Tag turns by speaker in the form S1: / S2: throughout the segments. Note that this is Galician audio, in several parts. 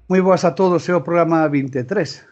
S1: Moi boas a todos, é o programa 23.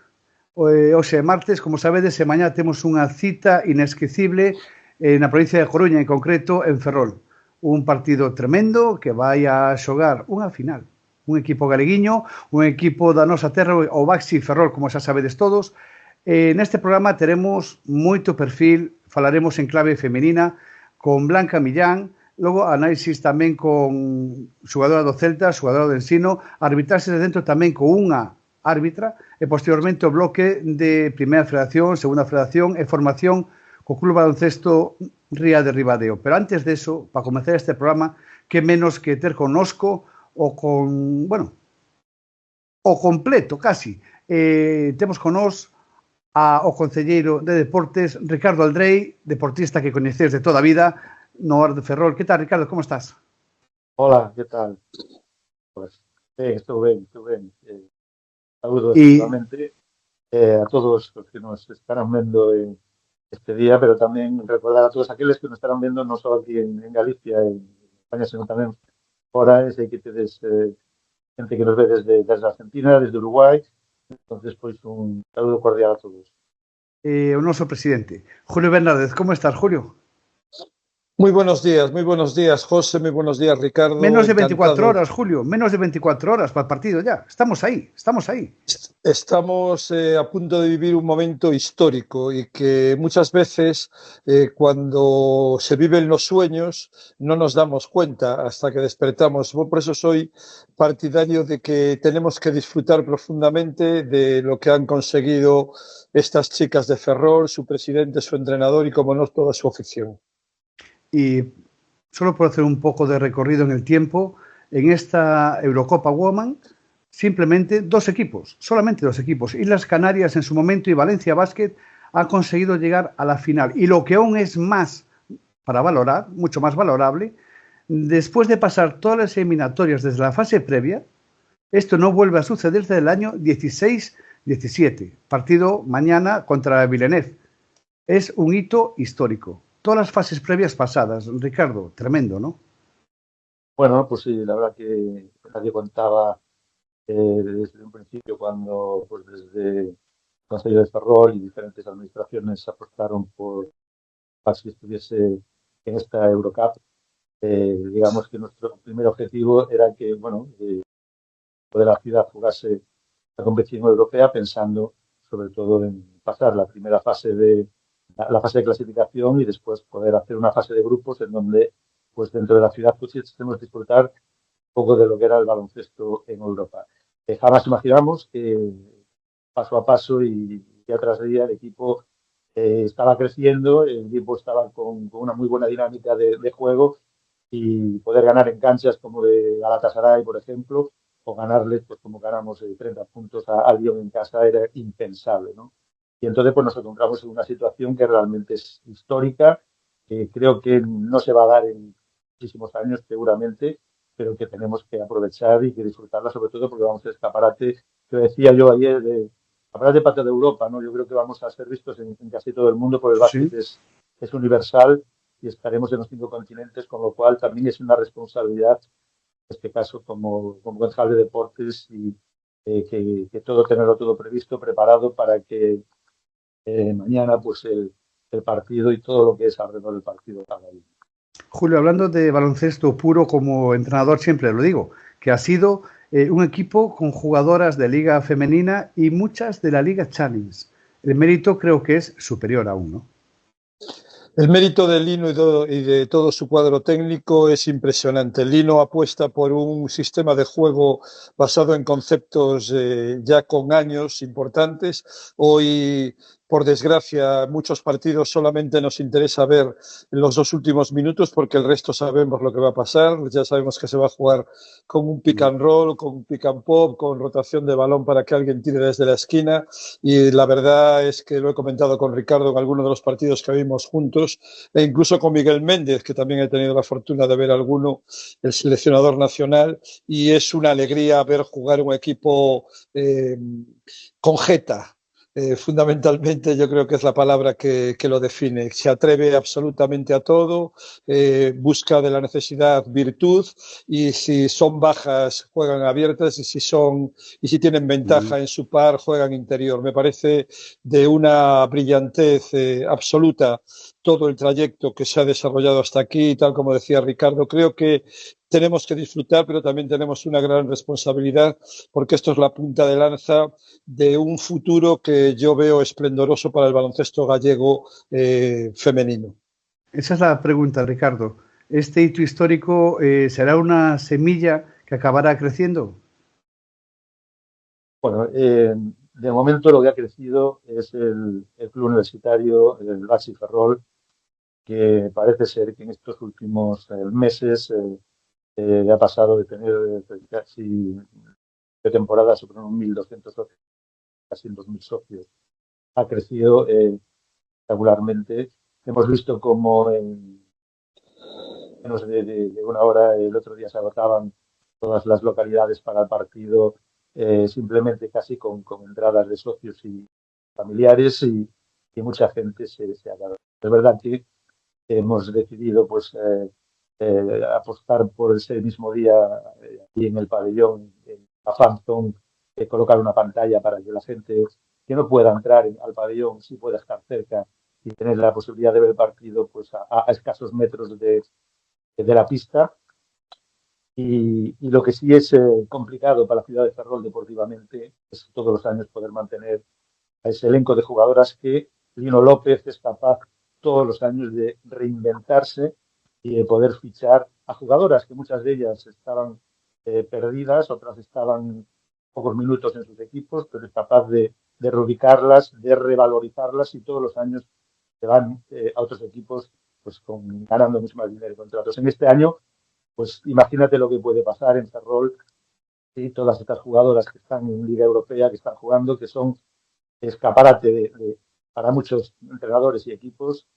S1: Hoxe é martes, como sabedes, e mañá temos unha cita inesquecible na provincia de Coruña, en concreto en Ferrol. Un partido tremendo que vai a xogar unha final. Un equipo galeguiño, un equipo da nosa terra, o Baxi Ferrol, como xa sabedes todos. Neste programa teremos moito perfil, falaremos en clave femenina con Blanca Millán, logo análisis tamén con xogadora do Celta, xogadora do Ensino, arbitraxes de dentro tamén con unha árbitra e posteriormente o bloque de Primeira Federación, Segunda Federación e formación co Club Baloncesto Ría de Ribadeo. Pero antes de eso, para comenzar este programa, que menos que ter connosco o con, bueno, o completo, casi. Temos con nós ao concelleiro de Deportes, Ricardo Aldrei, deportista que coñecedes de toda a vida, no Ar de Ferrol. Que tal, Ricardo, como estás?
S2: Hola, ¿qué tal? Pues estuve bien, estuve bien. Saludo
S1: E
S2: efectivamente a todos los que nos estarán viendo este día, pero también recordar a todos aquellos que nos estarán viendo no solo aquí en Galicia, en España, sino también fuera, sé que tienes gente que nos ve desde Argentina, desde Uruguay, entonces pues un saludo cordial a todos.
S1: o noso presidente, Julio Bernárdez. Como estás, Julio?
S3: Muy buenos días, José, muy buenos días,
S1: Menos
S3: Ricardo,
S1: de 24
S3: encantado.
S1: horas, Julio, menos de 24 horas para el partido ya. Estamos ahí, estamos ahí.
S3: Estamos a punto de vivir un momento histórico y que muchas veces cuando se viven los sueños no nos damos cuenta hasta que despertamos. Yo por eso soy partidario de que tenemos que disfrutar profundamente de lo que han conseguido estas chicas de Ferrol, su presidente, su entrenador y, como no, toda su afición.
S1: Y solo por hacer un poco de recorrido en el tiempo, en esta Eurocopa Women, simplemente solamente dos equipos, Islas Canarias en su momento y Valencia Basket, han conseguido llegar a la final. Y lo que aún es más para valorar, mucho más valorable, después de pasar todas las eliminatorias desde la fase previa, esto no vuelve a suceder desde el año 16-17, partido mañana contra Villeneuve. Es un hito histórico. Todas las fases previas pasadas, Ricardo, tremendo, ¿no?
S2: Bueno, pues sí, la verdad que nadie contaba desde un principio cuando pues desde el Consejo de Ferrol y diferentes administraciones apostaron por que estuviese en esta Eurocup. Digamos que nuestro primer objetivo era que, bueno, poder la ciudad jugase la competición europea pensando sobre todo en pasar la primera fase la fase de clasificación y después poder hacer una fase de grupos en donde pues dentro de la ciudad pues podemos disfrutar un poco de lo que era el baloncesto en Europa. Jamás imaginamos que paso a paso y día tras día el equipo estaba creciendo, el equipo estaba con una muy buena dinámica de juego y poder ganar en canchas como de Galatasaray, por ejemplo, o ganarles, pues como ganamos 30 puntos a Lyon en casa, era impensable, ¿no? Y entonces pues nos encontramos en una situación que realmente es histórica, que creo que no se va a dar en muchísimos años seguramente, pero que tenemos que aprovechar y que disfrutarla, sobre todo porque vamos a escaparate, que decía yo ayer, de escaparate parte de Europa, ¿no? Yo creo que vamos a ser vistos en casi todo el mundo, porque el básquet
S1: Sí.
S2: es universal y estaremos en los 5 continentes, con lo cual también es una responsabilidad, en este caso como concejal de deportes, y que todo tenerlo todo previsto, preparado para que mañana pues el partido y todo lo que es alrededor del partido salga bien.
S1: Julio, hablando de baloncesto puro, como entrenador siempre lo digo, que ha sido un equipo con jugadoras de liga femenina y muchas de la liga Challenge. El mérito creo que es superior aún, ¿no?
S3: El mérito de Lino y de todo su cuadro técnico es impresionante. Lino apuesta por un sistema de juego basado en conceptos ya con años importantes. Hoy, por desgracia, muchos partidos solamente nos interesa ver los 2 últimos minutos porque el resto sabemos lo que va a pasar. Ya sabemos que se va a jugar con un pick and roll, con un pick and pop, con rotación de balón para que alguien tire desde la esquina. Y la verdad es que lo he comentado con Ricardo en alguno de los partidos que vimos juntos, e incluso con Miguel Méndez, que también he tenido la fortuna de ver alguno, el seleccionador nacional, y es una alegría ver jugar un equipo con jeta, Fundamentalmente yo creo que es la palabra que lo define. Se atreve absolutamente a todo, busca de la necesidad virtud y si son bajas juegan abiertas y si tienen ventaja en su par juegan interior. Me parece de una brillantez absoluta todo el trayecto que se ha desarrollado hasta aquí, tal como decía Ricardo. Creo que tenemos que disfrutar, pero también tenemos una gran responsabilidad porque esto es la punta de lanza de un futuro que yo veo esplendoroso para el baloncesto gallego femenino.
S1: Esa es la pregunta, Ricardo. ¿Este hito histórico será una semilla que acabará creciendo?
S2: Bueno, de momento lo que ha crecido es el club universitario, el Baxi Ferrol, que parece ser que en estos últimos meses ha pasado de tener casi de temporada sobre unos 1.200 socios, casi 2.000 socios. Ha crecido regularmente. Hemos visto como en menos de una hora el otro día se agotaban todas las localidades para el partido, simplemente casi con entradas de socios y familiares y mucha gente se ha dado. Es verdad que hemos decidido pues apostar por ese mismo día aquí en el pabellón, en la fan zone, colocar una pantalla para que la gente que no pueda entrar al pabellón sí pueda estar cerca y tener la posibilidad de ver el partido pues a escasos metros de la pista. Y lo que sí es complicado para la ciudad de Ferrol deportivamente es todos los años poder mantener a ese elenco de jugadoras que Lino López es capaz todos los años de reinventarse y de poder fichar a jugadoras que muchas de ellas estaban perdidas, otras estaban pocos minutos en sus equipos, pero es capaz de reubicarlas, de revalorizarlas y todos los años se van a otros equipos pues ganando mucho más dinero y contratos. En este año pues imagínate lo que puede pasar en Ferrol y todas estas jugadoras que están en Liga Europea, que están jugando, que son escaparate para muchos entrenadores y equipos.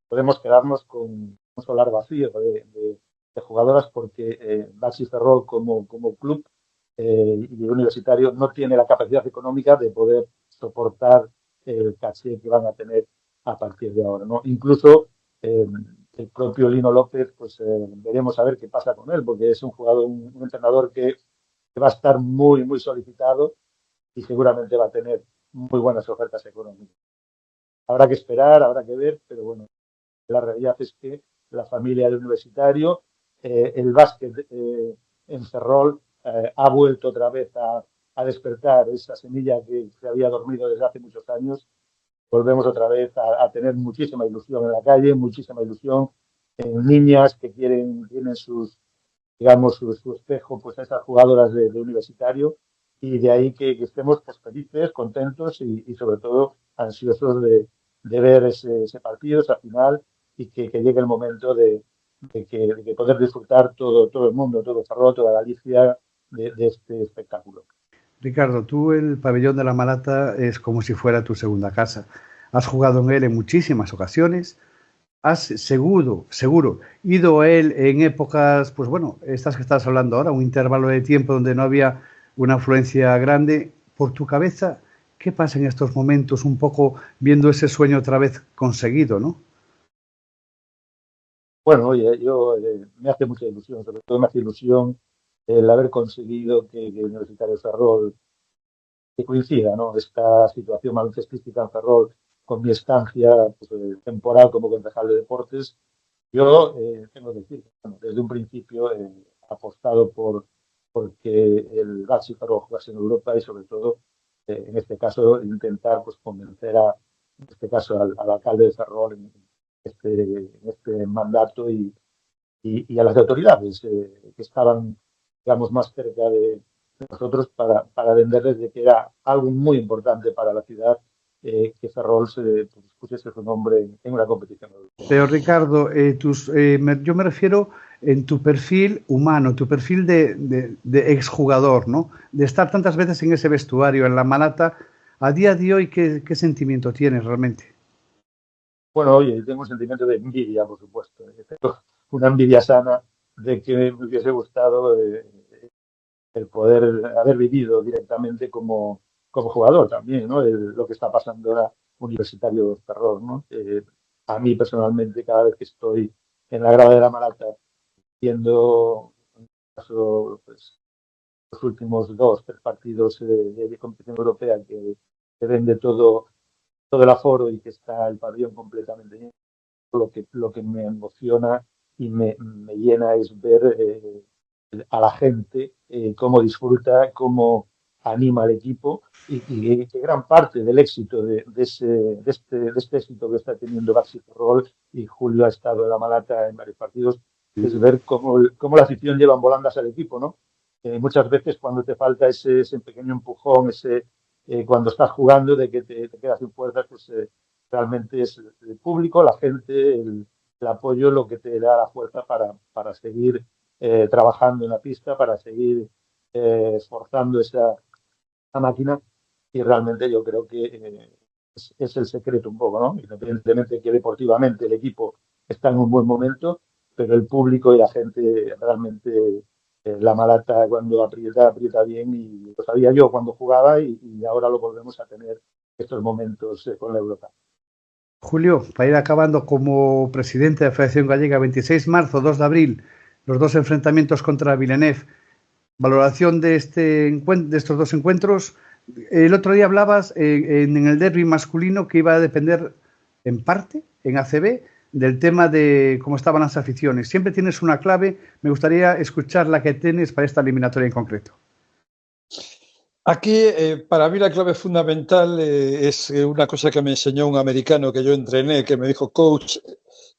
S2: Podemos quedarnos con un solar vacío de jugadoras porque Baxi Ferrol como club y universitario no tiene la capacidad económica de poder soportar el caché que van a tener a partir de ahora, ¿no? Incluso el propio Lino López, pues veremos a ver qué pasa con él, porque es un jugador, un entrenador que va a estar muy, muy solicitado y seguramente va a tener muy buenas ofertas económicas. Habrá que esperar, habrá que ver, pero bueno, la realidad es que la familia del universitario, el básquet en Ferrol ha vuelto otra vez a despertar esa semilla que se había dormido desde hace muchos años. Volvemos otra vez a tener muchísima ilusión en la calle, muchísima ilusión en niñas que tienen digamos, su espejo, pues a esas jugadoras de universitario y de ahí que estemos pues, felices, contentos y sobre todo ansiosos de ver ese partido, esa final y que llegue el momento de poder disfrutar todo el mundo, todo Ferrol, toda Galicia de este espectáculo.
S1: Ricardo, tú el pabellón de la Malata es como si fuera tu segunda casa. Has jugado en él en muchísimas ocasiones. Has seguro ido a él en épocas, pues bueno, estas que estás hablando ahora, un intervalo de tiempo donde no había una afluencia grande. Por tu cabeza, ¿qué pasa en estos momentos un poco viendo ese sueño otra vez conseguido, no?
S2: Bueno, oye, yo me hace mucha ilusión, sobre todo me hace ilusión el haber conseguido que Universitario de Ferrol que coincida, ¿no? Esta situación baloncestística en Ferrol con mi estancia pues, temporal como concejal de deportes. Yo tengo que decir, bueno, desde un principio he apostado porque el Baxi Ferrol jugase en Europa y sobre todo, en este caso, intentar pues convencer en este caso, al alcalde de Ferrol en este mandato y a las autoridades que estaban, digamos, más cerca de nosotros para venderles de que era algo muy importante para la ciudad que Ferrol pues, pusiese su nombre en una competición europea.
S1: Pero Ricardo, yo me refiero en tu perfil humano, tu perfil de exjugador, ¿no? De estar tantas veces en ese vestuario, en la Malata, a día de hoy, ¿qué sentimiento tienes realmente?
S2: Bueno, oye, tengo un sentimiento de envidia, por supuesto. Tengo una envidia sana de que me hubiese gustado el poder haber vivido directamente como como jugador también, ¿no? Lo que está pasando ahora Universitario Ferrol, ¿no? A mí personalmente, cada vez que estoy en la grada de la Malata, viendo, en este caso, pues, los últimos 2, 3 partidos de competición europea que vende todo el aforo y que está el pabellón completamente lleno, lo que me emociona y me llena es ver a la gente cómo disfruta, cómo anima al equipo y que gran parte del éxito de este éxito que está teniendo Baxi Ferrol, y Julio ha estado en la Malata en varios partidos, es ver cómo la afición lleva en volandas al equipo, ¿no? Muchas veces cuando te falta ese pequeño empujón, cuando estás jugando de que te quedas sin fuerzas, pues realmente es el público, la gente, el apoyo lo que te da la fuerza para seguir trabajando en la pista, para seguir esforzando esa máquina, y realmente yo creo que es el secreto un poco, ¿no? Independientemente que deportivamente el equipo está en un buen momento, pero el público y la gente realmente, la Malata cuando aprieta, aprieta bien, y lo sabía yo cuando jugaba y ahora lo volvemos a tener estos momentos con la Europa.
S1: Julio, para ir acabando como presidente de la Federación Gallega, 26 de marzo, 2 de abril, los dos enfrentamientos contra Villeneuve. Valoración de estos dos encuentros. El otro día hablabas en el derbi masculino que iba a depender en parte, en ACB, del tema de cómo estaban las aficiones. Siempre tienes una clave. Me gustaría escuchar la que tienes para esta eliminatoria en concreto.
S3: Aquí, para mí la clave fundamental es una cosa que me enseñó un americano que yo entrené, que me dijo: coach,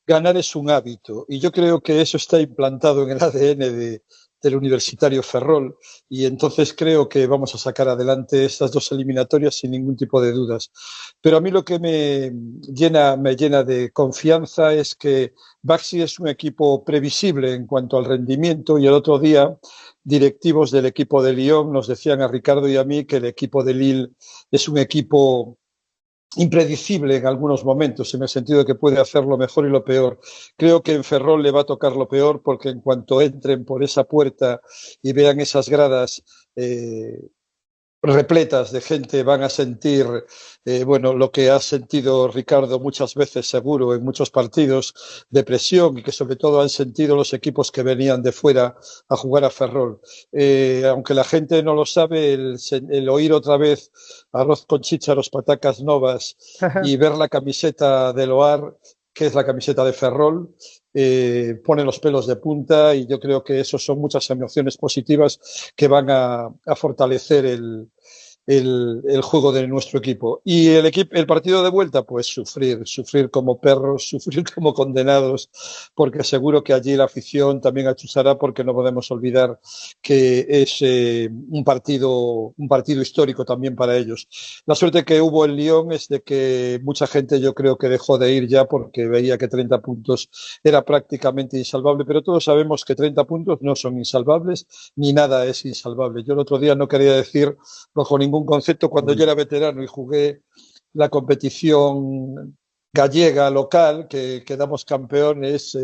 S3: ganar es un hábito. Y yo creo que eso está implantado en el ADN del Universitario Ferrol, y entonces creo que vamos a sacar adelante estas dos eliminatorias sin ningún tipo de dudas. Pero a mí lo que me llena de confianza es que Baxi es un equipo previsible en cuanto al rendimiento, y el otro día directivos del equipo de Lyon nos decían a Ricardo y a mí que el equipo de Lille es un equipo impredecible en algunos momentos, en el sentido de que puede hacer lo mejor y lo peor. Creo que en Ferrol le va a tocar lo peor, porque en cuanto entren por esa puerta y vean esas gradas repletas de gente, van a sentir bueno, lo que ha sentido Ricardo muchas veces, seguro, en muchos partidos de presión, y que sobre todo han sentido los equipos que venían de fuera a jugar a Ferrol. Aunque la gente no lo sabe, el oír otra vez arroz con chícharos, patacas novas, y ver la camiseta del OAR, que es la camiseta de Ferrol, pone los pelos de punta, y yo creo que eso son muchas emociones positivas que van a fortalecer el juego de nuestro equipo. Y el partido de vuelta, pues sufrir como perros, sufrir como condenados, porque seguro que allí la afición también achusará, porque no podemos olvidar que es un partido histórico también para ellos. La suerte que hubo en Lyon es de que mucha gente, yo creo que dejó de ir ya, porque veía que 30 puntos era prácticamente insalvable, pero todos sabemos que 30 puntos no son insalvables, ni nada es insalvable. Yo el otro día no quería decir bajo ningún concepto, cuando yo era veterano y jugué la competición gallega local, que quedamos campeones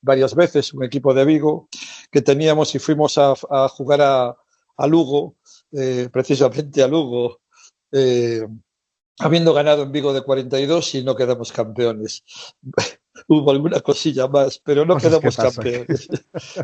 S3: varias veces, un equipo de Vigo que teníamos, y fuimos a jugar a Lugo, precisamente a Lugo, habiendo ganado en Vigo de 42, y no quedamos campeones. Hubo alguna cosilla más, pero no quedamos campeones.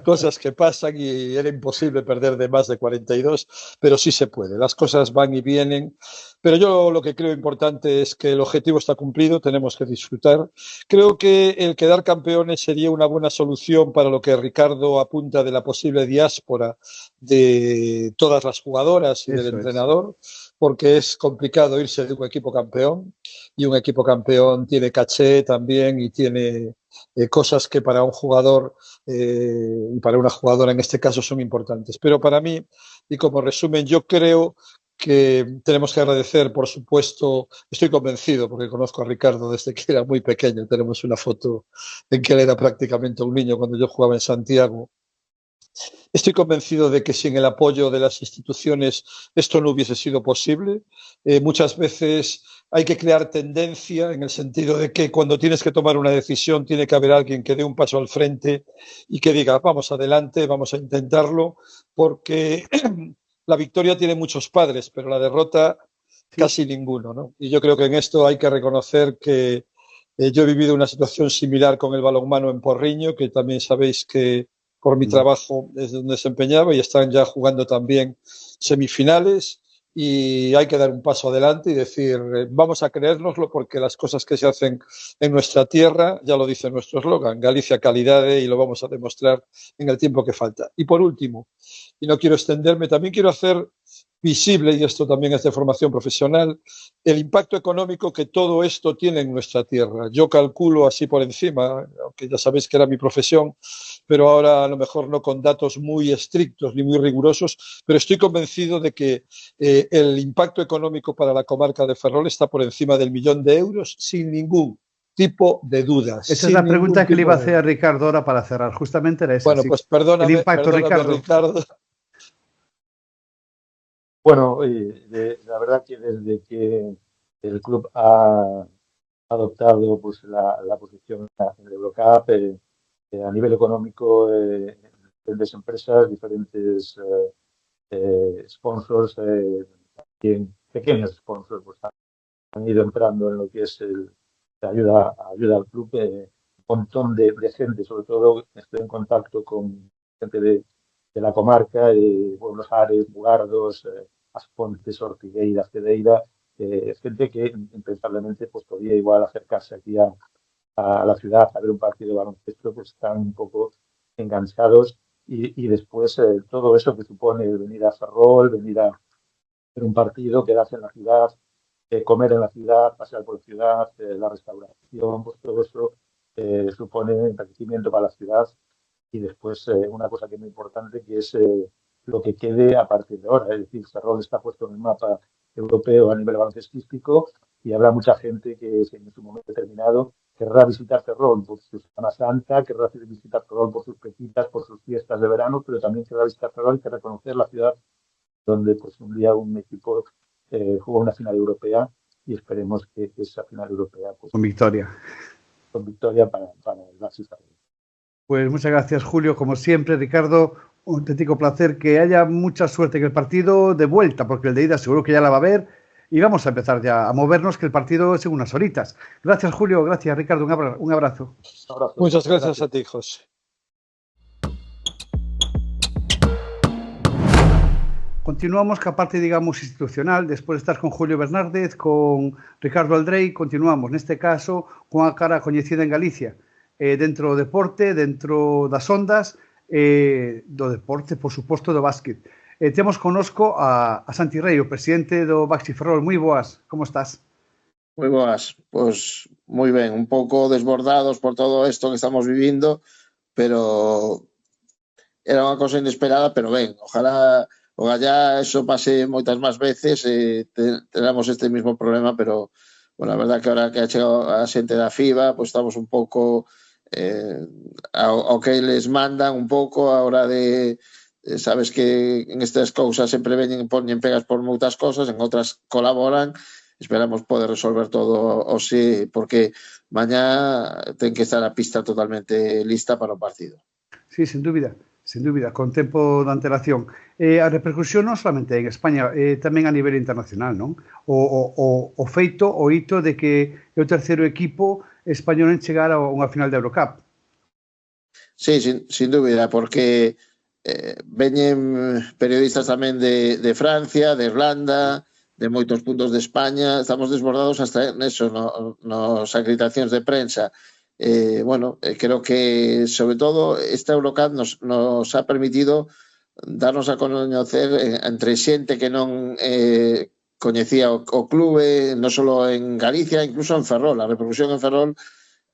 S3: Cosas que pasan, y era imposible perder de más de 42, pero sí se puede. Las cosas van y vienen. Pero yo lo que creo importante es que el objetivo está cumplido, tenemos que disfrutar. Creo que el quedar campeones sería una buena solución para lo que Ricardo apunta de la posible diáspora de todas las jugadoras y del entrenador, porque es complicado irse de un equipo campeón, y un equipo campeón tiene caché también, y tiene cosas que para un jugador y para una jugadora en este caso son importantes. Pero para mí, y como resumen, yo creo que tenemos que agradecer, por supuesto, estoy convencido, porque conozco a Ricardo desde que era muy pequeño, tenemos una foto en que él era prácticamente un niño cuando yo jugaba en Santiago. Estoy convencido de que sin el apoyo de las instituciones esto no hubiese sido posible. Muchas veces hay que crear tendencia, en el sentido de que cuando tienes que tomar una decisión tiene que haber alguien que dé un paso al frente y que diga: vamos adelante, vamos a intentarlo, porque la victoria tiene muchos padres, pero la derrota
S1: Sí.
S3: Casi ninguno, ¿no? Y yo creo que en esto hay que reconocer que yo he vivido una situación similar con el balonmano en Porriño, que también sabéis que por mi trabajo es donde desempeñaba, y están ya jugando también semifinales, y hay que dar un paso adelante y decir, vamos a creérnoslo, porque las cosas que se hacen en nuestra tierra, ya lo dice nuestro eslogan, Galicia calidade, y lo vamos a demostrar en el tiempo que falta. Y por último, y no quiero extenderme, también quiero hacer visible, y esto también es de formación profesional, el impacto económico que todo esto tiene en nuestra tierra. Yo calculo así por encima, aunque ya sabéis que era mi profesión, pero ahora a lo mejor no con datos muy estrictos ni muy rigurosos, pero estoy convencido de que el impacto económico para la comarca de Ferrol está por encima del 1.000.000 de euros, sin ningún tipo de dudas.
S1: Esa es la pregunta que le iba a hacer a Ricardo ahora para cerrar. Justamente era esa.
S3: Bueno,
S1: sí.
S3: pues
S1: El impacto, Ricardo.
S2: Bueno, la verdad que desde que el club ha adoptado pues la posición en el Eurocup, a nivel económico, diferentes empresas, diferentes sponsors, pequeños sponsors, pues han ido entrando en lo que es ayuda al club. Un montón de gente, sobre todo estoy en contacto con gente de la comarca, Buenos Aires, Bugardos, As Pontes, Ortigueira, Cedeira, gente que impensablemente pues podía igual acercarse aquí a la ciudad a ver un partido de baloncesto, pues están un poco enganchados, y después todo eso que supone venir a Ferrol, venir a ver un partido, quedarse en la ciudad, comer en la ciudad, pasear por la ciudad, la restauración, pues todo eso supone enriquecimiento para la ciudad. Y después una cosa que es muy importante, que es lo que quede a partir de ahora. Es decir, Ferrol está puesto en el mapa europeo a nivel baloncestístico, y habrá mucha gente que en su momento determinado querrá visitar Ferrol por su Semana Santa, querrá visitar Ferrol por sus pequitas, por sus fiestas de verano, pero también querrá visitar Ferrol y querrá conocer la ciudad donde pues un día un equipo jugó una final europea, y esperemos que esa final europea pues
S1: con victoria.
S2: Con victoria para el Barça.
S1: Pues muchas gracias, Julio. Como siempre, Ricardo, un auténtico placer. Que haya mucha suerte en el partido de vuelta, porque el de ida seguro que ya la va a haber. Y vamos a empezar ya a movernos, que el partido es en unas horitas. Gracias, Julio. Gracias, Ricardo. Un abrazo.
S2: Un abrazo.
S3: Muchas gracias a ti, José.
S1: Continuamos con la parte, digamos, institucional. Después de estar con Julio Bernárdez, con Ricardo Aldrey, continuamos, neste caso, con a cara coñecida en Galicia, dentro do deporte, dentro das ondas, do deporte, por suposto, do básquet. Temos connosco a Santi Rei, o presidente do Baxi Ferrol. Moi boas, como estás?
S4: Moi boas, pois moi ben, un pouco desbordados por todo isto que estamos vivindo, pero era unha cosa inesperada, pero ben, ojalá eso pase moitas máis veces, tenemos este mismo problema, pero bueno, a verdad que ahora que ha chegado a xente da FIBA, pues estamos un pouco ao que les mandan un pouco a hora de sabes que en estas cousas sempre poñen pegas por moitas cosas, en outras colaboran. Esperamos poder resolver todo sí, porque mañá ten que estar a pista totalmente lista para o partido.
S1: Sí, sin dúbida, con tempo de antelación. A repercusión non solamente en España, tamén a nivel internacional, non? O feito, o hito de que é o terceiro equipo español en chegar a unha final de Eurocup.
S4: Sí, sin dúbida, porque veñen periodistas tamén de Francia, de Irlanda, de moitos puntos de España. Estamos desbordados hasta neso, nos acreditacións de prensa. Bueno, creo que sobre todo esta Eurocup nos ha permitido darnos a conocer entre xente que non coñecía o clube, non só en Galicia, incluso en Ferrol. A repercusión en Ferrol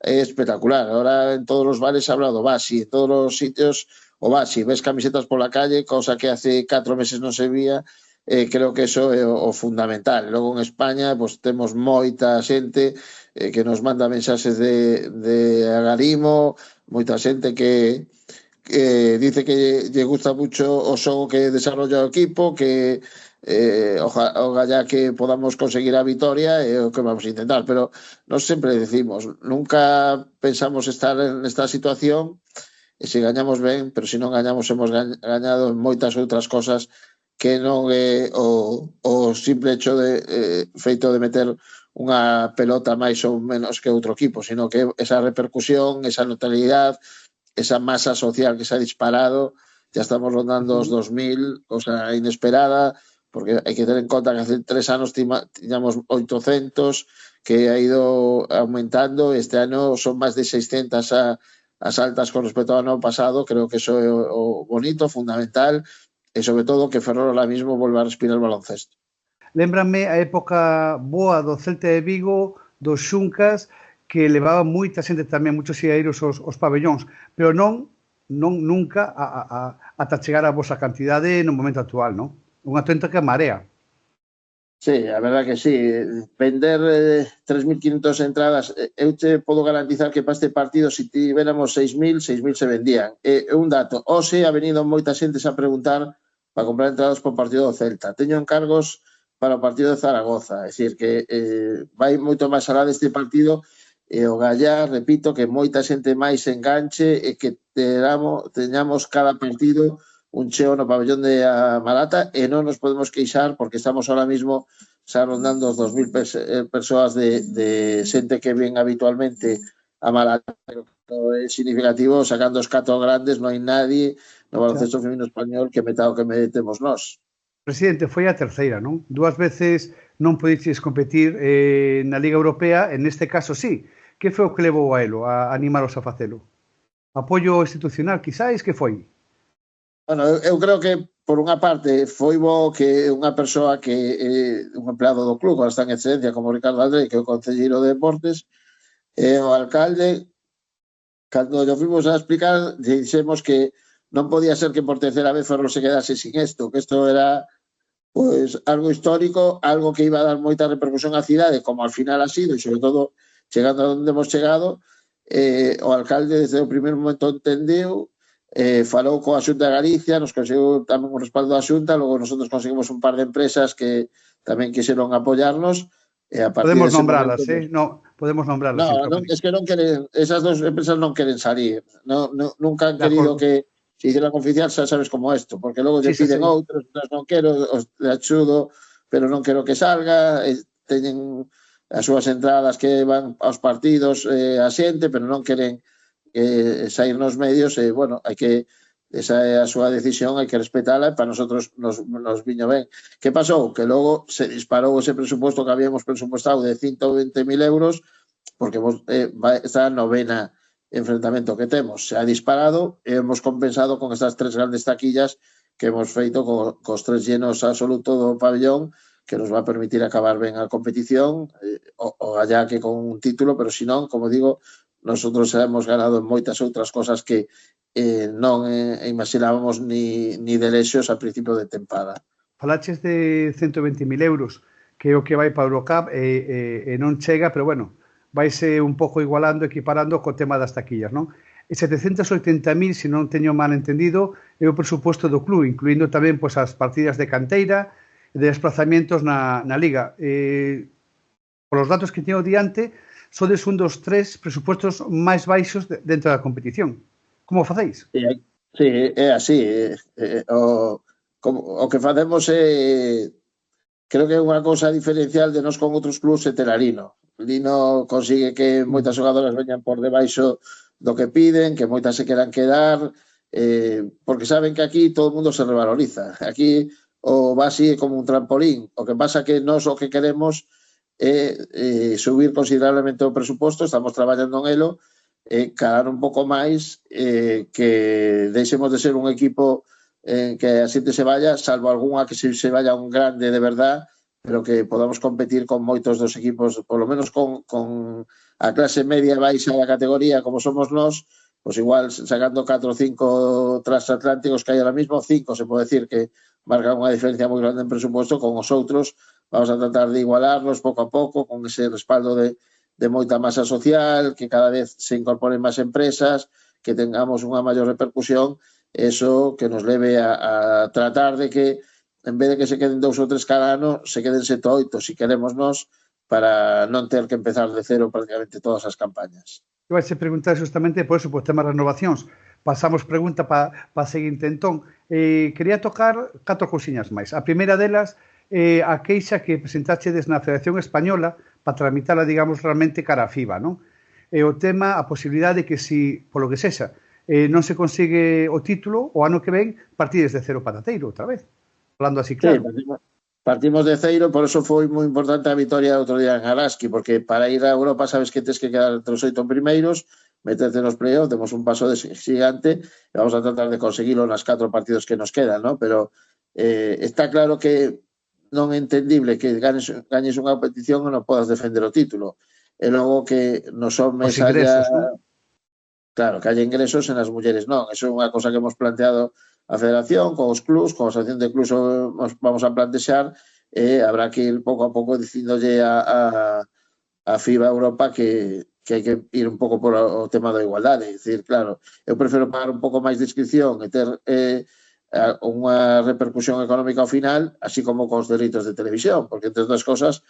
S4: é espectacular. Ahora en todos os bares se habla do Baxi, en todos os sitios o Baxi, ves camisetas pola calle, cosa que hace 4 meses non se vía. Creo que eso é o fundamental. Logo en España pues, temos moita xente que nos manda mensaxes de agarimo, moita xente que dice que lle gusta mucho o xogo que desarrolla o equipo, que ojalá que podamos conseguir a vitoria, é o que vamos a intentar, pero nos sempre decimos, nunca pensamos estar en esta situación, e se gañamos ben, pero se non gañamos hemos gañado en moitas outras cosas que non é o simple hecho de feito de meter unha pelota máis ou menos que outro equipo, sino que esa repercusión, esa notabilidade, esa masa social que se ha disparado, ya estamos rondando os 2000, cosa inesperada, porque hai que ter en conta que hace 3 anos tiñamos 800, que ha ido aumentando, este ano son máis de 600 as altas con respecto ao ano pasado, creo que eso é o bonito, fundamental, e sobre todo que Ferrol ahora mismo volva a respirar baloncesto.
S1: Lémbrame a época boa do Celta de Vigo, dos Xuncas, que levaba moita xente tamén, muchos xeairos aos pabellóns, pero non nunca ata chegar a vosa cantidade no momento actual, non? Unha auténtica marea.
S4: Sí, a verdad que sí. Vender 3.500 entradas, eu te podo garantizar que para este partido, se tiveramos 6.000 se vendían. Un dato, hoxe ha venido moita xente a preguntar para comprar entradas para o partido do Celta. Teño encargos para o partido de Zaragoza, é dicir, que vai moito máis alá deste partido, e o gallá, repito, que moita xente máis enganche e que teñamos cada partido un cheo no pabellón de Malata e non nos podemos queixar porque estamos ahora mismo xa rondando os 2.000 persoas de xente que ven habitualmente a Malata, pero é significativo, sacando os 4 grandes, non hai nadie no baloncesto feminino español que meta o que metemos nós.
S1: Presidente, foi a terceira, non? 2 veces non podisteis competir na Liga Europea, en este caso sí. Que foi o que levou a elo, a animaros a facelo? Apoio institucional, quizáis, que foi?
S4: Bueno, eu creo que, por unha parte, foi bo que unha persoa que é un empleado do club, agora está en excedencia, como Ricardo Aldrey, que é o concelleiro de Deportes, e o alcalde, cando lo fuimos a explicar, dixemos que non podía ser que por terceira vez Ferrol se quedase sin isto, que isto era pues algo histórico, algo que iba a dar moita repercusión á cidade, como al final ha sido, e sobre todo chegando a onde hemos chegado, o alcalde desde o primeiro momento entendeu, falou coa Xunta de Galicia, nos conseguiu tamén un respaldo da Xunta, logo nosotros conseguimos un par de empresas que tamén quixeron apoyarnos, e a partir
S1: podemos
S4: dese
S1: nombralas,
S4: momento,
S1: no, podemos nombralas.
S4: non, es que non queren, esas dos empresas non queren salir, nunca han querido que se hicieran oficial, xa sabes como isto, porque logo lle piden outros, non quero, os axudo, pero non quero que salga, teñen as súas entradas que van aos partidos a xente, pero non queren sair nos medios, e, bueno, hai que, esa é a súa decisión, hai que respetala, e para nosotros nos viño ben. Que pasou? Que logo se disparou ese presupuesto que habíamos presupuestado de 120.000 euros, porque esta novena enfrentamento que temos se ha disparado e hemos compensado con estas 3 grandes taquillas que hemos feito cos 3 llenos absoluto do pabellón, que nos va a permitir acabar ben a competición, o allá que con un título, pero si non, como digo, nosotros hemos ganado en moitas outras cosas que non imaginábamos ni de lexos a principio de tempada.
S1: Falaches de 120.000 euros, que é o que vai para o Eurocup e non chega, pero bueno, vaise un pouco igualando, equiparando co tema das taquillas, non? E 780.000, se non teño mal entendido, é o presuposto do club, incluindo tamén pois, as partidas de canteira e de desplazamientos na Liga. Polos datos que teño diante, sodes un dos 3 presupostos máis baixos dentro da competición. Como facéis?
S4: Sí, é así. O que facemos é, creo que é unha cousa diferencial de nós con outros clubs e ter a Lino. Lino consigue que moitas xogadoras veñan por debaixo do que piden, que moitas se queran quedar, porque saben que aquí todo o mundo se revaloriza. Aquí o base é como un trampolín. O que pasa que nós o que queremos é subir considerablemente o presuposto, estamos traballando en elo, calar un pouco máis, que deixemos de ser un equipo que a xente se vaya, salvo algunha que se vaya un grande de verdad, pero que podamos competir con moitos dos equipos, polo menos con a clase media baixa da categoría como somos nós, pois igual sacando 4 ou 5 transatlánticos que hai ahora mismo, 5 se pode decir que marcan unha diferencia moi grande en presupuesto, con os outros vamos a tratar de igualarlos pouco a pouco, con ese respaldo de moita masa social, que cada vez se incorporen máis empresas, que tengamos unha maior repercusión, eso que nos leve a tratar de que en vez de que se queden 2 ou 3 cada ano, se queden 7 ou 8, si queremos nós, para non ter que empezar de cero prácticamente todas as campañas.
S1: Eu vais a preguntar justamente por eso, por temas de renovacións, pasamos pregunta para a seguinte. Entón, quería tocar 4 cousiñas máis. A primeira delas, a queixa que presentachedes na Federación Española para tramitarla, digamos, realmente cara a FIBA, non? O tema, a posibilidade de que si, polo que sexa, non se consigue o título, o ano que ven, partides de cero patateiro, outra vez. Falando así claro.
S4: Sí, partimos de cero, por eso foi moi importante a vitoria outro día en Araski, porque para ir a Europa sabes que tens que quedar entre os 8 primeiros, meterte nos playoffs, demos un paso de gigante e vamos a tratar de conseguirlo nas 4 partidos que nos quedan, ¿no? Pero está claro que non é entendible que gañes unha competición e non podas defender o título. E logo que nos homes
S1: haya...
S4: ¿no? Claro, que haya ingresos en as mulleres non. Eso é unha cosa que hemos planteado a Federación, con os clubs, con a Asociación de Clubs vamos a plantexar habrá que ir pouco a pouco dicíndolle a FIBA Europa que hai que ir un pouco por o tema da igualdade. É dicir, claro, eu prefiro pagar un pouco máis de inscripción e ter unha repercusión económica ao final, así como cos dereitos de televisión, porque entre outras cosas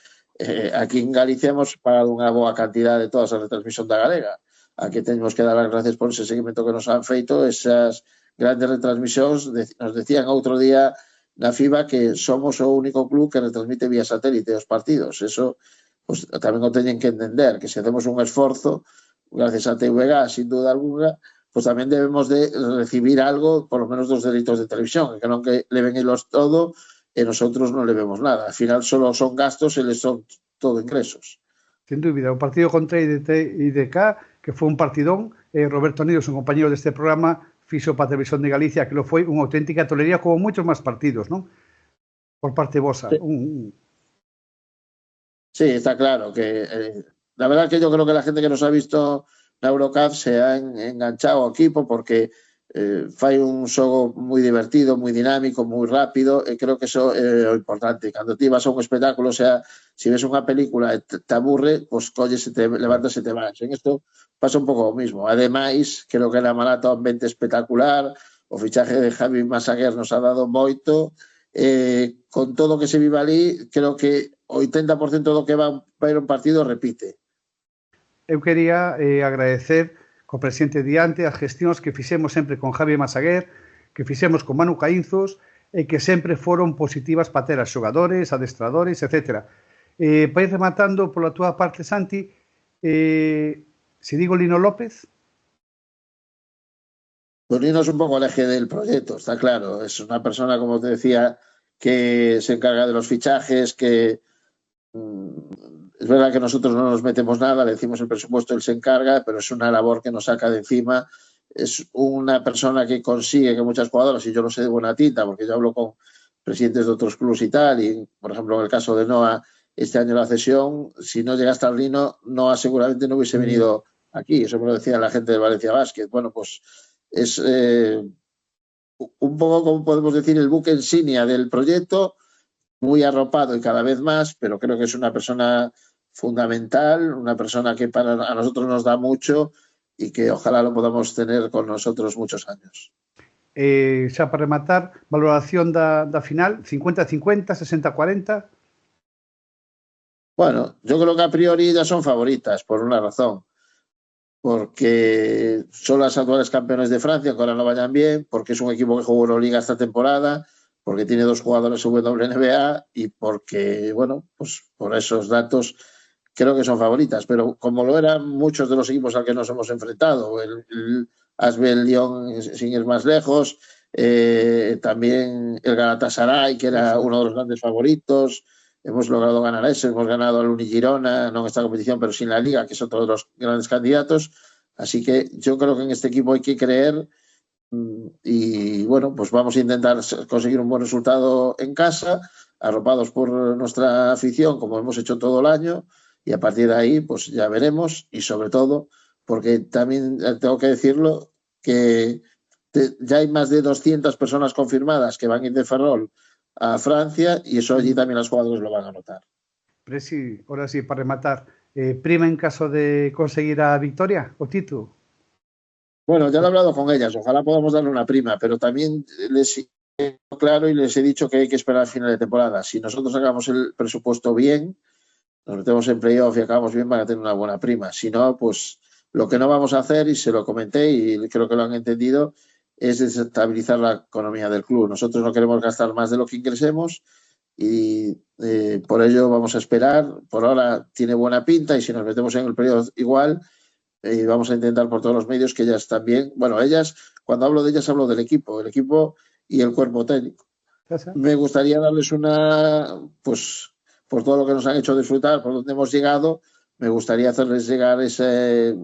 S4: aquí en Galicia hemos pagado unha boa cantidad de todas as retransmisión da Galega. A que temos que dar as gracias por ese seguimento que nos han feito, esas grandes retransmisións. Nos decían outro día na FIBA que somos o único club que retransmite vía satélite os partidos. Eso pues, tamén o teñen que entender, que se hacemos un esforzo, gracias a TVG, sin duda alguna, pues tamén debemos de recibir algo, por lo menos dos dereitos de televisión, que non que leven elos todo e nosotros non levemos nada. Al final solo son gastos e les son todo ingresos.
S1: Sin dúbida, o partido contra IDK, que foi un partidón, Roberto Nidos, un compañero deste programa, fixo para a Televisión de Galicia, que lo foi unha auténtica tolería como moitos máis partidos, non? Por parte vosa.
S4: Sí. Sí, está claro que la verdad que yo creo que la gente que nos ha visto na Eurocup se ha enganchado ao equipo porque fai un xogo moi divertido, moi dinámico, moi rápido e creo que eso é o importante. Cando ti vas a un espectáculo, o sea, se ves unha película e te aburre, pues colles e te levantas e te vas. En isto pasa un pouco o mismo. Ademais, creo que na Malata o ambiente espectacular, o fichaje de Javi Massaguer nos ha dado moito, con todo o que se vive ali, creo que o 80% do que va a ir un partido repite.
S1: Eu quería agradecer co presidente diante as gestións que fixemos sempre con Javi Massaguer, que fixemos con Manu Caínzos e que sempre foron positivas para ter a xogadores, adestradores, etc. Para ir rematando pola túa parte, Santi, se digo Lino López...
S4: Pues Lino es un poco el eje del proyecto, está claro. Es una persona, como te decía, que se encarga de los fichajes, que es verdad que nosotros no nos metemos nada, le decimos el presupuesto, él se encarga, pero es una labor que nos saca de encima. Es una persona que consigue que muchas jugadoras, y yo lo sé de buena tinta, porque yo hablo con presidentes de otros clubes y tal, y por ejemplo en el caso de Noah, este año la cesión, si no llega hasta el Lino, Noah seguramente no hubiese venido aquí, eso me lo decía la gente del Valencia Basket. Bueno, pues es un poco, como podemos decir, el buque insignia del proyecto, muy arropado y cada vez más, pero creo que es una persona fundamental, una persona que a nosotros nos da mucho y que ojalá lo podamos tener con nosotros muchos años.
S1: Xa para rematar, valoración da final, 50-50, 60-40?
S4: Bueno, yo creo que a priori ya son favoritas, por una razón. Porque son las actuales campeones de Francia, que ahora no vayan bien, porque es un equipo que jugó Euroliga esta temporada, porque tiene 2 jugadores WNBA y porque, bueno, pues por esos datos creo que son favoritas, pero como lo eran muchos de los equipos al que nos hemos enfrentado, el Asbel Lyon sin ir más lejos, también el Galatasaray, que era uno de los grandes favoritos, hemos logrado ganar eso, hemos ganado al Unigirona, no en esta competición, pero sin la Liga, que es otro de los grandes candidatos, así que yo creo que en este equipo hay que creer y bueno, pues vamos a intentar conseguir un buen resultado en casa, arropados por nuestra afición, como hemos hecho todo el año, y a partir de ahí pues ya veremos, y sobre todo porque también tengo que decirlo que ya hay más de 200 personas confirmadas que van a ir de Ferrol a Francia y eso allí también los jugadores lo van a notar.
S1: Presi, ahora sí, para rematar, prima en caso de conseguir a victoria o título.
S4: Bueno, ya lo he hablado con ellas, ojalá podamos darle una prima, pero también les he claro y les he dicho que hay que esperar al final de temporada. Si nosotros hagamos el presupuesto bien, nos metemos en playoff y acabamos bien, van a tener una buena prima. Si no, pues Lo que no vamos a hacer, y se lo comenté y creo que lo han entendido, es desestabilizar la economía del club. Nosotros no queremos gastar más de lo que ingresemos y por ello vamos a esperar. Por ahora tiene buena pinta y si nos metemos en el periodo igual, vamos a intentar por todos los medios que ellas también, bueno, ellas, cuando hablo de ellas hablo del equipo, el equipo y el cuerpo técnico. Me gustaría darles pues por todo lo que nos han hecho disfrutar, por donde hemos llegado, me gustaría hacerles llegar ese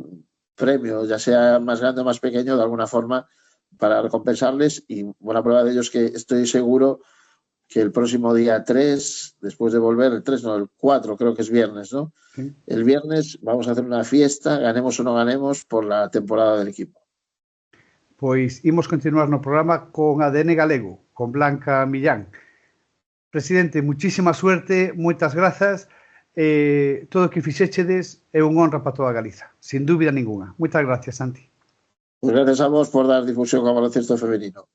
S4: premio, ya sea más grande o más pequeño, de alguna forma, para recompensarles. Y buena prueba de ello es que estoy seguro que el próximo día 3, después de volver, el 3 no, el 4, creo que es viernes, ¿no? Sí. El viernes vamos a hacer una fiesta, ganemos o no ganemos, por la temporada del equipo.
S1: Pois imos continuar no programa con ADN Galego, con Blanca Millán. Presidente, muchísima suerte, moitas grazas. Todo o que fixéchedes é unha honra para toda Galiza, sin dúbida ninguna. Moitas gracias, Santi.
S4: Pues gracias a vos por dar difusión ao baloncesto femenino.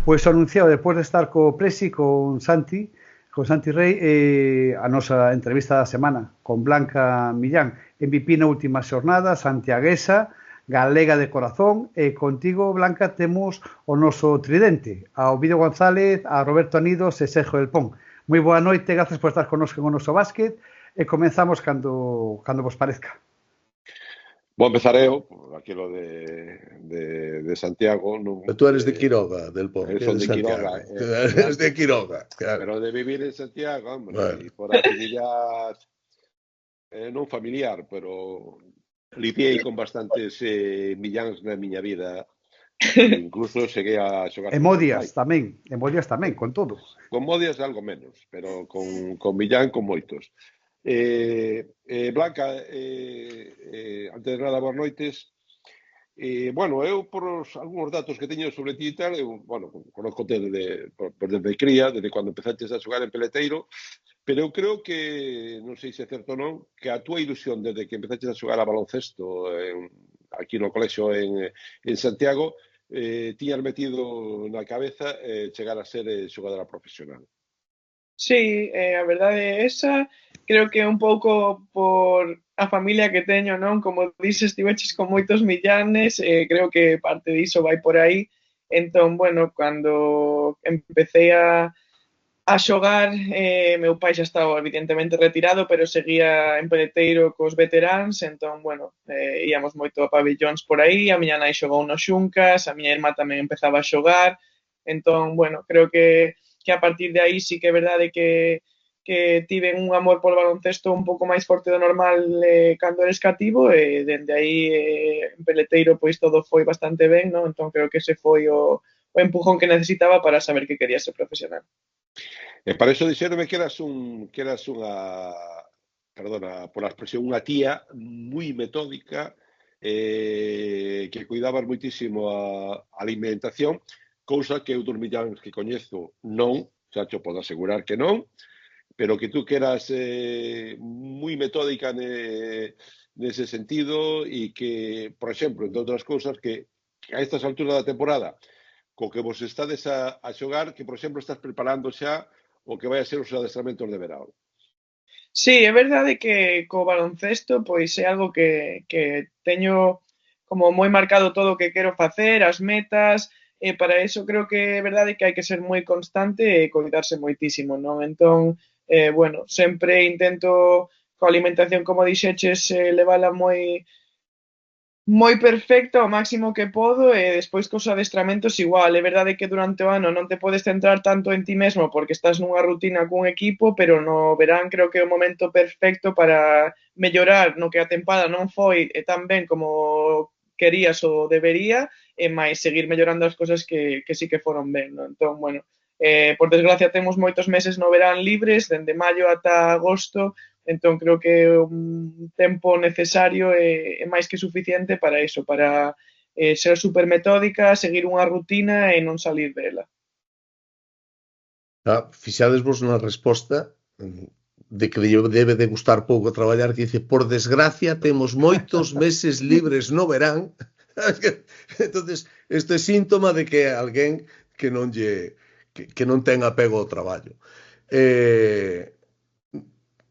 S1: Pois anunciado, despois de estar co Presi, con Santi Rei, a nosa entrevista da semana con Blanca Millán, MVP na última xornada, santiaguesa, galega de corazón, e contigo, Blanca, temos o noso tridente, a Ovidio González, a Roberto Anidos e Sergio del Pon. Moi boa noite, gracias por estar connosco en o noso básquet, e comenzamos cando vos parezca.
S5: Vou empezar eu, aquilo de Santiago.
S6: Tú eres de Quiroga, del Pon.
S5: Son de Quiroga.
S6: Eres de Quiroga, claro.
S5: Pero de vivir en Santiago, hombre,
S6: bueno.
S5: E por afinidad non familiar, pero lidiei con bastantes milláns na miña vida. Incluso cheguei a xogar.
S1: E Modias tamén, con todo.
S5: Con Modias algo menos, pero con Millán con moitos. Blanca, antes de nada, boas noites. Bueno, eu por algúns datos que teño sobre ti e tal, eu, bueno, conozco-te desde cría, desde cando empezaches a xogar en Peleteiro, pero eu creo que, non sei se é certo ou non, que a túa ilusión desde que empezaches a xogar a baloncesto aquí no colexio en Santiago, tiñas metido na cabeza chegar a ser xogadora profesional.
S7: Sí, a verdade é esa. Creo que un pouco por a familia que teño, non? Como dices, estiveches con moitos millanes, creo que parte diso vai por aí. Entón, bueno, cando empecé a xogar, meu pai xa estaba evidentemente retirado, pero seguía en Peleteiro cos veteráns, entón, bueno, íamos moito a pabellóns por aí, a miña nai xogou no Xuncas, a miña irmá tamén empezaba a xogar, entón, bueno, creo que a partir de aí sí que é verdade que tiven un amor polo baloncesto un pouco máis forte do normal cando eres cativo, e dende aí en Peleteiro pois todo foi bastante ben, non? Entón creo que ese foi o empujón que necesitaba para saber que quería ser profesional.
S5: E para iso dixéronme que eras unha, perdona por a expresión, unha tía moi metódica, que cuidabas moitísimo a alimentación, cousa que eu dos milláns que coñezo non, xa cho podo asegurar que non, pero que tú que eras moi metódica nese sentido e que, por exemplo, entre outras cousas, que a estas alturas da temporada, co que vos estades a xogar, que, por exemplo, estás preparando xa o que vai a ser os adestramentos de verão.
S7: Sí, é verdade que co baloncesto pois é algo que teño como moi marcado todo o que quero facer, as metas, e para iso creo que é verdade que hai que ser moi constante e cuidarse moitísimo, non? Entón, bueno, sempre intento coa alimentación, como dixeches, levala moi perfecta, o máximo que podo, e despois cos adestramentos igual. É verdade que durante o ano non te podes centrar tanto en ti mesmo porque estás nunha rutina cun equipo, pero no verán creo que é o momento perfecto para mellorar no que a tempada non foi tan ben como querías ou debería, e máis seguir mellorando as cousas que sí que foron ben, non? Entón, bueno, Por desgracia temos moitos meses no verán libres, dende maio ata agosto, entón creo que un tempo necesario é máis que suficiente para iso, para ser super metódica, seguir unha rutina e non salir dela.
S6: Fixadesvos na resposta de que debe de gustar pouco traballar, que dice, por desgracia temos moitos meses libres no verán. Entonces, este é síntoma de que é alguén que non ten apego ao traballo.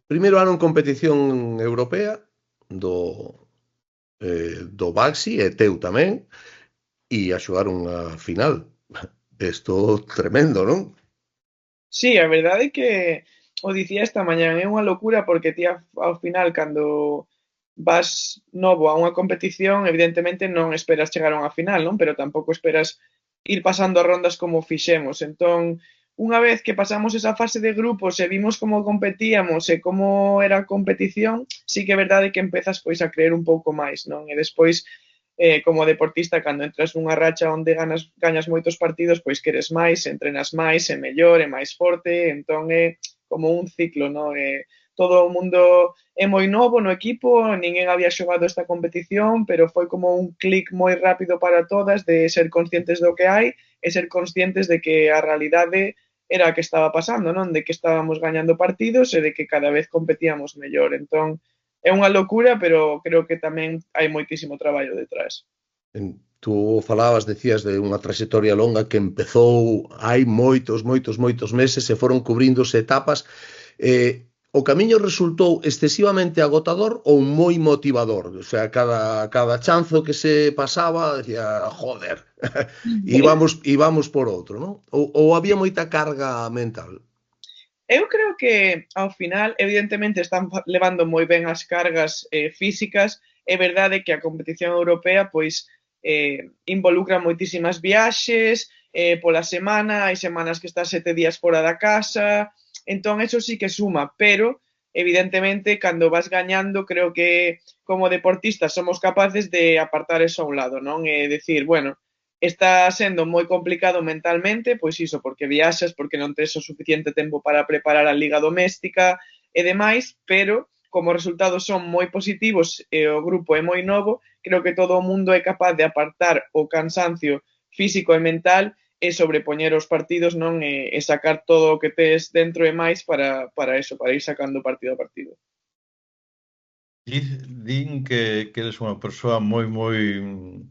S6: Primeiro ano en competición europea do Baxi e teu tamén, e a xogar unha final. Isto tremendo, non?
S7: Sí, a verdade é que o dicía esta mañá, é unha locura porque ti ao final cando vas novo a unha competición, evidentemente non esperas chegar a unha final, non? Pero tampouco esperas ir pasando as rondas como fixemos. Entón, unha vez que pasamos esa fase de grupos e vimos como competíamos e como era a competición, sí que é verdade que empezas pois a creer un pouco máis, non? E despois como deportista, cando entras nunha racha onde gañas moitos partidos, pois queres máis, entrenas máis, é mellor, é máis forte, entón é como un ciclo, non? Todo o mundo é moi novo no equipo, ninguén había xogado esta competición, pero foi como un clic moi rápido para todas de ser conscientes do que hai e ser conscientes de que a realidade era a que estaba pasando, non? De que estábamos gañando partidos e de que cada vez competíamos mellor. Entón, é unha locura, pero creo que tamén hai moitísimo traballo detrás.
S6: Tú decías de unha trayectoria longa que empezou hai moitos meses e foron cubríndose etapas. O camiño resultou excesivamente agotador ou moi motivador? O sea, cada chanzo que se pasaba, decía, joder, íbamos por outro, non? Ou había moita carga mental?
S7: Eu creo que ao final, evidentemente, están levando moi ben as cargas físicas. É verdade que a competición europea pois involucra moitísimas viaxes pola semana, hai semanas que estás 7 días fora da casa, entón eso sí que suma, pero evidentemente cando vas gañando creo que como deportistas somos capaces de apartar eso a un lado, non? E decir, bueno, está sendo moi complicado mentalmente, pois iso, porque viaxas, porque non tes o suficiente tempo para preparar a liga doméstica e demais, pero como os resultados son moi positivos e o grupo é moi novo, creo que todo o mundo é capaz de apartar o cansancio físico e mental e sobrepoñer os partidos, non? E sacar todo o que tes dentro e máis para eso, para ir sacando partido a partido.
S8: Din que eres unha persoa moi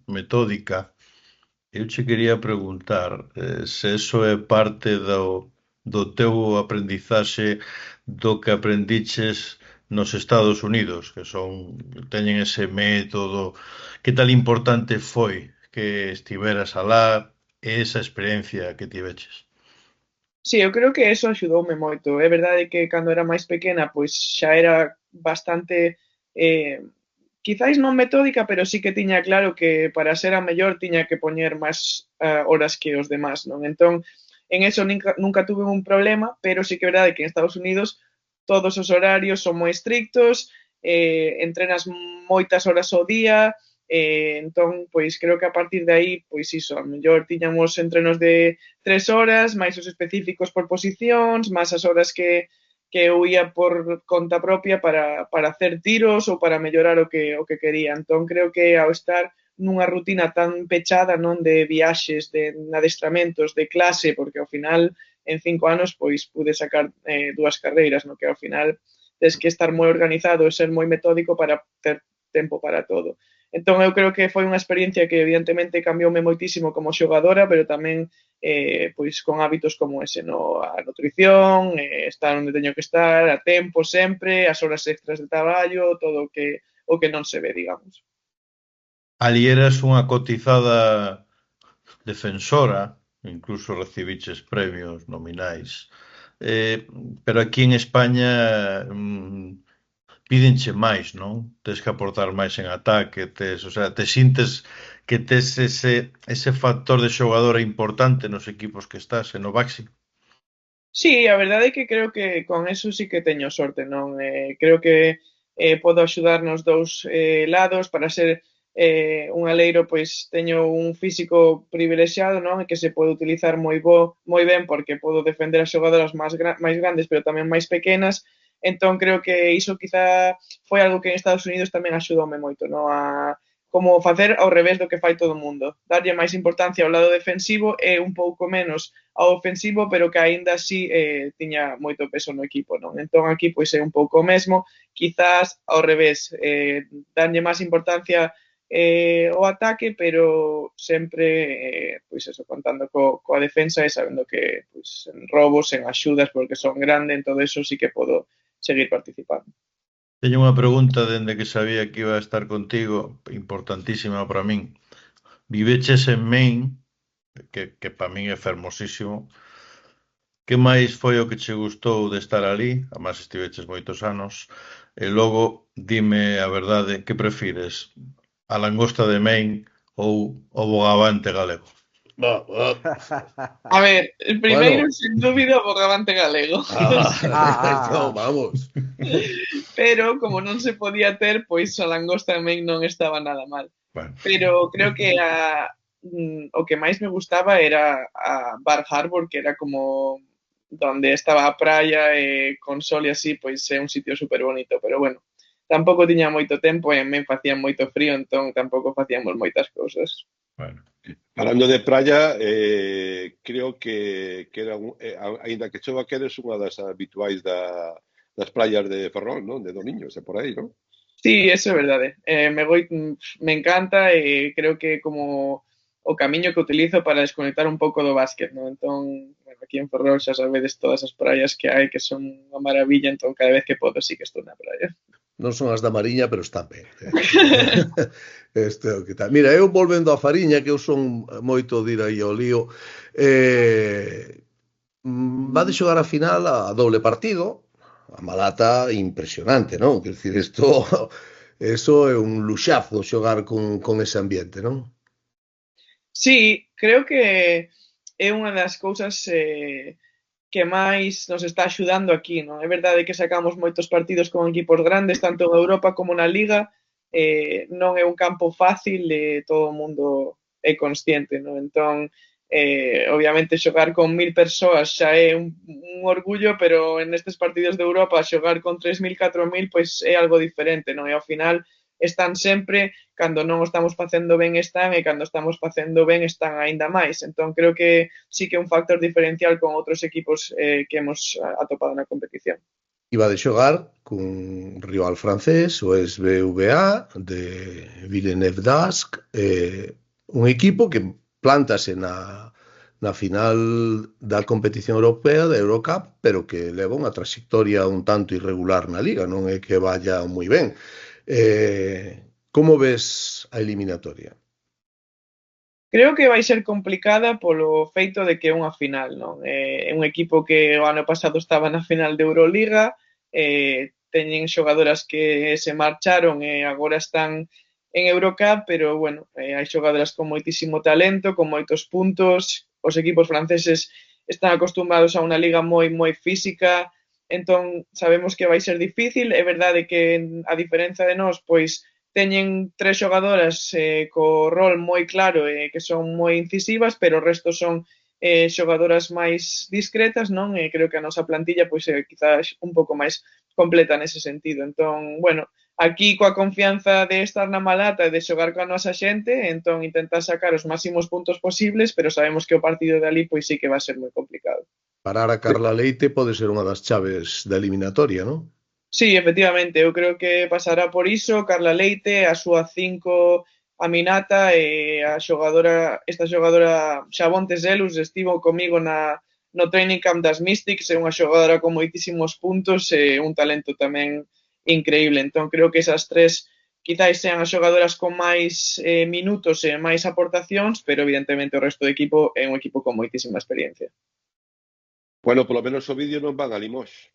S8: metódica. Eu che quería preguntar se eso é parte do teu aprendizaxe do que aprendiches nos Estados Unidos, que teñen ese método. Que tal importante foi que estiveras alá e esa experiencia que tiveches?
S7: Sí, eu creo que eso axudoume moito. É verdade que cando era máis pequena, pois xa era bastante, quizáis non metódica, pero sí que tiña claro que para ser a mellor tiña que poñer máis horas que os demás, non? Entón, en eso nunca tuve un problema, pero sí que é verdade que en Estados Unidos todos os horarios son moi estrictos, entrenas moitas horas ao día, entón, pois creo que a partir de aí, pois iso, a mellor tiñamos entrenos de 3 horas, máis os específicos por posicións, máis as horas que eu ia por conta propia para hacer tiros ou para mellorar o que quería. Entón, creo que ao estar nunha rutina tan pechada, non, de viaxes, de adestramentos, de clase, porque ao final en 5 anos pois pude sacar 2 carreiras, no que ao final tens que estar moi organizado e ser moi metódico para ter tempo para todo. Entón eu creo que foi unha experiencia que evidentemente cambioume moitísimo como xogadora, pero tamén pois con hábitos como ese, no? A nutrición, estar onde teño que estar, a tempo sempre, as horas extras de traballo, todo o que non se ve, digamos.
S8: Ali eras unha cotizada defensora, incluso recibiches premios nominais, pero aquí en España pídenche máis, non? Tes que aportar máis en ataque, o sea, te sintes que tes ese factor de xogadora importante nos equipos que estás, e no Baxi?
S7: Sí, a verdade é que creo que con eso sí que teño sorte, non? Creo que podo axudar nos dous lados para ser un aleiro pois teño un físico privilexiado, non? E que se pode utilizar moi ben porque podo defender as xogadoras máis grandes pero tamén máis pequenas. Entón creo que iso quizá foi algo que en Estados Unidos tamén axudoume moito, non? A como facer ao revés do que fai todo o mundo. Darlle máis importancia ao lado defensivo e un pouco menos ao ofensivo, pero que aínda así tiña moito peso no equipo, non? Entón aquí pois é un pouco o mesmo, quizás ao revés, darlle máis importancia o ataque, pero sempre pois eso, contando coa defensa e sabendo que pois en robos, en axudas, porque son grande, en todo eso sí que podo seguir participando.
S8: Teño unha pregunta dende que sabía que iba a estar contigo, importantísima para min. Viveches en Maine, que para min é fermosísimo. Que máis foi o que che gustou de estar ali? Además estiveches moitos anos. E logo, dime a verdade, que prefires? A langosta de Maine ou o bogavante galego?
S7: A ver, el primeiro, sin dúbida, o bogavante galego.
S6: No, vamos.
S7: Pero, como non se podía ter, pois a langosta de Maine non estaba nada mal.
S8: Bueno.
S7: Pero creo que o que máis me gustaba era a Bar Harbor, que era como donde estaba a praia e con sol e así, pois é un sitio super bonito. Pero bueno, tampouco tiña moito tempo e me facía moito frío, entón tampouco facíamos moitas cousas.
S8: Bueno.
S5: Falando de praia, creo que era ainda que chova que eres unha das habituais das praias de Ferrol, non? De Domiños, e por aí, non?
S7: Sí, eso é verdade. Me encanta e creo que como o camiño que utilizo para desconectar un pouco do básquet, non? Entón, bueno, aquí en Ferrol xa sabedes todas as praias que hai, que son unha maravilla, entón cada vez que podo sí que estou na praia.
S6: Non son as da Mariña, pero están ben. Que tal. Mira, eu volvendo á Fariña, que eu son moito de ir aí ao lío, vade xogar a final a doble partido, a Malata impresionante, non? Quer dicir, eso é un luxazo xogar con ese ambiente, non?
S7: Sí, creo que é unha das cousas que máis nos está axudando aquí, non? É verdade que sacamos moitos partidos con equipos grandes, tanto en Europa como na Liga, non é un campo fácil e todo o mundo é consciente, non? Entón, obviamente xogar con 1000 persoas xa é un orgullo, pero en estes partidos de Europa xogar con 3000, 4000, pois é algo diferente, non? E ao final están sempre, cando non o estamos facendo ben están, e cando estamos facendo ben están aínda máis. Entón, creo que sí que é un factor diferencial con outros equipos que hemos atopado na competición.
S6: Iba de xogar cun rival francés, o SBVA, de Villeneuve d'Ascq, un equipo que plántase na final da competición europea, da Eurocup, pero que leva unha trayectoria un tanto irregular na Liga, non é que vaya moi ben. Como ves a eliminatoria?
S7: Creo que vai ser complicada polo feito de que é unha final, non? É un equipo que o ano pasado estaba na final de Euroliga, teñen xogadoras que se marcharon e agora están en Eurocup, pero bueno, hai xogadoras con moitísimo talento, con moitos puntos, os equipos franceses están acostumbrados a unha liga moi física, entón sabemos que vai ser difícil. É verdade que a diferenza de nós, pois teñen 3 xogadoras co rol moi claro e que son moi incisivas, pero o resto son xogadoras máis discretas, non? E creo que a nosa plantilla pois é quizás un pouco máis completa nese sentido. Entón, bueno, aquí coa confianza de estar na Malata e de xogar coa nosa xente, entón intentar sacar os máximos puntos posibles, pero sabemos que o partido de ali pois sí que va a ser moi complicado.
S6: Parar a Carla Leite pode ser unha das chaves da eliminatoria, non?
S7: Sí, efectivamente, eu creo que pasará por iso. Carla Leite, a súa 5 Aminata e esta xogadora Xabonte Zelus estivo comigo no training camp das Mystics, é unha xogadora con moitísimos puntos e un talento tamén increíble. Entón creo que esas 3 quizás sean as xogadoras con máis minutos e máis aportacións, pero evidentemente o resto do equipo é un equipo con moitísima experiencia.
S5: Bueno, polo menos o vídeo non van a Limox.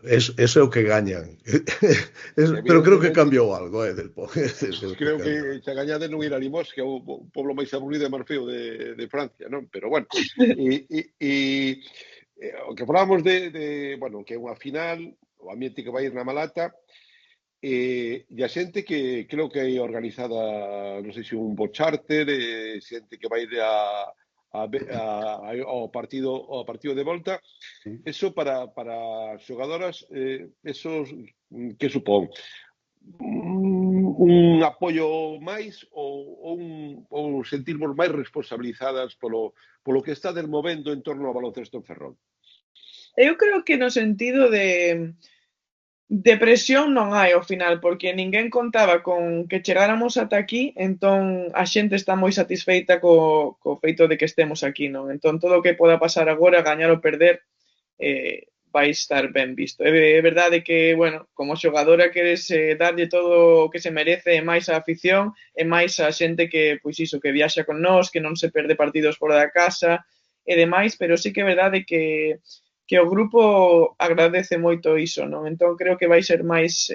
S6: Eso é o que gañan. Pero creo que cambiou algo del
S5: creo que xa gañade non ir a Limox, que é o pobo máis aburrido e máis feo de Francia, non? Pero bueno, o que falábamos bueno, que é unha final, o ambiente que vai ir na Malata, e a xente que creo que hai organizada, non sei se un bo charter, xente que vai ao partido de volta.
S1: Sí.
S5: Eso para xogadoras, eso que supón? Un apoio máis ou sentirmos máis responsabilizadas polo que está movendo en torno ao baloncesto en Ferrol?
S7: Eu creo que no sentido de presión non hai ao final, porque ninguén contaba con que chegáramos ata aquí, entón a xente está moi satisfeita co feito de que estemos aquí, non? Entón todo o que poda pasar agora, gañar ou perder, vai estar ben visto. É verdade que, bueno, como xogadora queres darlle todo o que se merece, e máis a afición, e máis a xente que, pois iso, que viaxa con nós, que non se perde partidos fora da casa e demais, pero sí que é verdade que o grupo agradece moito iso, non? Entón creo que vai ser máis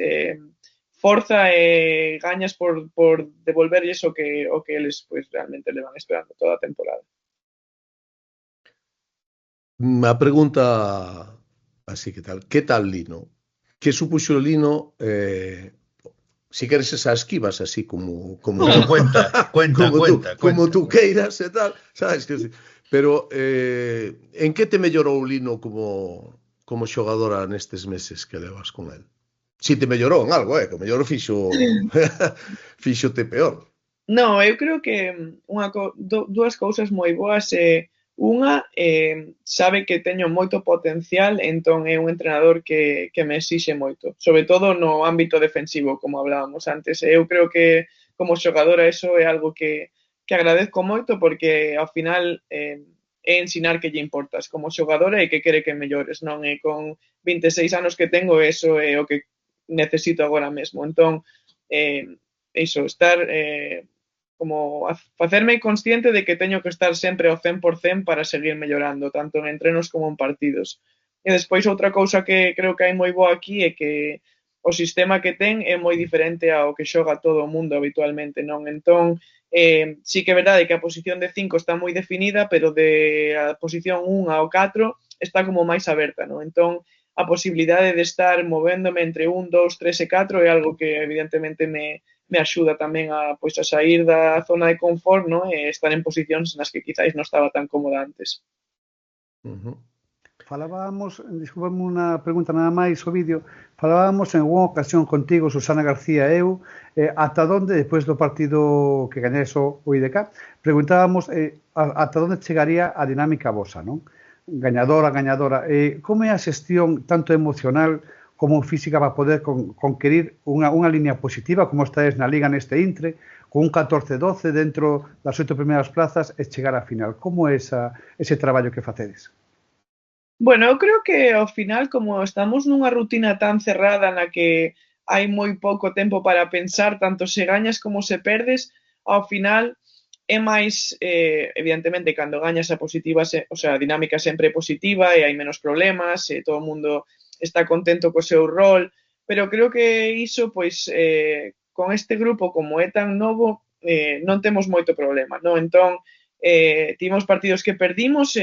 S7: forza e gañas por devolverlles o que eles pois realmente le van esperando toda a temporada.
S6: A pregunta así que tal Lino? Que supuxo o Lino, si queres esas esquivas así como como tú queiras e tal, sabes que pero en que te mellorou o Lino como xogadora nestes meses que levas con el? Si te mellorou en algo, que o mellor fixote peor.
S7: No, eu creo que dúas cousas moi boas. Unha, sabe que teño moito potencial, entón é un entrenador que me exixe moito, sobre todo no ámbito defensivo, como hablábamos antes. Eu creo que como xogadora eso é algo que agradezco moito, porque ao final é ensinar que lle importas como xogadora e que quere que mellores, non? E con 26 anos que tengo, eso é o que necesito agora mesmo. Entón, iso, estar como facerme consciente de que teño que estar sempre ao 100% para seguir mellorando, tanto en entrenos como en partidos. E despois outra cousa que creo que hai moi boa aquí é que o sistema que ten é moi diferente ao que xoga todo o mundo habitualmente, non? Entón, sí que é verdade que a posición de 5 está moi definida, pero de a posición 1 ao 4 está como máis aberta, non? Entón, a posibilidade de estar movéndome entre 1, 2, 3 e 4 é algo que evidentemente me axuda tamén a sair da zona de confort, non? E estar en posicións nas que quizáis non estaba tan cómoda antes.
S1: Falábamos, desculpame unha pregunta nada máis o vídeo, falábamos en unha ocasión contigo, Susana García e eu, ata onde, despois do partido que gañes o IDK, preguntábamos ata onde chegaría a dinámica vosa, non? Gañadora. Como é a xestión tanto emocional como física para poder conquerir unha línea positiva, como estáis na Liga neste intre, con un 14-12 dentro das 8 primeiras plazas e chegar á final? Como é ese traballo que facedes?
S7: Bueno, eu creo que ao final, como estamos nunha rutina tan cerrada na que hai moi pouco tempo para pensar, tanto se gañas como se perdes, ao final é máis, evidentemente, cando gañas a positiva, a dinámica sempre é positiva e hai menos problemas, e todo o mundo está contento co seu rol, pero creo que iso, pois, con este grupo, como é tan novo, non temos moito problema, non? Entón, tivemos partidos que perdimos,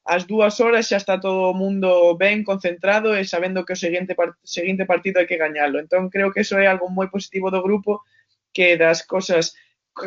S7: ás 2 horas xa está todo o mundo ben concentrado e sabendo que o seguinte partido hai que gañalo. Entón, creo que iso é algo moi positivo do grupo, que das cosas,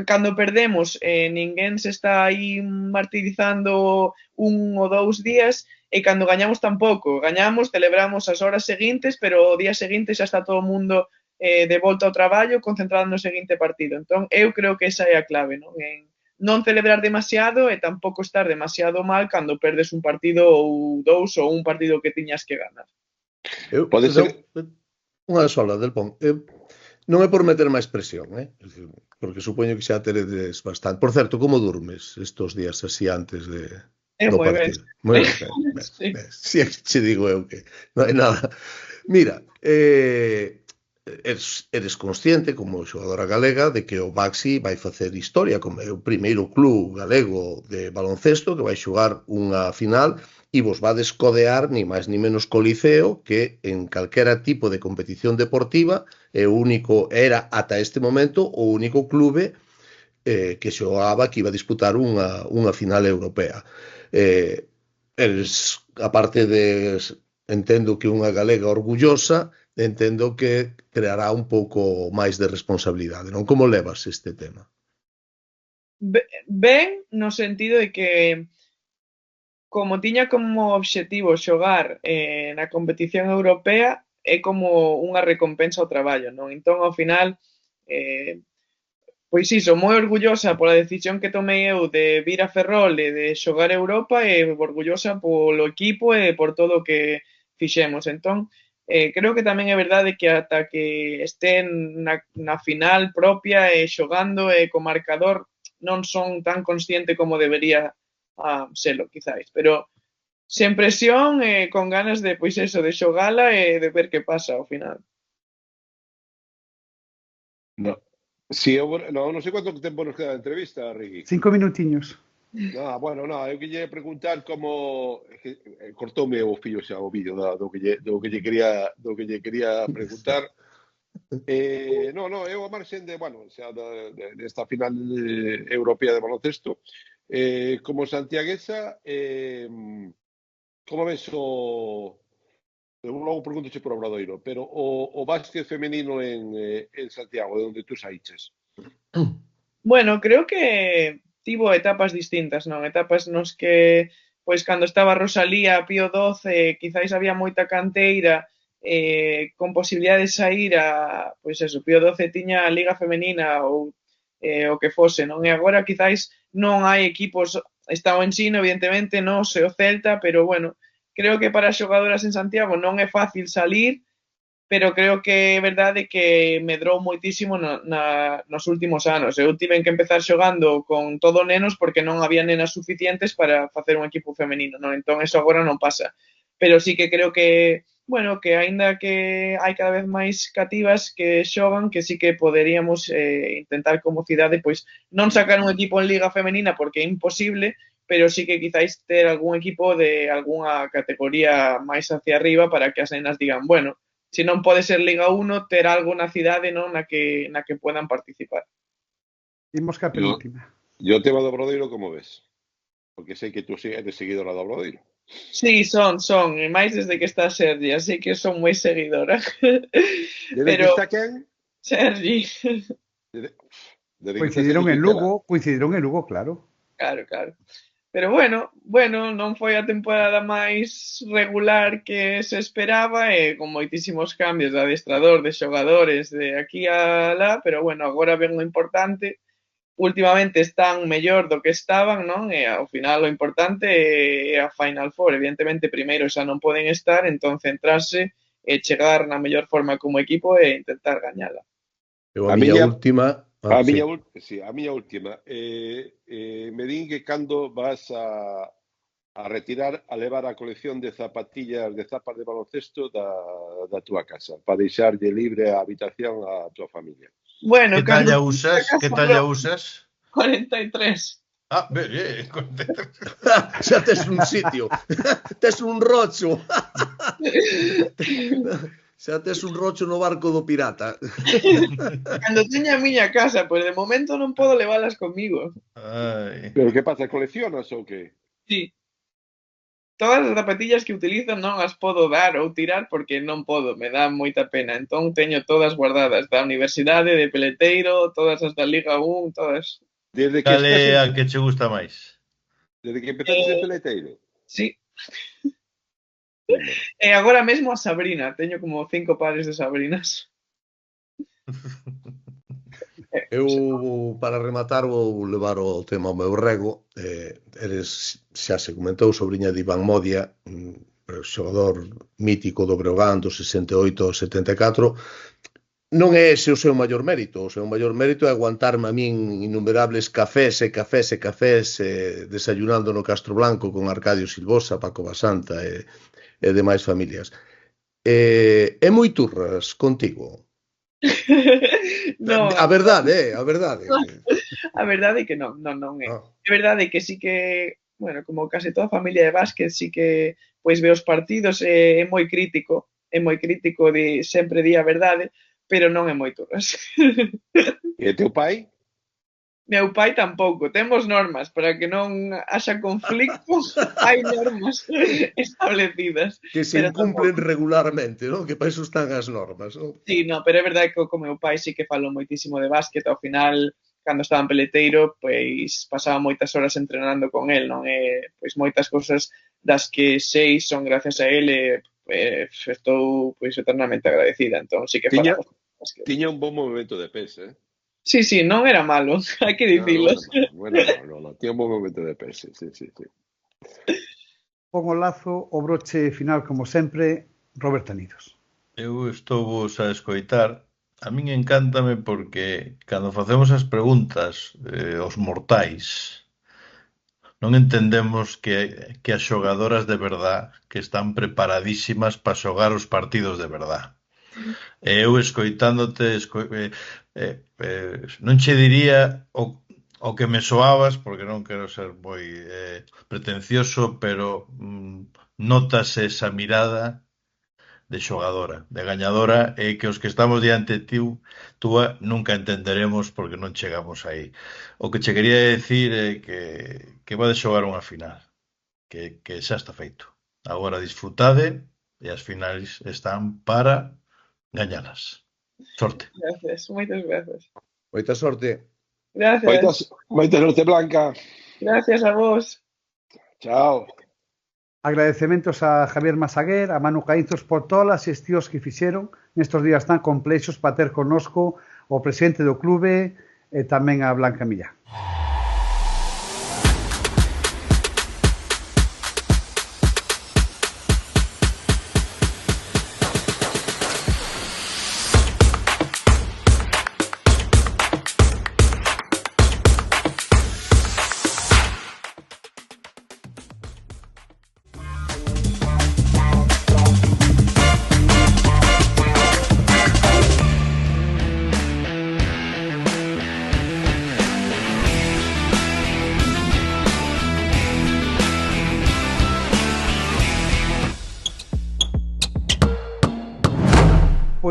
S7: cando perdemos, ninguén se está aí martirizando 1 ou 2 días, e cando gañamos tampouco. Gañamos, celebramos as horas seguintes, pero o día seguinte xa está todo o mundo de volta ao traballo, concentrado no seguinte partido. Entón, eu creo que esa é a clave, non? En non celebrar demasiado e tampouco estar demasiado mal cando perdes un partido ou 2 ou un partido que tiñas que ganar.
S6: Pode ser unha sola, Del Pon. Non é por meter máis presión, porque supoño que xa teredes bastante. Por certo, como durmes estos días así antes do partido? Moi ben. Si che digo eu que non hai nada. Mira, eres consciente como xogadora galega de que o Baxi vai facer historia como é o primeiro club galego de baloncesto que vai xogar unha final e vos vades codear ni máis ni menos co Liceo, que en calquera tipo de competición deportiva era ata este momento o único clube que xogaba, que iba a disputar unha final europea. Eres, aparte de entendo que unha galega orgullosa, entendo que creará un pouco máis de responsabilidade, non? Como levas este tema?
S7: Ben, no sentido de que como tiña como obxectivo xogar na competición europea, é como unha recompensa ao traballo, non? Entón, ao final, eh, pois iso, moi orgullosa pola decisión que tomei eu de vir a Ferrol e de xogar Europa e orgullosa polo equipo e por todo o que fixemos. Entón, creo que tamén é verdade que ata que estén na final propia e xogando e co marcador non son tan consciente como debería selo, quizáis. Pero sen presión e con ganas de, pois eso, de xogala e de ver que pasa ao final.
S5: No. Si eu, non sei quanto tempo nos queda de entrevista, Ricky.
S1: 5 minutiños.
S5: Bueno, eu quería preguntar como cortoume o fillo xa o vídeo do que lle quería preguntar. Eu a marxen de, xa desta final europea de baloncesto, como santiaguesa, como ves logo pregúntoche por Obradoiro, pero o básquet femenino en Santiago, de onde tú saíches?
S7: Bueno, creo que tivo etapas distintas, non? Etapas nos que, pois, cando estaba Rosalía, Pío XII, quizáis había moita canteira con posibilidade de sair a, pois eso, Pío XII tiña a Liga Femenina ou o que fose, non? E agora quizáis non hai equipos, está o Ensino, evidentemente, non se o Celta, pero bueno, creo que para as xogadoras en Santiago non é fácil salir, pero creo que é verdade que medrou moitísimo nos últimos anos. Eu tiven que empezar xogando con todo nenos porque non había nenas suficientes para facer un equipo femenino, non? Entón, eso agora non pasa. Pero sí que creo que, bueno, que aínda que hai cada vez máis cativas que xogan, que sí que poderíamos intentar como cidade, pois, non sacar un equipo en Liga Femenina porque é imposible, pero sí que quizáis ter algún equipo de algunha categoría máis hacia arriba para que as nenas digan, bueno, se non pode ser Liga 1, ter algo na cidade, non, na que puedan participar.
S1: Imos ca penúltima.
S5: E o tema do Obradoiro, como ves? Porque sei que tú eres seguidora do Obradoiro.
S7: Sí, son, e máis desde que está Sergi, así que son moi seguidora.
S5: Desde que está quen?
S7: Sergi.
S1: Coincidiron en Lugo, claro.
S7: Claro. Pero bueno, non foi a temporada máis regular que se esperaba e con moitísimos cambios de adestrador, de xogadores, de aquí a lá, pero bueno, agora ven o importante. Últimamente están mellor do que estaban, non? E ao final o importante é a Final Four. Evidentemente, primeiro xa non poden estar, entón centrarse e chegar na mellor forma como equipo e intentar gañala.
S6: A miña última...
S5: A miña última. Me din que cando vas a retirar, a levar a colección de zapatillas, de zapas de baloncesto da túa casa, para deixarlle libre a habitación a túa familia.
S7: Bueno,
S8: que talla usas?
S7: 43.
S8: Ben,
S6: 43. Xa tes un sitio. Tes un rocho. Xa tes un rocho no barco do pirata.
S7: Cando teña a miña casa, pois de momento non podo leválas comigo.
S5: Pero que pasa, coleccionas ou que?
S7: Sí. Todas as zapatillas que utilizo non as podo dar ou tirar porque non podo, me dá moita pena. Entón teño todas guardadas da universidade, de peleteiro, todas as da Liga 1, todas.
S8: Cal é a que che gusta máis?
S5: Desde que empezaste de peleteiro?
S7: Sí. E agora mesmo a Sabrina, teño como 5 pares de Sabrinas.
S6: Eu, para rematar, vou levar o tema ao meu rego. Eres, xa se comentou, sobrinha de Iván Modia, xogador mítico do Breogán do 68 ao 74. Non é ese o seu maior mérito. O seu maior mérito é aguantarme a min innumerables cafés desayunando no Castro Blanco con Arcadio Silvosa, Paco Basanta e demais familias. É moi turras contigo?
S7: No.
S6: A verdade.
S7: A verdade é que non é. É verdade que sí que, bueno, como case toda a familia de básquet, sí que pois ve os partidos, é moi crítico, sempre di a verdade, pero non é moi turras.
S5: E teu pai?
S7: Meu pai tampouco. Temos normas para que non haxa conflicto. Hai normas establecidas.
S6: Que se
S7: Pero
S6: incumplen
S7: tampouco.
S6: regularmente, non? Que para iso están as normas, non?
S7: Sí, no, pero é verdade que co meu pai sí que falou moitísimo de básquet. Ao final, cando estaba en peleteiro, pois pasaba moitas horas entrenando con el, non? E pois moitas cousas das que sei son gracias a él e estou pois eternamente agradecida. Entón sí que
S5: Tiña,
S7: falamos de básquet.
S5: tiña un bom movimento de pés, eh?
S7: Sí, sí, non era malo, hai que
S5: No,
S7: dicilo.
S5: non era malo, no. Tiña un bom momento de pés, sí.
S1: Pon o lazo, o broche final, como sempre, Robert Anidos.
S8: Eu estou vos a escoitar. A min encántame porque cando facemos as preguntas aos mortais non entendemos que as xogadoras de verdad que están preparadísimas para xogar os partidos de verdad. E eu escoitándote non che diría o que me soabas, porque non quero ser moi pretencioso, pero notase esa mirada de xogadora, de gañadora, e que os que estamos diante túa nunca entenderemos porque non chegamos aí. O que che quería decir é que vades xogar unha final, que xa está feito. Agora disfrutade e as finais están para gañalas. Sorte.
S7: Gracias, moitas gracias.
S6: Moita sorte.
S7: Gracias.
S5: Moita sorte, Blanca.
S7: Gracias a vos.
S5: Chao.
S1: Agradecementos a Javier Masaguer, a Manu Caínzos por todas as xestións que fixeron nestes días tan complexos para ter connosco o presidente do clube e tamén a Blanca Millán.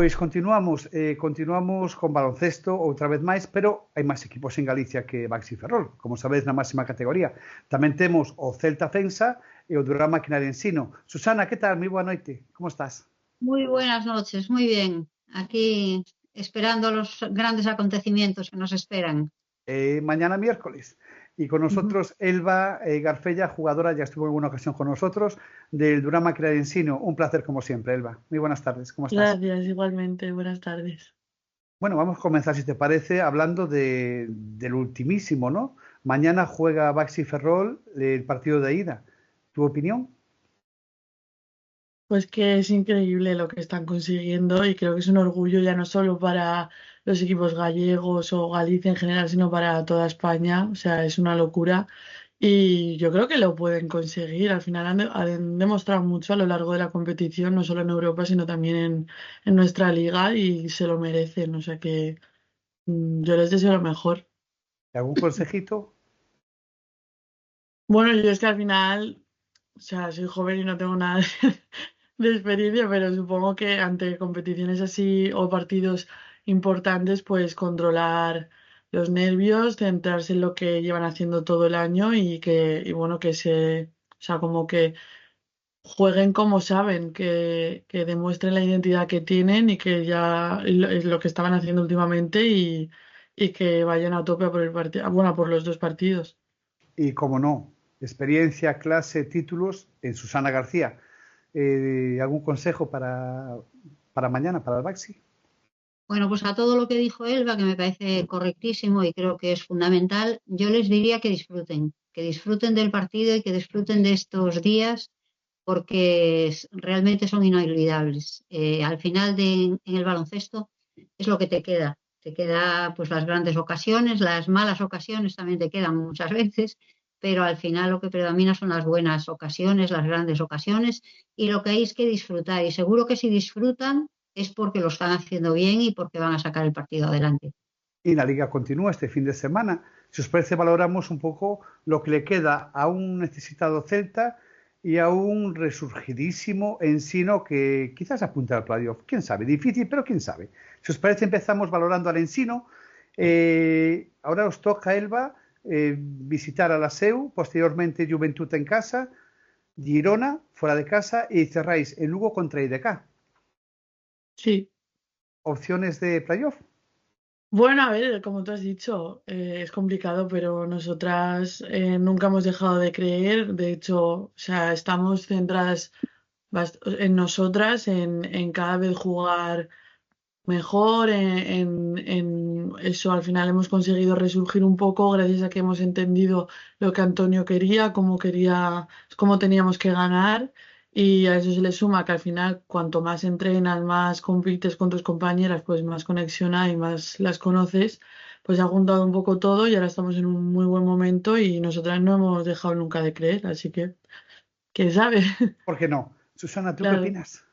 S1: Pois continuamos con baloncesto outra vez máis, pero hai máis equipos en Galicia que Baxi Ferrol, como sabedes, na máxima categoría. Tamén temos o Celta Fensa e o Durán Máquina de Ensino. Susana, que tal? Moi boa noite. Como estás?
S9: Muy buenas noches, muy bien. Aquí esperando los grandes acontecimientos que nos esperan.
S1: Mañana miércoles. Y con nosotros Elba Garfella, jugadora, ya estuvo en alguna ocasión con nosotros, del Durán Máquina de Ensino. Un placer como siempre, Elba. Muy buenas tardes. ¿Cómo estás?
S10: Gracias, igualmente. Buenas tardes.
S1: Bueno, vamos a comenzar, si te parece, hablando del ultimísimo, ¿no? Mañana juega Baxi Ferrol el partido de ida. ¿Tu opinión?
S10: Pues que es increíble lo que están consiguiendo y creo que es un orgullo ya no solo para los equipos gallegos o Galicia en general, sino para toda España. O sea, es una locura y yo creo que lo pueden conseguir. Al final han demostrado mucho a lo largo de la competición, no solo en Europa, sino también en nuestra liga y se lo merecen. O sea que yo les deseo lo mejor.
S1: ¿Algún consejito?
S10: Bueno, yo es que al final, o sea, soy joven y no tengo nada de experiencia, pero supongo que ante competiciones así o partidos importantes, pues controlar los nervios, centrarse en lo que llevan haciendo todo el año y bueno, o sea, como que jueguen como saben, que demuestren la identidad que tienen y que ya es lo que estaban haciendo últimamente y que vayan a tope a por el partido, bueno, por los dos partidos.
S1: Y como no, experiencia, clase, títulos en Susana García. ¿Algún consejo para mañana, para el Baxi?
S9: Bueno, pues a todo lo que dijo Elba, que me parece correctísimo y creo que es fundamental, yo les diría que disfruten del partido y que disfruten de estos días porque realmente son inolvidables. Al final en el baloncesto es lo que te queda pues las grandes ocasiones, las malas ocasiones también te quedan muchas veces, pero al final lo que predomina son las buenas ocasiones, las grandes ocasiones y lo que hay es que disfrutar y seguro que si disfrutan es porque lo están haciendo bien y porque van a sacar el partido adelante.
S1: Y la Liga continúa este fin de semana. Si os parece, valoramos un poco lo que le queda a un necesitado Celta y a un resurgidísimo Ensino que quizás apunta al playoff. ¿Quién sabe? Difícil, pero quién sabe. Si os parece, empezamos valorando al Ensino Ahora os toca, Elba, visitar a la SEU, posteriormente Juventud en casa, Girona fuera de casa y cerráis el Lugo contra IDK.
S10: Sí.
S1: ¿Opciones de playoff?
S10: Bueno, a ver, como tú has dicho, es complicado, pero nosotras nunca hemos dejado de creer. De hecho, o sea, estamos centradas en nosotras, en cada vez jugar mejor, en eso. Al final hemos conseguido resurgir un poco gracias a que hemos entendido lo que Antonio quería, cómo teníamos que ganar. Y a eso se le suma que al final, cuanto más entrenas, más compites con tus compañeras, pues más conexión hay, más las conoces. Pues ha juntado un poco todo y ahora estamos en un muy buen momento y nosotras no hemos dejado nunca de creer, así que, quién sabe.
S1: ¿Por qué no? Susana, ¿tú qué
S10: Claro.
S1: opinas?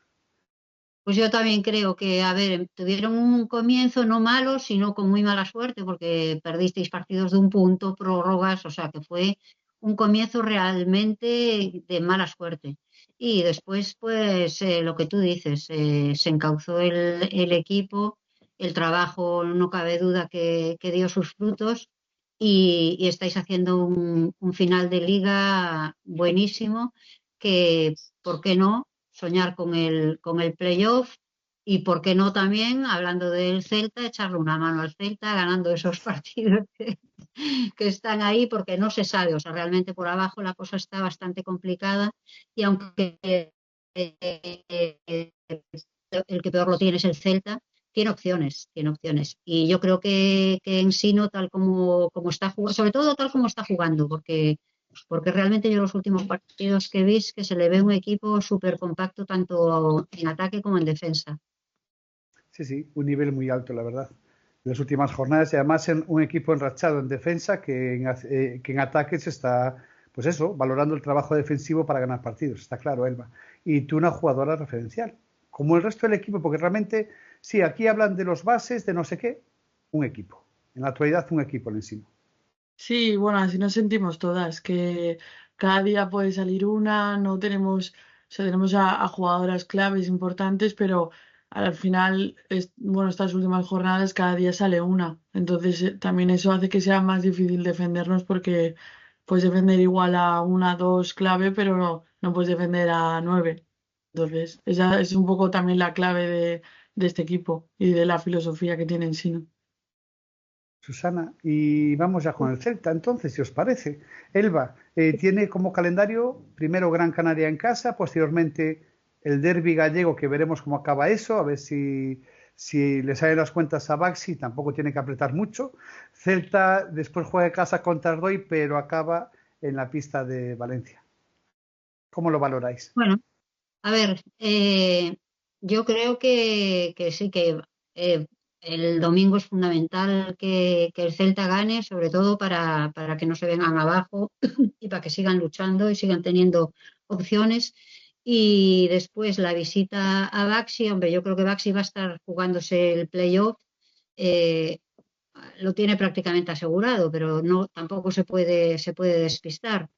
S9: Pues yo también creo que, a ver, tuvieron un comienzo no malo, sino con muy mala suerte, porque perdisteis partidos de un punto, prórrogas, o sea que fue un comienzo realmente de mala suerte. Y después, pues, lo que tú dices, se encauzó el equipo, el trabajo, no cabe duda que dio sus frutos y estáis haciendo un final de liga buenísimo, que, ¿por qué no? Soñar con el playoff y, ¿por qué no también, hablando del Celta, echarle una mano al Celta ganando esos partidos que están ahí, porque no se sabe, o sea, realmente por abajo la cosa está bastante complicada y aunque el que peor lo tiene es el Celta, tiene opciones, tiene opciones. Y yo creo que Ensino, tal como está jugando, sobre todo tal como está jugando, porque realmente yo los últimos partidos que vi es que se le ve un equipo súper compacto tanto en ataque como en defensa.
S1: Sí, sí, un nivel muy alto, la verdad. En las últimas jornadas y además en un equipo enrachado en defensa que en ataques está, pues eso, valorando el trabajo defensivo para ganar partidos, está claro, Elba. Y tú una jugadora referencial, como el resto del equipo, porque realmente, sí, aquí hablan de los bases, de no sé qué, un equipo. En la actualidad, un equipo en sí.
S10: Sí, bueno, así nos sentimos todas, que cada día puede salir una, no tenemos, o sea, tenemos a jugadoras claves importantes, pero al final, bueno, estas últimas jornadas cada día sale una. Entonces, también eso hace que sea más difícil defendernos porque puedes defender igual a una, dos clave, pero no puedes defender a 9. Entonces, esa es un poco también la clave de este equipo y de la filosofía que tiene en sí, ¿no?
S1: Susana, y vamos ya con el Celta, entonces, si os parece. Elba tiene como calendario primero Gran Canaria en casa, posteriormente el derbi gallego, que veremos cómo acaba eso, a ver si le salen las cuentas a Baxi, tampoco tiene que apretar mucho. Celta después juega de casa contra Ardoy, pero acaba en la pista de Valencia. ¿Cómo lo valoráis?
S9: Bueno, a ver, yo creo que sí, que el domingo es fundamental que el Celta gane, sobre todo para que no se vengan abajo y para que sigan luchando y sigan teniendo opciones. Y después la visita a Baxi, hombre, yo creo que Baxi va a estar jugándose el playoff. eh, lo tiene prácticamente asegurado, pero no, tampoco se puede despistar.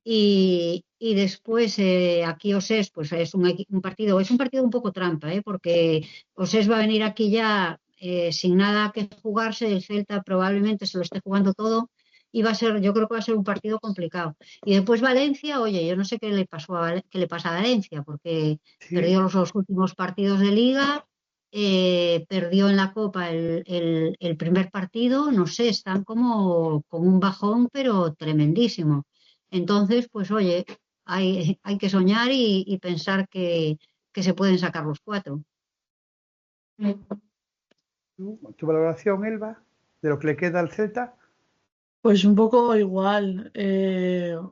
S9: Y después aquí Osés, pues es un partido, es un partido un poco trampa, porque Osés va a venir aquí ya sin nada que jugarse, el Celta probablemente se lo esté jugando todo y va a ser, yo creo que va a ser un partido complicado. Y después Valencia, oye, yo no sé qué le pasó qué le pasa a Valencia, porque
S1: Sí,
S9: perdió los últimos partidos de liga, perdió en la Copa el primer partido, no sé, están como con un bajón, pero tremendísimo. Entonces, pues oye, hay que soñar y pensar que se pueden sacar los 4.
S1: ¿tu valoración, Elba, de lo que le queda al Celta?
S10: Pues un poco igual.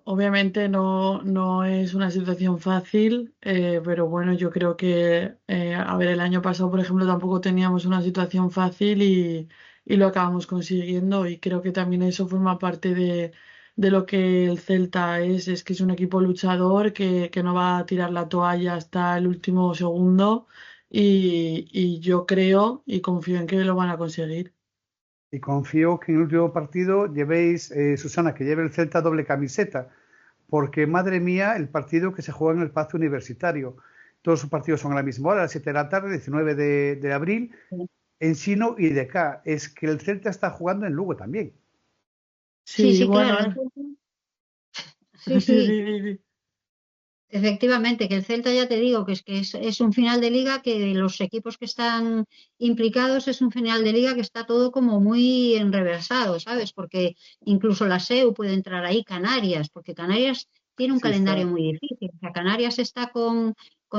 S10: Obviamente no es una situación fácil, pero bueno, yo creo que, a ver, el año pasado, por ejemplo, tampoco teníamos una situación fácil y lo acabamos consiguiendo y creo que también eso forma parte de lo que el Celta es que es un equipo luchador que no va a tirar la toalla hasta el último segundo y yo creo y confío en que lo van a conseguir.
S1: Y confío que en el último partido llevéis, Susana, que lleve el Celta doble camiseta, porque madre mía, el partido que se juega en el Palacio Universitario. Todos sus partidos son a la misma hora, a las 7 de la tarde, 19 de abril. Ensino y IDK. Es que el Celta está jugando en Lugo también.
S10: Sí,
S9: sí,
S10: bueno,
S9: claro. Sí, sí. Efectivamente, que el Celta ya te digo que es un final de liga que de los equipos que están implicados es un final de liga que está todo como muy enrevesado, ¿sabes? Porque incluso la SEU puede entrar ahí, Canarias, porque Canarias tiene un
S1: Sí,
S9: calendario
S1: está.
S9: muy difícil. O sea, Canarias está con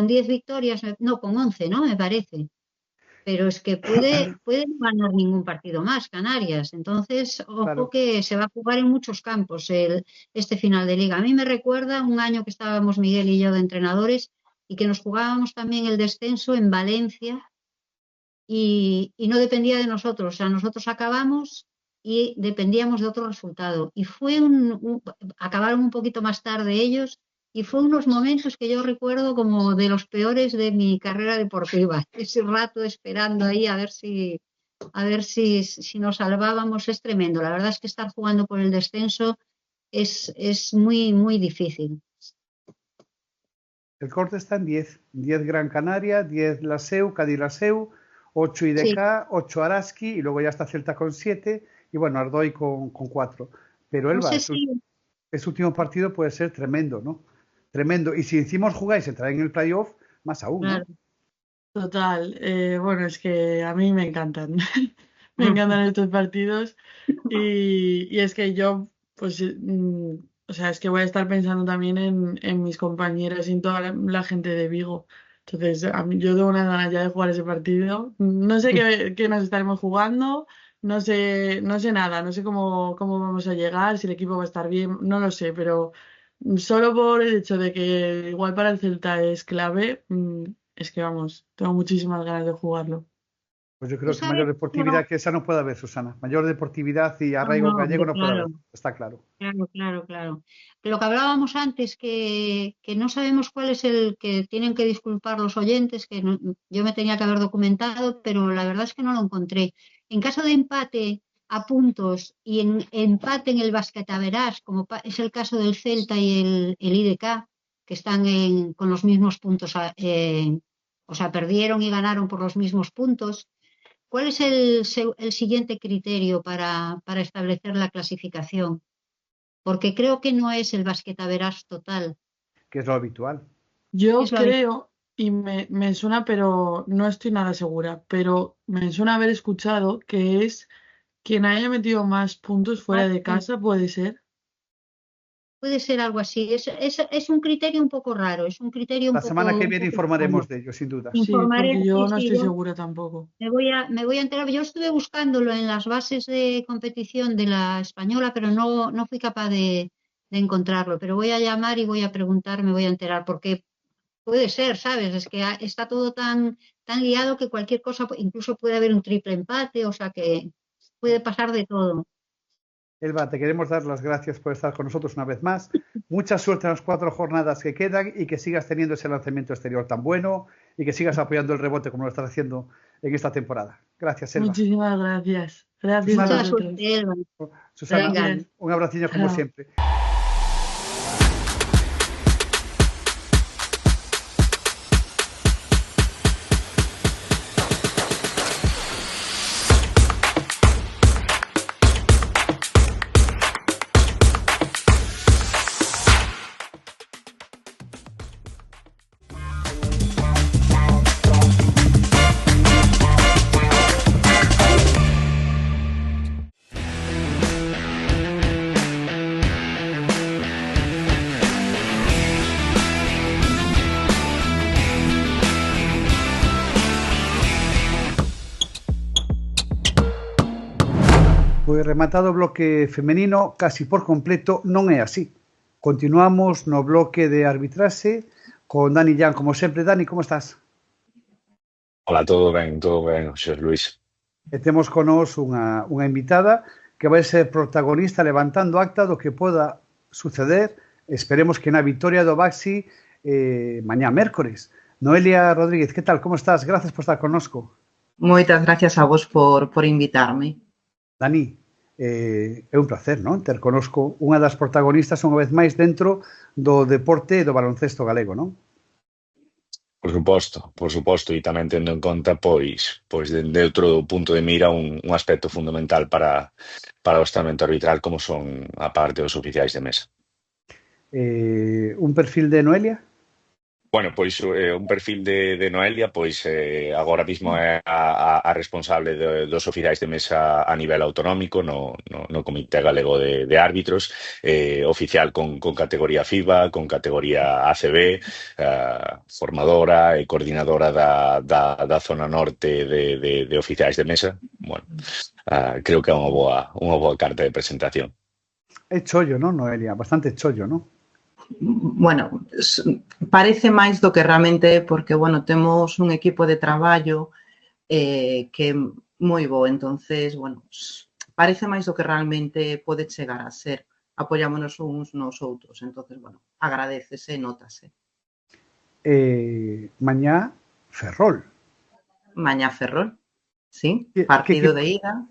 S9: 10 victorias, no, con 11, ¿no? Me parece. Pero es que puede no ganar ningún partido más Canarias. Entonces, ojo
S1: Claro.
S9: que se va a jugar en muchos campos este final de liga. A mí me recuerda un año que estábamos Miguel y yo de entrenadores y que nos jugábamos también el descenso en Valencia y no dependía de nosotros. O sea, nosotros acabamos y dependíamos de otro resultado. Y acabaron un poquito más tarde ellos y fue unos momentos que yo recuerdo como de los peores de mi carrera deportiva. Ese rato esperando ahí a ver si nos salvábamos es tremendo. La verdad es que estar jugando por el descenso es muy, muy difícil.
S1: El corte está en 10. 10 Gran Canaria, 10 la SEU, Cádiz la SEU, 8 IDK,
S9: Sí.
S1: 8 Araski y luego ya está Celta con 7 y bueno, Ardoy con 4. Pero
S9: No
S1: Elba,
S9: sé si...
S1: ese último partido puede ser tremendo, ¿no? Tremendo. Y si encima os jugáis entrar en el playoff, más aún, ¿no?
S9: Claro.
S10: Total. Bueno, es que a mí me encantan. Me encantan estos partidos. Y es que yo, pues, o sea, es que voy a estar pensando también en mis compañeras y en toda la gente de Vigo. Entonces, yo tengo una ganas ya de jugar ese partido. No sé qué nos estaremos jugando, no sé nada, no sé cómo vamos a llegar, si el equipo va a estar bien, no lo sé, pero solo por el hecho de que igual para el Celta es clave, es que vamos, tengo muchísimas ganas de jugarlo.
S1: Pues yo
S9: Tú
S1: creo que mayor
S9: sabes,
S1: deportividad que esa no puede haber, Susana. Mayor deportividad y arraigo
S9: no,
S1: gallego
S9: hombre,
S1: no puede haber,
S9: claro.
S1: está claro.
S9: Claro. De lo que hablábamos antes, que no sabemos cuál es el que tienen que disculpar los oyentes, que yo me tenía que haber documentado, pero la verdad es que no lo encontré. En caso de empate a puntos y en empate en el basquetaverás, como es el caso del Celta y el IDK, que están con los mismos puntos, o sea, perdieron y ganaron por los mismos puntos. ¿Cuál es el siguiente criterio para establecer la clasificación? Porque creo que no es el basquetaverás total.
S1: Que es lo habitual.
S10: Yo
S9: Es lo habitual.
S10: creo, y me suena, pero no estoy nada segura, pero me suena haber escuchado que es quien haya metido más puntos fuera de casa, puede ser.
S9: Puede ser algo así. Es un criterio un poco raro, es un criterio
S1: La semana que viene informaremos
S9: extraño.
S1: de ello, sin duda.
S10: Sí,
S9: Informaré,
S10: porque yo no
S9: sí,
S10: estoy segura tampoco.
S9: me voy a enterar. Yo estuve buscándolo en las bases de competición de la española, pero no fui capaz de encontrarlo. Pero voy a llamar y voy a preguntar, me voy a enterar, porque puede ser, ¿sabes? Es que está todo tan liado que cualquier cosa, incluso puede haber un triple empate, o sea que puede pasar de todo.
S1: Elba, te queremos dar las gracias por estar con nosotros una vez más. Mucha suerte en las 4 jornadas que quedan y que sigas teniendo ese lanzamiento exterior tan bueno y que sigas apoyando el rebote como lo estás haciendo en esta temporada. Gracias, Elba.
S10: Muchísimas gracias. Gracias
S1: Susana,
S10: a
S9: Mucha
S10: vosotros.
S9: suerte, Elba.
S1: Susana,
S9: Venga.
S1: un abraciño como
S10: Chao.
S1: siempre. Pois rematado o bloque femenino, casi por completo, non é así. Continuamos no bloque de arbitraxe con Dani Jan, como sempre. Dani, como estás?
S11: Hola, todo ben, Xosé Luis.
S1: E temos con nós unha invitada que vai ser protagonista levantando acta do que poda suceder, esperemos que na vitoria do Baxi mañá mércores. Noelia Rodríguez, que tal, como estás? Gracias por estar connosco.
S12: Moitas gracias a vos por invitarme.
S1: Dani, é un placer, non? Ter connosco unha das protagonistas unha vez máis dentro do deporte e do baloncesto galego, non?
S11: Por suposto, e tamén tendo en conta, pois de outro punto de mira, un aspecto fundamental para o estamento arbitral como son a parte dos oficiais de mesa.
S1: Un perfil de Noelia?
S11: Bueno, pois un perfil de Noelia, pois agora mismo é a responsable dos oficiais de mesa a nivel autonómico no Comité Galego de Árbitros, oficial con categoría FIBA, con categoría ACB, formadora e coordinadora da zona norte de oficiais de mesa. Bueno, creo que é unha boa carta de presentación.
S1: É chollo, non, Noelia? Bastante chollo, non?
S12: Bueno, parece máis do que realmente é porque, bueno, temos un equipo de traballo que é moi bo, entonces, bueno, parece máis do que realmente pode chegar a ser. Apoyámonos uns nos outros, entonces, bueno, agradécese, nótase.
S1: Mañá, Ferrol.
S12: Mañá Ferrol, sí, partido de ida.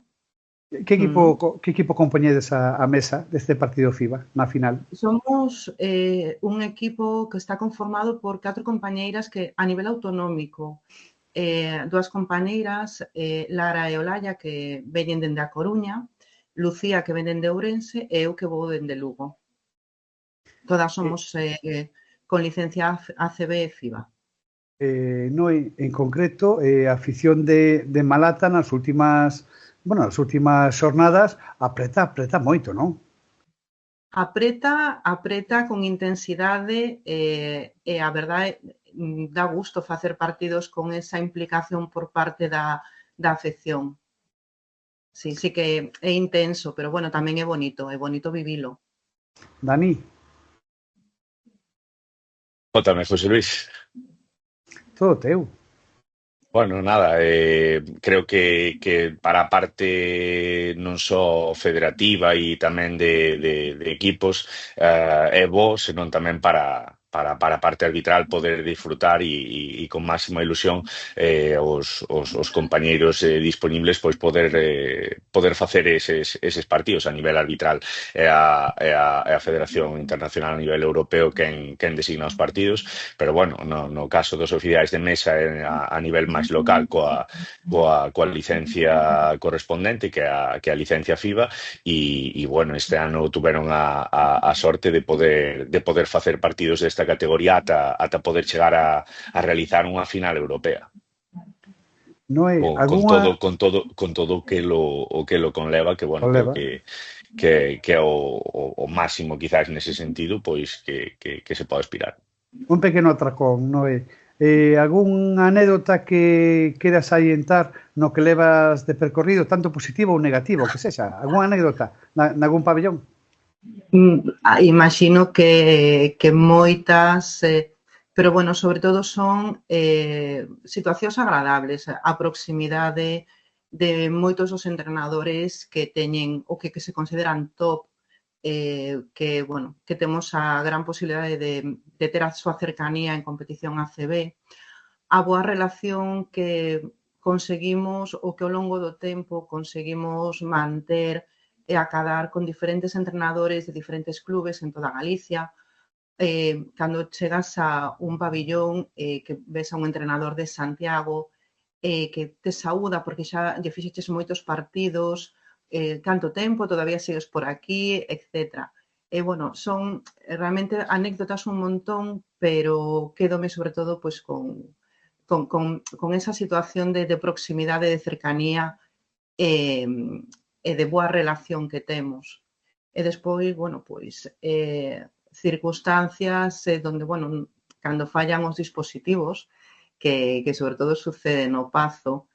S1: Que equipo compoñedes a mesa deste partido FIBA na final?
S12: Somos un equipo que está conformado por 4 compañeiras que a nivel autonómico, 2 compañeiras, Lara e Olaya, que veñen dende a Coruña, Lucía, que venen de Ourense, e eu que vou dende Lugo. Todas somos con licencia ACB e FIBA.
S1: No, en concreto, a afición de Malata nas últimas xornadas apreta moito, non?
S12: Apreta con intensidade e a verdade dá gusto facer partidos con esa implicación por parte da afección. Sí que é intenso, pero bueno, tamén é bonito vivilo.
S1: Dani?
S11: Ótame, José Luis.
S1: Todo teu.
S11: Bueno, nada, creo que para a parte non só federativa e tamén de equipos é bo, senón tamén para a parte arbitral poder disfrutar e con máxima ilusión os compañeiros disponibles pois poder facer eses partidos a nivel arbitral. É a Federación Internacional a nivel europeo quen designa os partidos, pero bueno, no caso dos oficiais de mesa a nivel máis local coa licencia correspondente que a licencia FIBA e bueno, este ano tuveron a sorte de poder facer partidos desta categoría ata poder chegar a realizar unha final europea.
S1: No é
S11: con todo o que lo conleva, que bueno, creo que é o máximo quizás nese sentido, pois que se pode aspirar.
S1: Un pequeno atracón, non é? Algúnha anécdota que queras salientar no que levas de percorrido, tanto positivo ou negativo, que sexa? Algúnha anécdota nalgún pabellón?
S12: Imagino que moitas, pero bueno, sobre todo son situacións agradables, a proximidade de moitos dos entrenadores que teñen o que se consideran top, que bueno, que temos a gran posibilidade de ter a súa cercanía en competición ACB, a boa relación que conseguimos o que ao longo do tempo conseguimos manter e acadar con diferentes entrenadores de diferentes clubes en toda Galicia. Cando chegas a un pabillón que ves a un entrenador de Santiago que te saúda porque xa lle fixeches moitos partidos, canto tempo, todavía sigues por aquí, etc. Bueno, son realmente anécdotas un montón, pero quédome sobre todo pues con esa situación de proximidade, de cercanía e de boa relación que temos. E despois, bueno, pois circunstancias donde, bueno, cando fallan os dispositivos, que sobre todo sucede no Pazo,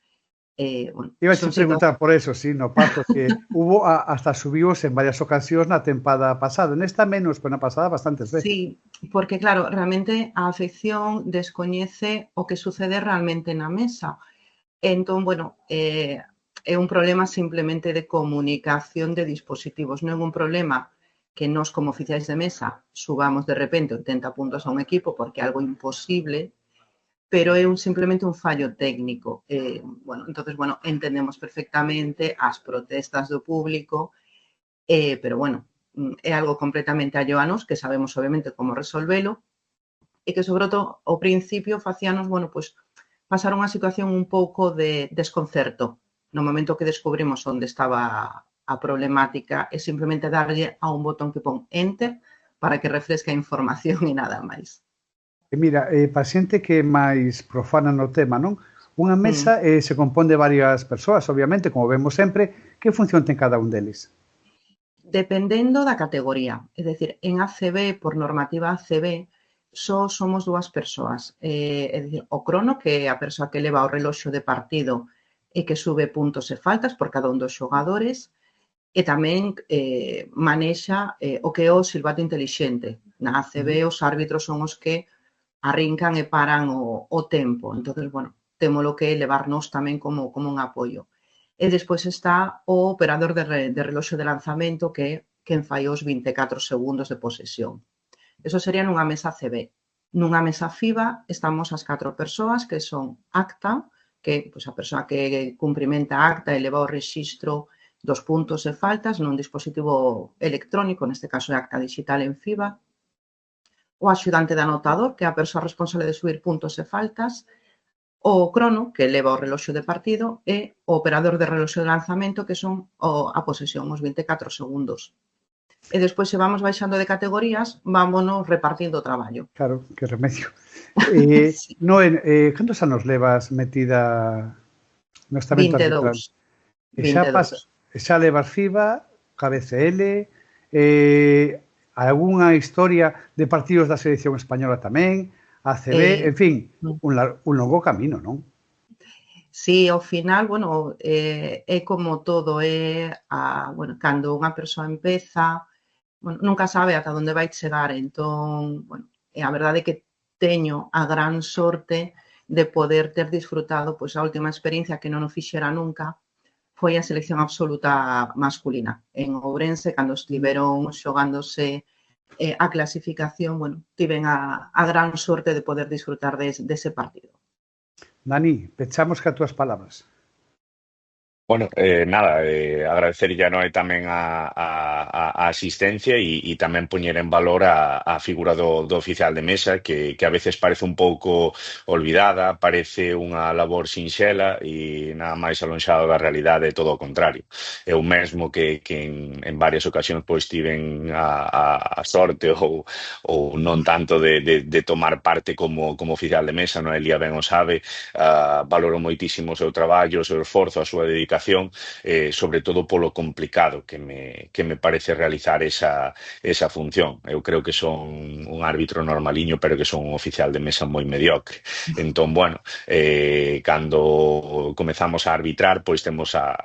S12: bueno,
S1: iba a preguntar por eso, sí, no Pazo, que hubo hasta subios en varias ocasións na tempada pasada, nesta menos, pero na pasada bastantes veces.
S12: Sí, porque claro, realmente a afección descoñece o que sucede realmente na mesa. Entón, bueno, é un problema simplemente de comunicación de dispositivos, non é un problema que nós como oficiais de mesa subamos de repente 80 puntos a un equipo porque é algo imposible, pero é simplemente un fallo técnico. Bueno, entonces, bueno, entendemos perfectamente as protestas do público, pero bueno, é algo completamente alleo a nós, que sabemos obviamente como resolvelo, e que, sobre todo, ao principio facíanos, bueno, pois, pasar unha situación un pouco de desconcerto no momento que descubrimos onde estaba a problemática e simplemente darlle a un botón que pon Enter para que refresque a información e nada máis.
S1: E mira, para xente que é máis profana no tema, non? Unha mesa se compón de varias persoas, obviamente, como vemos sempre. Que función ten cada un deles?
S12: Dependendo da categoría. É dicir, en ACB, por normativa ACB, só somos dúas persoas. É dicir, o crono, que é a persoa que leva o reloxo de partido e que sube puntos e faltas por cada un dos xogadores, e tamén manexa o que é o silbato intelixente. Na ACB, os árbitros son os que arrincan e paran o tempo. Entón, bueno, témolo que levarnos tamén como un apoio. E despois está o operador de reloxo de lanzamento, que é quen fai os 24 segundos de posesión. Eso sería nunha mesa CB. Nunha mesa FIBA estamos as 4 persoas que son acta, que pois, a persoa que cumprimenta a acta e leva o rexistro dos puntos e faltas nun dispositivo electrónico, neste caso é acta digital en FIBA, o axudante de anotador, que é a persoa responsable de subir puntos e faltas, o crono, que leva o reloxo de partido, e o operador de reloxo de lanzamento, que son a posesión, os 24 segundos. E despois, se vamos baixando de categorías, vámonos repartindo o traballo.
S1: Claro, que remedio. Noé, cantos anos levas metida no estamento arbitral?
S12: 22.
S1: Xa levas FIBA, KBCL, algunha historia de partidos da selección española tamén, ACB, en fin, un longo camino, non?
S12: Sí, ao final, bueno, é como todo, bueno, cando unha persoa empeza, bueno, nunca sabe ata onde vai chegar, entón, bueno, a verdade é que teño a gran sorte de poder ter disfrutado, pois, a última experiencia que non o fixera nunca, foi a selección absoluta masculina. En Ourense, cando estiveron xogándose a clasificación, bueno, tiven a gran sorte de poder disfrutar dese partido.
S1: Dani, pechamos ca túas palabras.
S11: Bueno, nada, agradecerlle a Noé tamén a asistencia e tamén poñer en valor a figura do oficial de mesa que a veces parece un pouco olvidada, parece unha labor sinxela e nada máis alonxado da realidade, todo o contrario. Eu mesmo que en varias ocasións pois tiven a sorte ou non tanto de tomar parte como oficial de mesa, Noelia ben o sabe, valoro moitísimo o seu traballo, o seu esforzo, a súa dedicación, sobre todo polo complicado que me parece realizar esa función. Eu creo que son un árbitro normaliño, pero que son un oficial de mesa moi mediocre. Entón, bueno, cando comezamos a arbitrar, pois temos a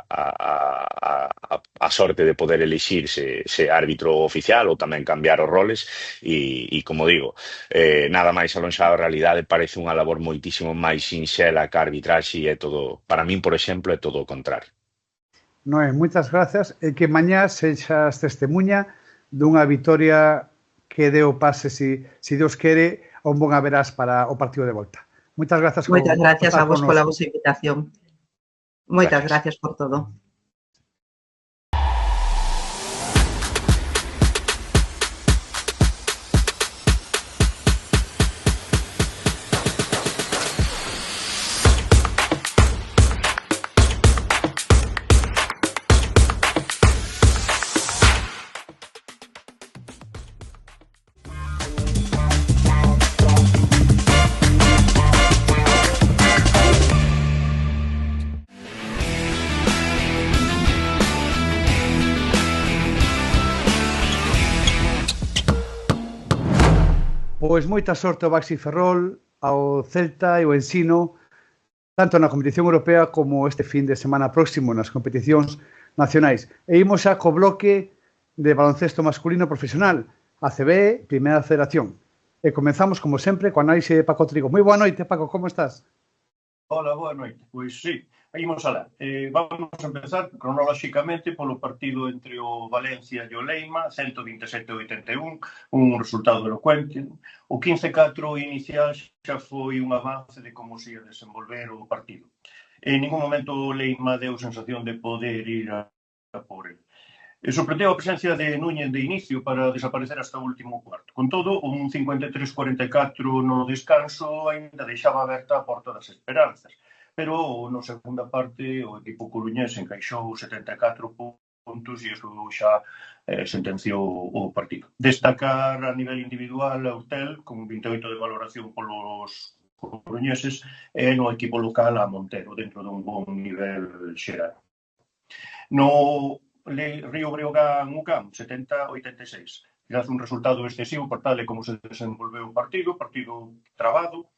S11: sorte de poder elixir se árbitro oficial ou tamén cambiar os roles e como digo, nada máis alonxado a realidade, parece unha labor moitísimo máis sinxela que a arbitraxe e é todo, para min, por exemplo, é todo o contrario.
S1: Noé, moitas grazas e que mañá sexas testemunha dunha vitoria que dé o pase, si Deus quere, a un bon haberás para o partido de volta. Moitas grazas.
S12: Moitas gracias a vos pola vosa invitación. Moitas gracias por todo.
S1: Pois moita sorte ao Baxi Ferrol, ao Celta e ao Ensino, tanto na competición europea como este fin de semana próximo nas competicións nacionais. E imos xa co bloque de baloncesto masculino profesional, ACB, Primeira Federación. E comenzamos, como sempre, coa análise de Paco Trigo. Moi boa noite, Paco, como estás?
S13: Hola, boa noite. Pois sí, imos alá. Vamos a empezar cronolóxicamente polo partido entre o Valencia e o Leima, 127-81, un resultado elocuente. O 15-4 inicial xa foi un avance de como se ia desenvolver o partido. En ningún momento o Leima deu sensación de poder ir a por el. Sorprendeu a presencia de Núñez de inicio para desaparecer hasta o último cuarto. Con todo, un 53-44 no descanso ainda deixaba aberta a porta das esperanzas. Pero na segunda parte o equipo coruñés encaixou 74 puntos e iso xa sentenciou o partido. Destacar a nivel individual a Urtel con 28 de valoración polos coruñeses e no equipo local a Montero dentro dun bon nivel xeral. No Río Breogán UCAM 70-86. Quizás un resultado excesivo por tal e como se desenvolveu o partido trabado,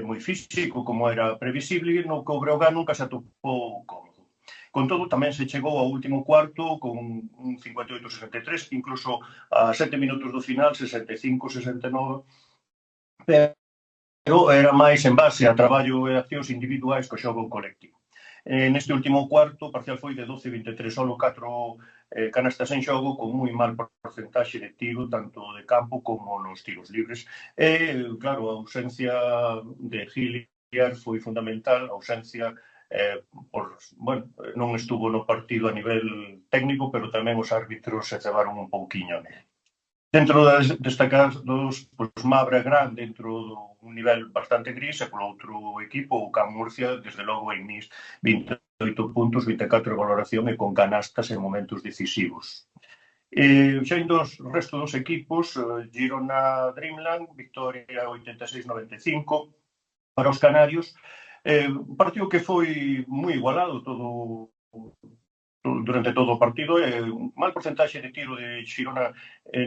S13: moi físico como era previsible, no que o Breogán nunca se atopou cómodo. Con todo, tamén se chegou ao último cuarto con un 58-63, incluso a 7 minutos do final, 65-69, pero era máis en base a traballo e accións individuais que o xogo colectivo. Neste último cuarto, o parcial foi de 12-23, solo 4 canastas en xogo, con moi mal porcentaxe de tiro, tanto de campo como nos tiros libres. E, claro, a ausencia de Hilliard foi fundamental, a ausencia, non estuvo no partido a nivel técnico, pero tamén os árbitros se cebaron un pouquiño nele. Dentro das destacados, Mabra Gran dentro dun nivel bastante gris e polo outro equipo, o Can Murcia, desde logo en mis 28 puntos, 24 de valoración e con canastas en momentos decisivos. Xa indo aos resto dos equipos, Girona Dreamland, victoria 86-95 para os canarios. Un partido que foi moi igualado durante todo o partido, un mal porcentaxe de tiro de Girona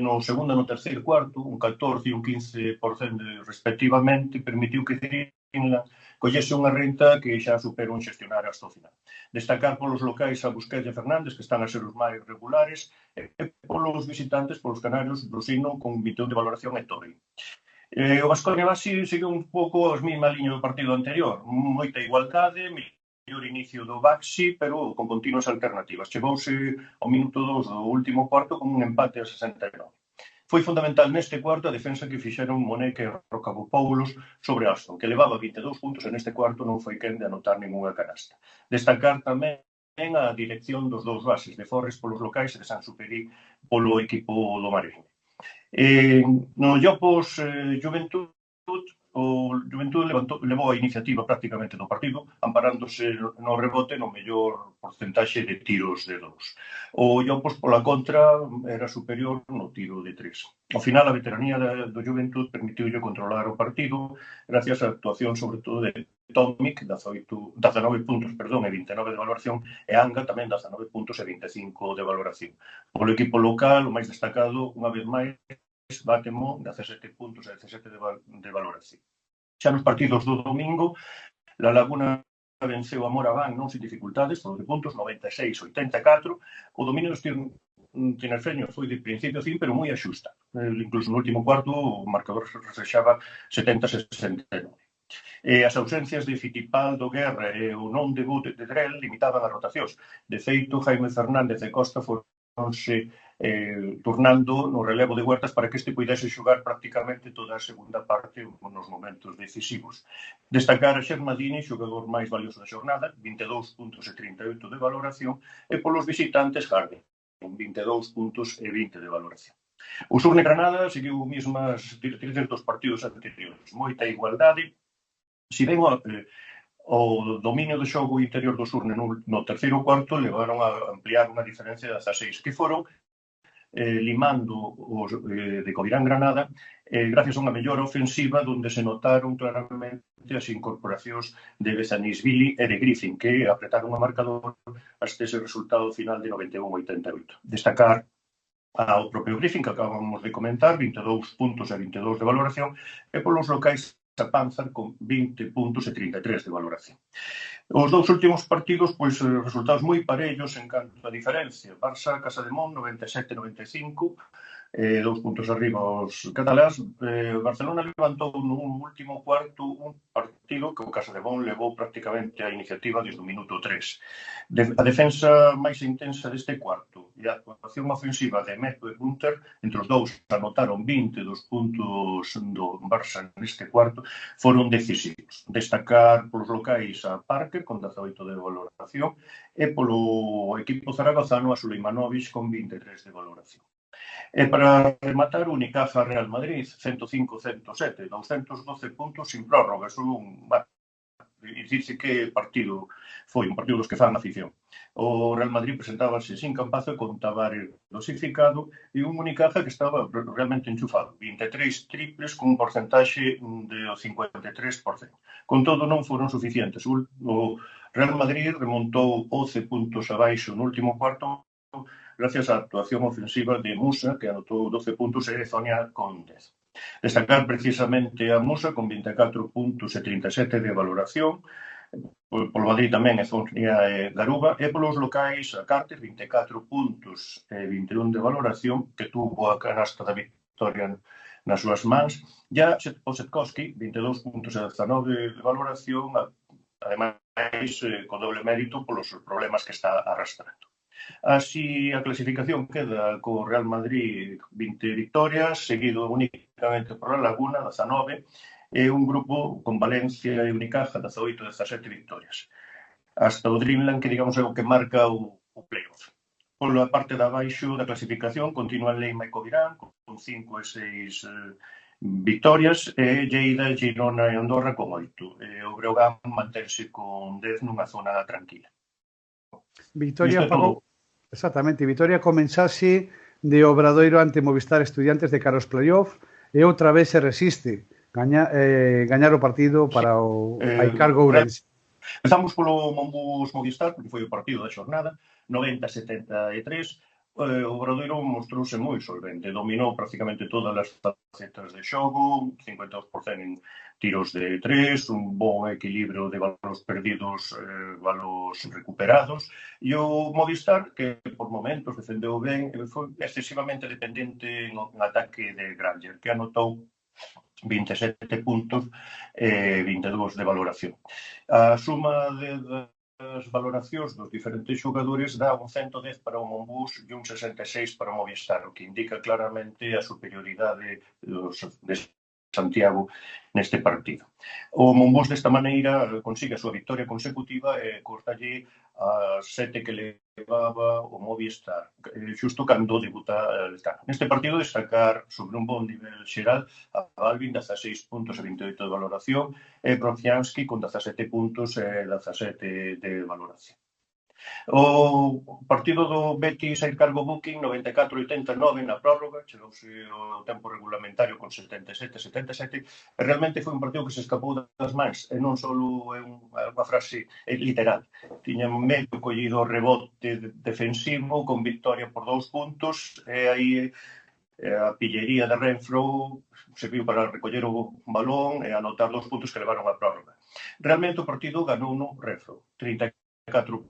S13: no segundo e no terceiro cuarto, un 14 e un 15% respectivamente, permitiu que Dreamland collese unha renta que xa superou en xestionar hasta o final. Destacar polos locais a Busquets e Fernández, que están a ser os máis regulares, e polos visitantes, polos canarios, Brusino, con 21 de valoración e Torre. O Baskonia Bassi seguiu un pouco as mesma liña do partido anterior, moita igualdade, mellor inicio do Baxi, pero con continuas alternativas. Chegouse ao minuto 2 do último cuarto con un empate a 69. Foi fundamental neste cuarto a defensa que fixeron Monek e Rocabopoulos sobre Aston, que levaba 22 puntos e neste cuarto non foi quen de anotar ninguna canasta. Destacar tamén a dirección dos dous bases, de Forres polos locais e de Sansuperi polo equipo do Marín. No Llopos Juventud, o Juventud levou a iniciativa prácticamente do partido, amparándose no rebote no mellor porcentaxe de tiros de 2. O Llopos, pola contra, era superior no tiro de 3. Ao final, a veteranía do Juventud permitiulle controlar o partido gracias á actuación, sobre todo, de Tomic, 19 puntos, e 29 de valoración, e Anga tamén 19 puntos e 25 de valoración. Polo equipo local, o máis destacado, unha vez máis, Bátemo, 17 puntos e 17 de valoración. Xa nos partidos do domingo, La Laguna venceu a Moraván non sin dificultades, por 12 puntos, 96-84. O dominio dos tinerfeños foi de principio a fin, pero moi axusta. Incluso no último cuarto, o marcador reflexaba 70-69. As ausencias de Fittipaldo, Guerra e o non debut de Drell limitaban as rotacións. De feito, Jaime Fernández e Costa foronse turnando no relevo de Huertas para que este pudese xogar prácticamente toda a segunda parte nos momentos decisivos. Destacar a Xermadini, xogador máis valioso da xornada, 22 puntos e 38 de valoración, e polos visitantes Harden, con 22 puntos e 20 de valoración. O Surne Granada seguiu mesmas directrices dos partidos anteriores, moita igualdade. Si ben o dominio do xogo interior do Surne no terceiro cuarto levaron a ampliar unha diferencia de 16, que foron limando os de Covirán Granada gracias a unha mellora ofensiva onde se notaron claramente as incorporacións de Bezanisvili e de Griffin, que apretaron o marcador hasta ese resultado final de 91-88. Destacar ao propio Griffin, que acabamos de comentar, 22 puntos e 22 de valoración, e polos locais a Panzer con 20 puntos e 33 de valoración. Os dous últimos partidos, resultados moi parellos en canto a diferencia. Barça, Casademont, 97-95, 2 puntos arriba os catalás. Barcelona levantou no último cuarto un partido partido que o Casademón levou prácticamente a iniciativa desde o minuto 3. A defensa máis intensa deste cuarto e a actuación ofensiva de Meto e Gunter, entre os dous anotaron 20 dos puntos do Barça neste cuarto, foron decisivos. Destacar polos locais a Parker con 18 de valoración e polo equipo zaragozano a Suleimanovic con 23 de valoración. E para rematar, o Unicaja Real Madrid, 105-107, 212 puntos sin prórrogas. Dicirse que partido foi un partido dos que fan afición. O Real Madrid presentábase sin Campazo e con Tavares dosificado e un Unicaja que estaba realmente enchufado. 23 triples con un porcentaxe de 53%. Con todo, non foron suficientes. O Real Madrid remontou 11 puntos abaixo no último cuarto gracias á actuación ofensiva de Musa, que anotou 12 puntos, e Zonia con 10. Destacar precisamente a Musa con 24 puntos e 37 de valoración, polo Madrid tamén é Zonia e Garuba, e polos locais a Carter, 24 puntos e 21 de valoración, que tuvo a canasta da victoria nas súas mans, e a Osetkowski, 22 puntos e 19 de valoración, ademais co doble mérito polos problemas que está arrastrando. Así, a clasificación queda co Real Madrid 20 victorias, seguido únicamente por a Laguna, 19, e un grupo con Valencia e Unicaja, 18 e 17 victorias. Hasta o Dreamland, que digamos é o que marca o playoff. Pola parte de abaixo da clasificación, continúan Leima e Covirán, con 5 e 6 victorias, e Lleida, Girona e Andorra con 8. E o Breogán manterse con 10 nunha zona tranquila.
S1: Victoria, Paco. Exactamente, Vitoria comenzase de Obradoiro ante Movistar Estudiantes de cara aos playoff e outra vez se resiste gañar o partido para o Aicargo Ourense.
S13: Empezamos polo Mombus Movistar, porque foi o partido da xornada, 90-73. O Obradoiro mostrouse moi solvente, dominou prácticamente todas as facetas de xogo, 52% en tiros de 3, un bon equilibrio de balos perdidos, balos recuperados, e o Movistar, que por momentos defendeu ben, foi excesivamente dependente en ataque de Granger, que anotou 27 puntos e 22 de valoración. A suma das valoracións dos diferentes xogadores dá un 110 para o Mombus e un 66 para o Movistar, o que indica claramente a superioridade de Santiago neste partido. O Mombus desta maneira consigue a súa victoria consecutiva e cortalle a 7 que levaba o Movistar, xusto cando debuta Eltano. Neste partido destacar sobre un bon nivel xeral a Balvin, 16 puntos e 28 de valoración, e Brocianski con 17 puntos e 17 de valoración. O partido do Betis Aicargo Booking, 94-89 na prórroga, chegouse o tempo regulamentario con 77-77, e realmente foi un partido que se escapou das mans, e non só é unha frase literal. Tiña medio collido o rebote defensivo con victoria por 2 puntos, e aí a pillería de Renfro serviu para recoller o balón e anotar 2 puntos que levaron a prórroga. Realmente o partido ganou no Renfro, 34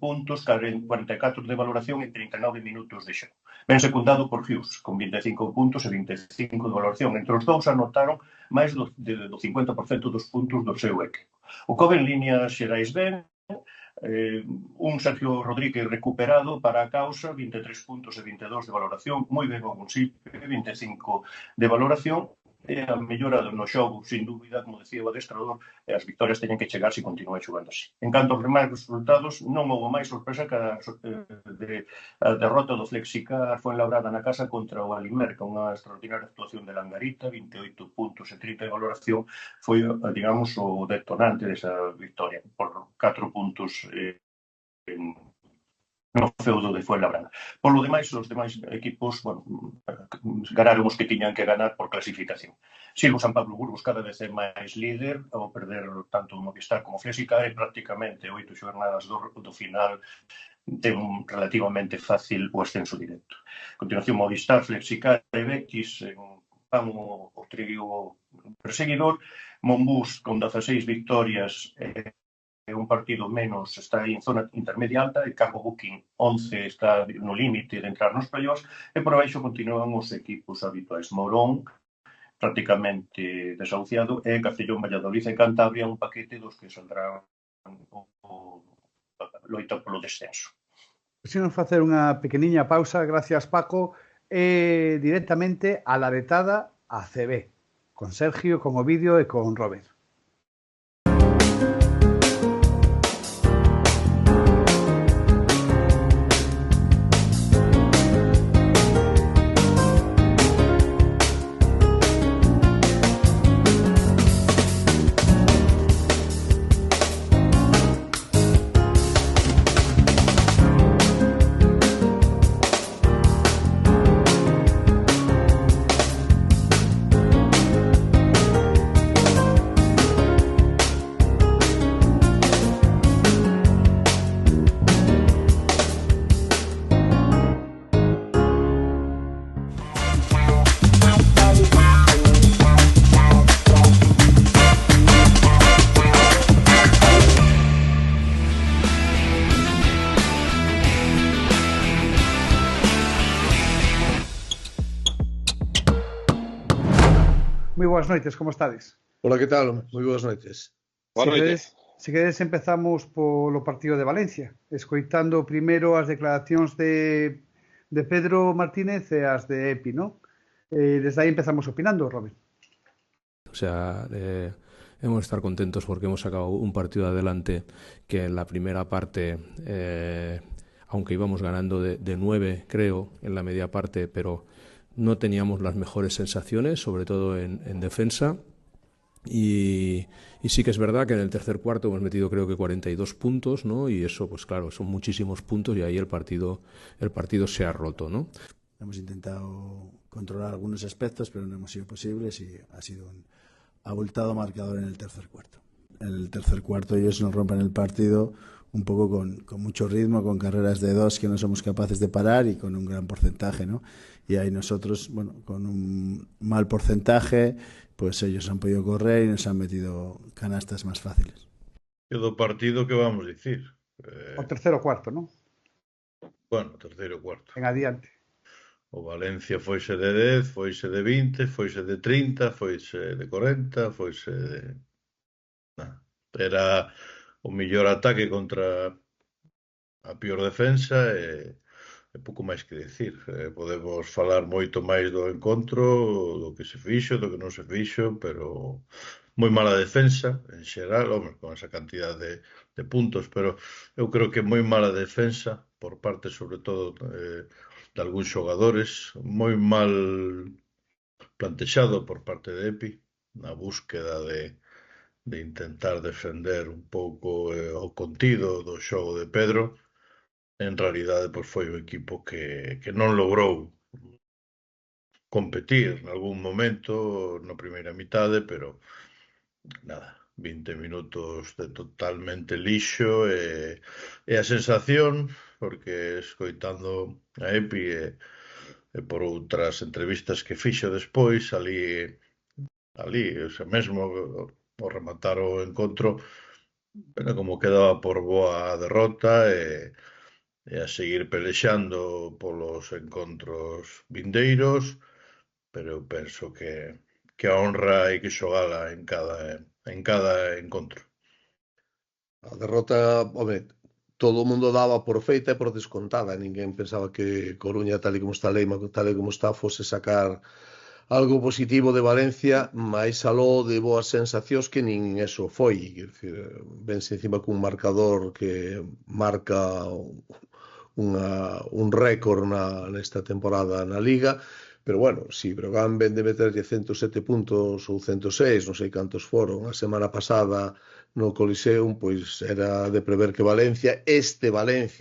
S13: puntos, 44 de valoración e 39 minutos de xogo. Ben secundado por Hughes, con 25 puntos e 25 de valoración. Entre os dous anotaron máis do 50% dos puntos do seu equipo. O Kobe en líneas xerais ben, un Sergio Rodríguez recuperado para a causa, 23 puntos e 22 de valoración, moi ben o Gunsipe, 25 de valoración, e a mellora no xogo, sin dúbida, como decía o adestrador, as victorias teñen que chegar se continúa xogando así. En canto aos demais resultados, non houve máis sorpresa que a derrota do Flexicar Fuenlabrada na casa contra o Alimer, con unha extraordinaria actuación de Langarita, 28 puntos e 30 de valoración, foi, digamos, o detonante desa victoria, por 4 puntos no feudo de Fuenlabrada. Por lo demais, os demais equipos, ganaron os que tiñan que ganar por clasificación. Silvo San Pablo Burgos cada vez é máis líder, ao perder tanto o Movistar como o Flexicar, e prácticamente 8 xornadas do final ten relativamente fácil o ascenso directo. A continuación, Movistar, Flexicar e Betis van o trío perseguidor. Mombus con 16 victorias un partido menos está en zona intermedia alta, e Cargo Booking 11 está no límite de entrar nos playoffs, e por abaixo continúan os equipos habituais. Morón, prácticamente desahuciado, e Castellón, Valladolid e Cantabria un paquete dos que saldrán loita polo descenso.
S1: Quixemos facer unha pequeniña pausa, gracias Paco, directamente a la vetada a CB, con Sergio, con Ovidio e con Robert. Moi boas noites, como estades?
S6: Hola, que tal? Moi boas noites.
S5: Boa noite.
S1: Se queredes empezamos polo partido de Valencia, escoitando primeiro as declaracións de Pedro Martínez e as de Epi, ¿no? Desde aí empezamos opinando, Robert.
S14: O sea, hemos de estar contentos porque hemos sacado un partido adelante que en la primera parte, aunque íbamos ganando de 9, creo, en la media parte, pero no teníamos las mejores sensaciones, sobre todo en defensa. Y sí que es verdad que en el tercer cuarto hemos metido creo que 42 puntos, ¿no? Y eso, pues claro, son muchísimos puntos y ahí el partido se ha roto, ¿no?
S15: Hemos intentado controlar algunos aspectos, pero no hemos sido posibles y ha sido un abultado marcador en el tercer cuarto. En el tercer cuarto ellos nos rompen el partido un poco con mucho ritmo, con carreras de 2 que no somos capaces de parar y con un gran porcentaje, ¿no? Y ahí nosotros, bueno, con un mal porcentaje, pues ellos han podido correr y nos han metido canastas más fáciles.
S8: E do partido que vamos dicir?
S1: O terceiro cuarto, non?
S8: Bueno, terceiro cuarto.
S1: En adiante.
S8: O Valencia foise de 10, foise de 20, foise de 30, foise de 40, foise de... Nah. Era o mellor ataque contra a pior defensa e pouco máis que dicir. Podemos falar moito máis do encontro, do que se fixo, do que non se fixo, pero moi mala defensa, en xeral, home, con esa cantidad de puntos, pero eu creo que moi mala defensa por parte, sobre todo, de algúns xogadores, moi mal plantexado por parte de Epi, na búsqueda de intentar defender un pouco o contido do xogo de Pedro. En realidade, pois foi o equipo que non logrou competir en algún momento na primeira mitade, pero nada, 20 minutos de totalmente lixo e a sensación, porque escoitando a Epi e por outras entrevistas que fixo despois, ali, o sea, mesmo ao rematar o encontro, era como quedaba por boa a derrota e a seguir pelexando polos encontros vindeiros, pero eu penso que a honra hai que xogala en cada encontro.
S6: A derrota, home, todo o mundo daba por feita e por descontada. Ninguén pensaba que Coruña, tal e como está Leima, tal e como está, fose sacar algo positivo de Valencia, máis aló de boas sensacións que nin eso foi. Vense encima cun marcador que marca un récord nesta temporada na Liga, pero bueno, si Breogán ven de meterlle 107 puntos ou 106, non sei cantos foron, a semana pasada no Coliseum, pois era de prever que Valencia,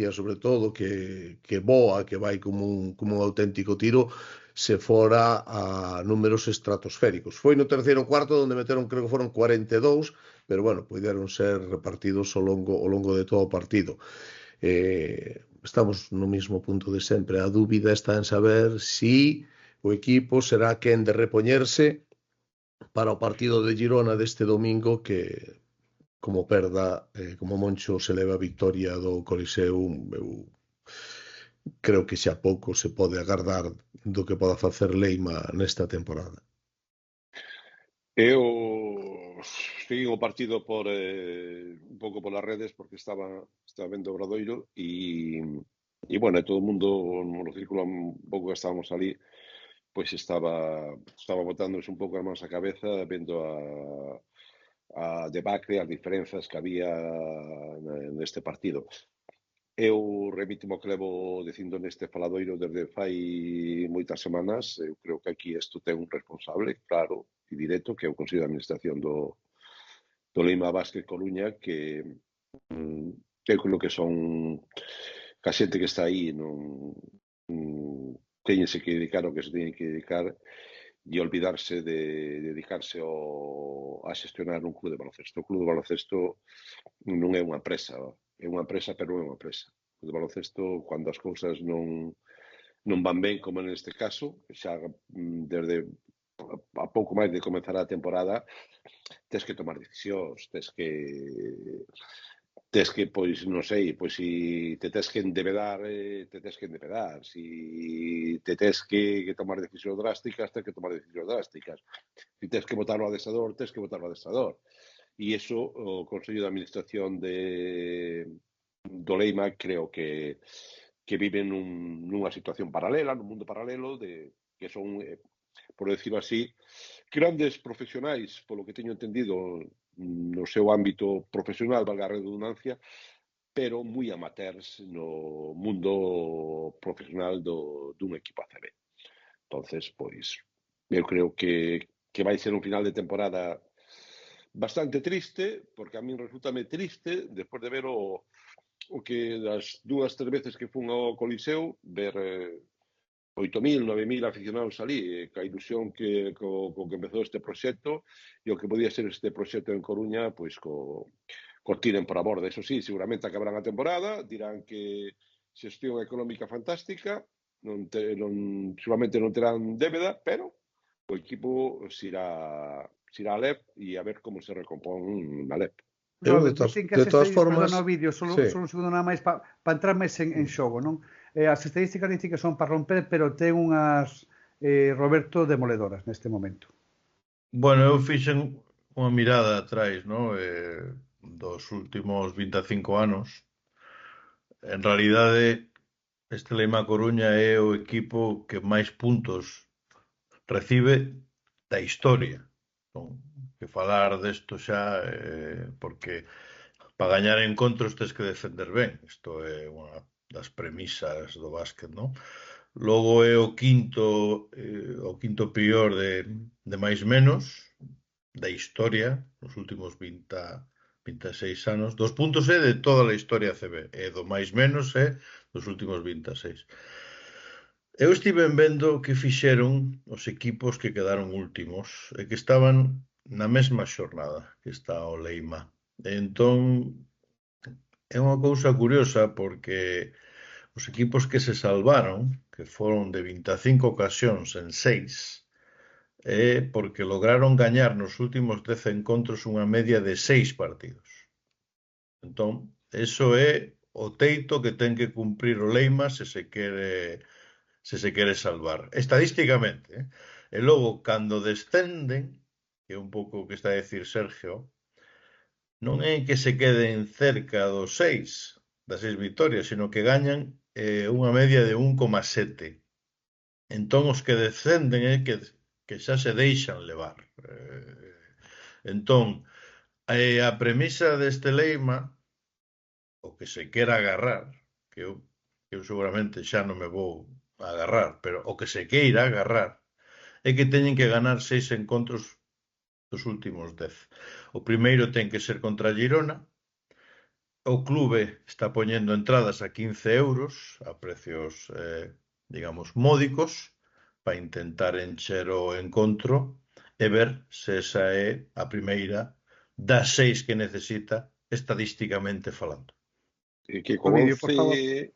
S6: sobre todo, que voa, que vai como un auténtico tiro, se fora a números estratosféricos. Foi no terceiro cuarto onde meteron, creo que foron 42, pero bueno, puderon ser repartidos ao longo de todo o partido. Estamos no mismo punto de sempre. A dúbida está en saber si o equipo será quen de repoñerse para o partido de Girona deste domingo, que como perda, como Moncho se leva a victoria do Coliseum, eu creo que xa pouco se pode agardar do que poda facer Leima nesta temporada.
S5: Eu segui o partido por un pouco polas redes porque estaba vendo o Obradoiro e bueno, todo o mundo no círculo un pouco que estábamos ali pois estaba botándose un pouco as mans á cabeza vendo a debacle, as diferenzas que había neste partido. Eu remítimo que levo dicindo neste faladoiro desde fai moitas semanas. Eu creo que aquí isto ten un responsable, claro e directo, que é o Consello de Administración do Leima Basket Coruña, que eu creo que son que a xente que está aí non teñense que dedicar ao que se teñen que dedicar e olvidarse de dedicarse a xestionar un club de baloncesto. O club de baloncesto non é unha empresa, é unha empresa, pero non é unha empresa. O club de baloncesto, cando as cousas non van ben, como neste caso, xa desde a pouco máis de comenzar a temporada, tes que tomar decisións, tes que, pois, non sei, pois si te tes que endebedar, si te tes que tomar decisións drásticas, tes que tomar decisións drásticas. Si tes que votar o adestrador, tes que votar o adestrador. E iso, o Consello de Administración do Leima, creo que viven nunha situación paralela, nun mundo paralelo, que son, por decirlo así, grandes profesionais, polo que teño entendido, no seu ámbito profesional, valga a redundancia, pero moi amateurs no mundo profesional dun equipo ACB. Entonces, pois, eu creo que vai ser un final de temporada bastante triste, porque a min resultame triste, despois de ver o que das 2-3 veces que fun ao Coliseo, ver 8.000, 9.000 aficionados ali, ca ilusión que empezou este proxecto e o que podía ser este proxecto en Coruña, pois co tiren por a borda. Eso sí, seguramente acabarán a temporada, dirán que xestión económica fantástica, seguramente non terán débeda, pero o equipo se irá a LEP e a ver como se recompón na LEP.
S1: Robert, de todas formas, perdona o vídeo, solo un segundo nada máis para entrar máis en xogo, non? As estadísticas dicen que son para romper, pero ten unhas, Roberto, demoledoras neste momento.
S8: Bueno, eu fixen unha mirada atrás, non? Dos últimos 25 anos. En realidade, este Leima Coruña é o equipo que máis puntos recibe da historia. Non? Que falar desto xa, porque para gañar encontros tens que defender ben. Isto é unha das premisas do básquet, non? Logo é o quinto pior de máis menos da historia nos últimos 26 anos. Dos puntos é de toda a historia ACB, e do máis menos é dos últimos 26. Eu estive vendo que fixeron os equipos que quedaron últimos e que estaban na mesma xornada que está o Leima. Entón, é unha cousa curiosa porque os equipos que se salvaron, que foron de 25 ocasións en 6, é porque lograron gañar nos últimos 10 encontros unha media de 6 partidos. Entón, eso é o teito que ten que cumprir o Leima se se quere salvar. Estadísticamente. E logo, cando descenden, que é un pouco o que está a decir Sergio, non é que se queden cerca das 6 victorias, sino que gañan unha media de 1,7. Entón, os que descenden é que xa se deixan levar. Entón, a premisa deste Leima, o que se quera agarrar, que eu seguramente xa non me vou agarrar, pero o que se queira agarrar, é que teñen que ganar 6 encontros dos últimos 10. O primeiro ten que ser contra Girona. O clube está poñendo entradas a 15 euros, a precios, digamos, módicos, para intentar encher o encontro e ver se esa é a primeira das 6 que necesita estadísticamente falando.
S5: Que con 11...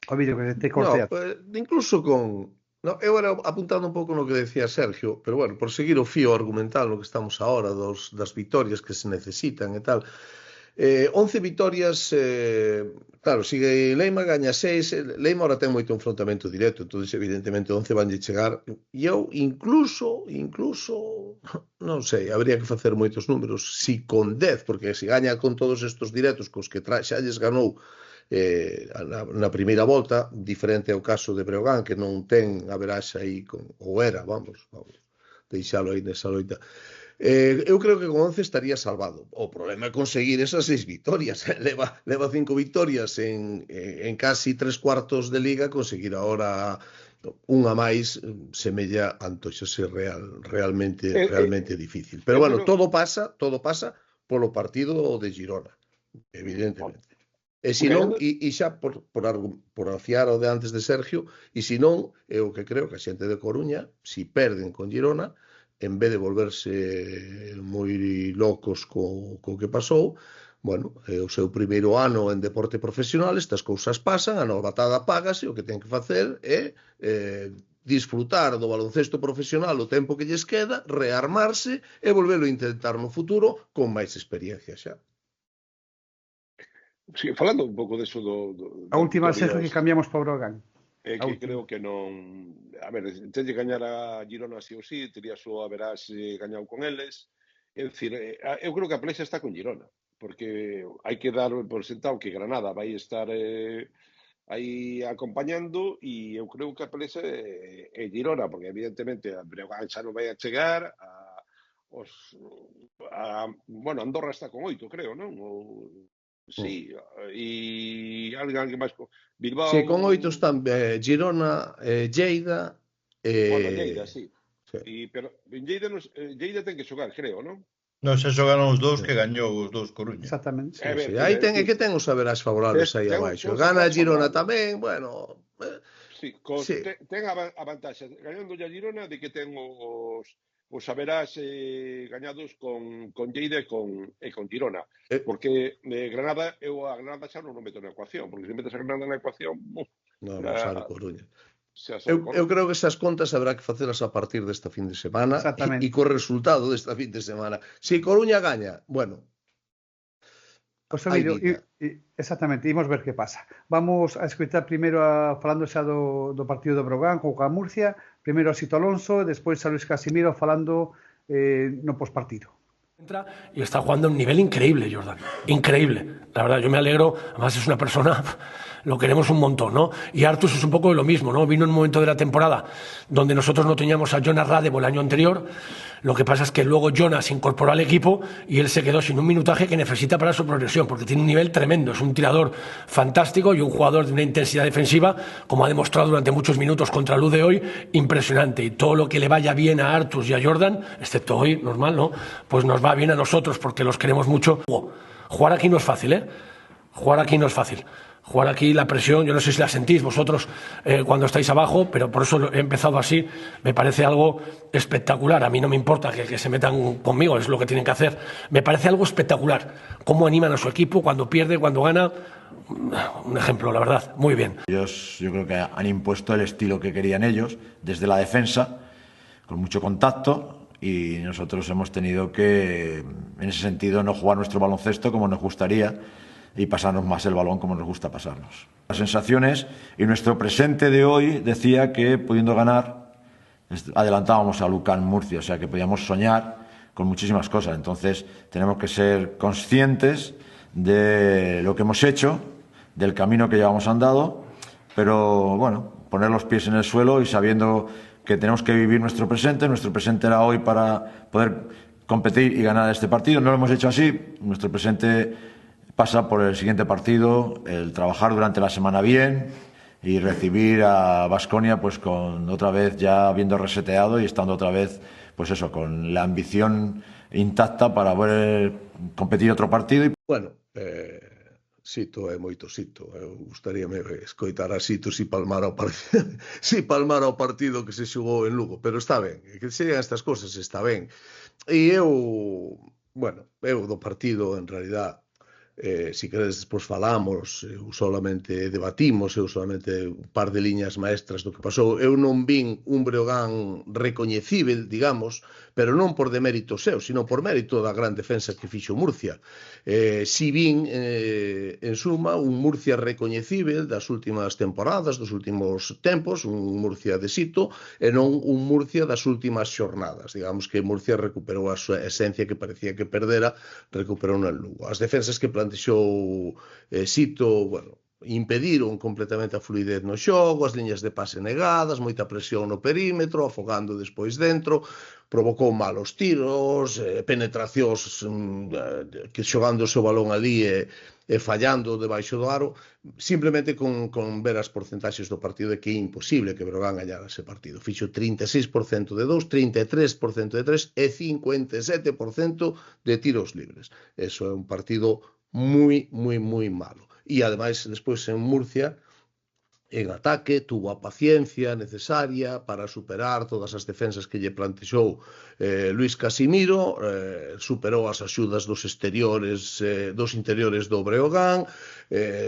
S1: O vídeo que te cortea.
S6: Incluso con... No, eu era apuntando un pouco no que decía Sergio, pero bueno, por seguir o fío argumental no que estamos agora das vitorias que se necesitan e tal, 11 vitorias, claro, sigue Leima, gaña 6, Leima ahora ten moito enfrontamento directo, entón evidentemente 11 vanlle chegar, e eu incluso, non sei, habría que facer moitos números, si con 10, porque se gaña con todos estes directos cos que xa lles ganou na primeira volta, diferente ao caso de Breogán, que non ten a veraxa aí, ou era, vamos, deixalo aí nesa loita. Eu creo que con 11 estaría salvado. O problema é conseguir esas 6 victorias. Leva 5 victorias en casi 3 cuartos de liga, conseguir agora unha máis semella antoxase realmente difícil. Pero bueno, todo pasa polo partido de Girona, evidentemente. E se non, e xa por afiar o de antes de Sergio, e se non, é o que creo que a xente de Coruña, se perden con Girona, en vez de volverse moi locos co que pasou, bueno, é o seu primeiro ano en deporte profesional, estas cousas pasan, a novatada págase, o que ten que facer é disfrutar do baloncesto profesional o tempo que lles queda, rearmarse e volvelo a intentar no futuro con máis experiencia xa.
S5: Sí, falando un pouco deso
S1: a última Sergio que cambiamos para Brogan.
S5: É que creo que non... A ver, tenlle gañar a Girona sí ou sí, tería só a verás gañado con eles. É dicir, eu creo que a pelexa está con Girona, porque hai que dar por sentado que Granada vai estar aí acompañando e eu creo que a pelexa é Girona, porque evidentemente a Breogán xa non vai a chegar, bueno, Andorra está con 8, creo, non? Sí, e alguén máis, Bilbao...
S6: Sí, con 8 están Girona, Lleida...
S5: Bueno, Lleida, sí. Pero Lleida ten que xogar, creo, non?
S8: Non, xa xogaron os dous que gañou os dous Coruña.
S1: Exactamente.
S6: Aí ten que ten os saberás favorables aí abaixo. Gana a Girona tamén, bueno...
S5: Sí, ten a vantaxe, gañando a Girona, de que ten os saberás gañados con Lleida e con Girona. Porque Granada, eu a Granada xa non meto na ecuación, porque se metes a Granada na ecuación...
S6: Non sale Coruña. Eu creo que esas contas habrá que facelas a partir desta fin de semana e co resultado desta fin de semana. Se Coruña gaña, bueno...
S1: Exactamente, imos ver que pasa. Vamos a escoitar primeiro falando xa do partido de Brogan con Murcia, primeiro a Sito Alonso, despois a Luis Casimiro falando no pospartido.
S16: Y está jugando a un nivel increíble, Jordan. Increíble. La verdad, yo me alegro. Además, es una persona, lo queremos un montón, ¿no? Y Artus es un poco lo mismo, ¿no? Vino en un momento de la temporada donde nosotros no teníamos a Jonas Radebo el año anterior. Lo que pasa es que luego Jonas se incorporó al equipo y él se quedó sin un minutaje que necesita para su progresión, porque tiene un nivel tremendo. Es un tirador fantástico y un jugador de una intensidad defensiva, como ha demostrado durante muchos minutos contra Luz de hoy, impresionante. Y todo lo que le vaya bien a Artus y a Jordan, excepto hoy, normal, ¿no? Pues nos va bien a nosotros porque los queremos mucho. Jugar aquí no es fácil, ¿eh? Jugar aquí no es fácil. Jugar aquí la presión, yo no sé si la sentís vosotros cuando estáis abajo, pero por eso he empezado así, me parece algo espectacular. A mí no me importa que se metan conmigo, es lo que tienen que hacer. Me parece algo espectacular, cómo animan a su equipo cuando pierde, cuando gana. Un ejemplo, la verdad, muy bien.
S17: Ellos yo creo que han impuesto el estilo que querían ellos, desde la defensa, con mucho contacto, y nosotros hemos tenido que, en ese sentido, no jugar nuestro baloncesto como nos gustaría, y pasarnos más el balón como nos gusta pasarnos. Las sensaciones y nuestro presente de hoy decía que pudiendo ganar adelantábamos a Lucan Murcia, o sea que podíamos soñar con muchísimas cosas. Entonces tenemos que ser conscientes de lo que hemos hecho, del camino que llevamos andado, pero bueno, poner los pies en el suelo y sabiendo que tenemos que vivir nuestro presente. Nuestro presente era hoy para poder competir y ganar este partido. No lo hemos hecho así. Nuestro presente pasa por el siguiente partido, el trabajar durante la semana bien y recibir a Baskonia pues con otra vez ya habiendo reseteado y estando otra vez pues eso, con la ambición intacta para poder competir otro partido.
S6: Bueno, Sito é moito Sito. Eu gustaríame escoitar a Sito si palmar ao partido que se xogou en Lugo, pero está ben, que sean estas cosas está ben. E eu, bueno, eu do partido en realidad si queredes despois falamos, eu solamente debatimos, eu solamente un par de liñas maestras do que pasou. Eu non vin un Breogán recoñecível, digamos, pero non por demérito seu, sino por mérito da gran defensa que fixo Murcia. Si vin, en suma, un Murcia recoñecível das últimas temporadas, dos últimos tempos, un Murcia de sito, e non un Murcia das últimas xornadas. Digamos que Murcia recuperou a súa esencia que parecía que perdera, recuperou no Lugo. As defensas que plantexou Sito, bueno, impediron completamente a fluidez no xogo, as liñas de pase negadas, moita presión no perímetro, afogando despois dentro, provocou malos tiros, penetracións que xogando o seu balón ali e fallando debaixo do aro, simplemente con ver as porcentaxes do partido, é que é imposible que Breogán gañara ese partido. Fixo 36% de 2, 33% de 3 e 57% de tiros libres. Eso é un partido moi malo. E ademais, despois en Murcia, en ataque, tuvo a paciencia necesaria para superar todas as defensas que lle plantexou Luis Casimiro, superou as axudas dos exteriores, dos interiores do Breogán,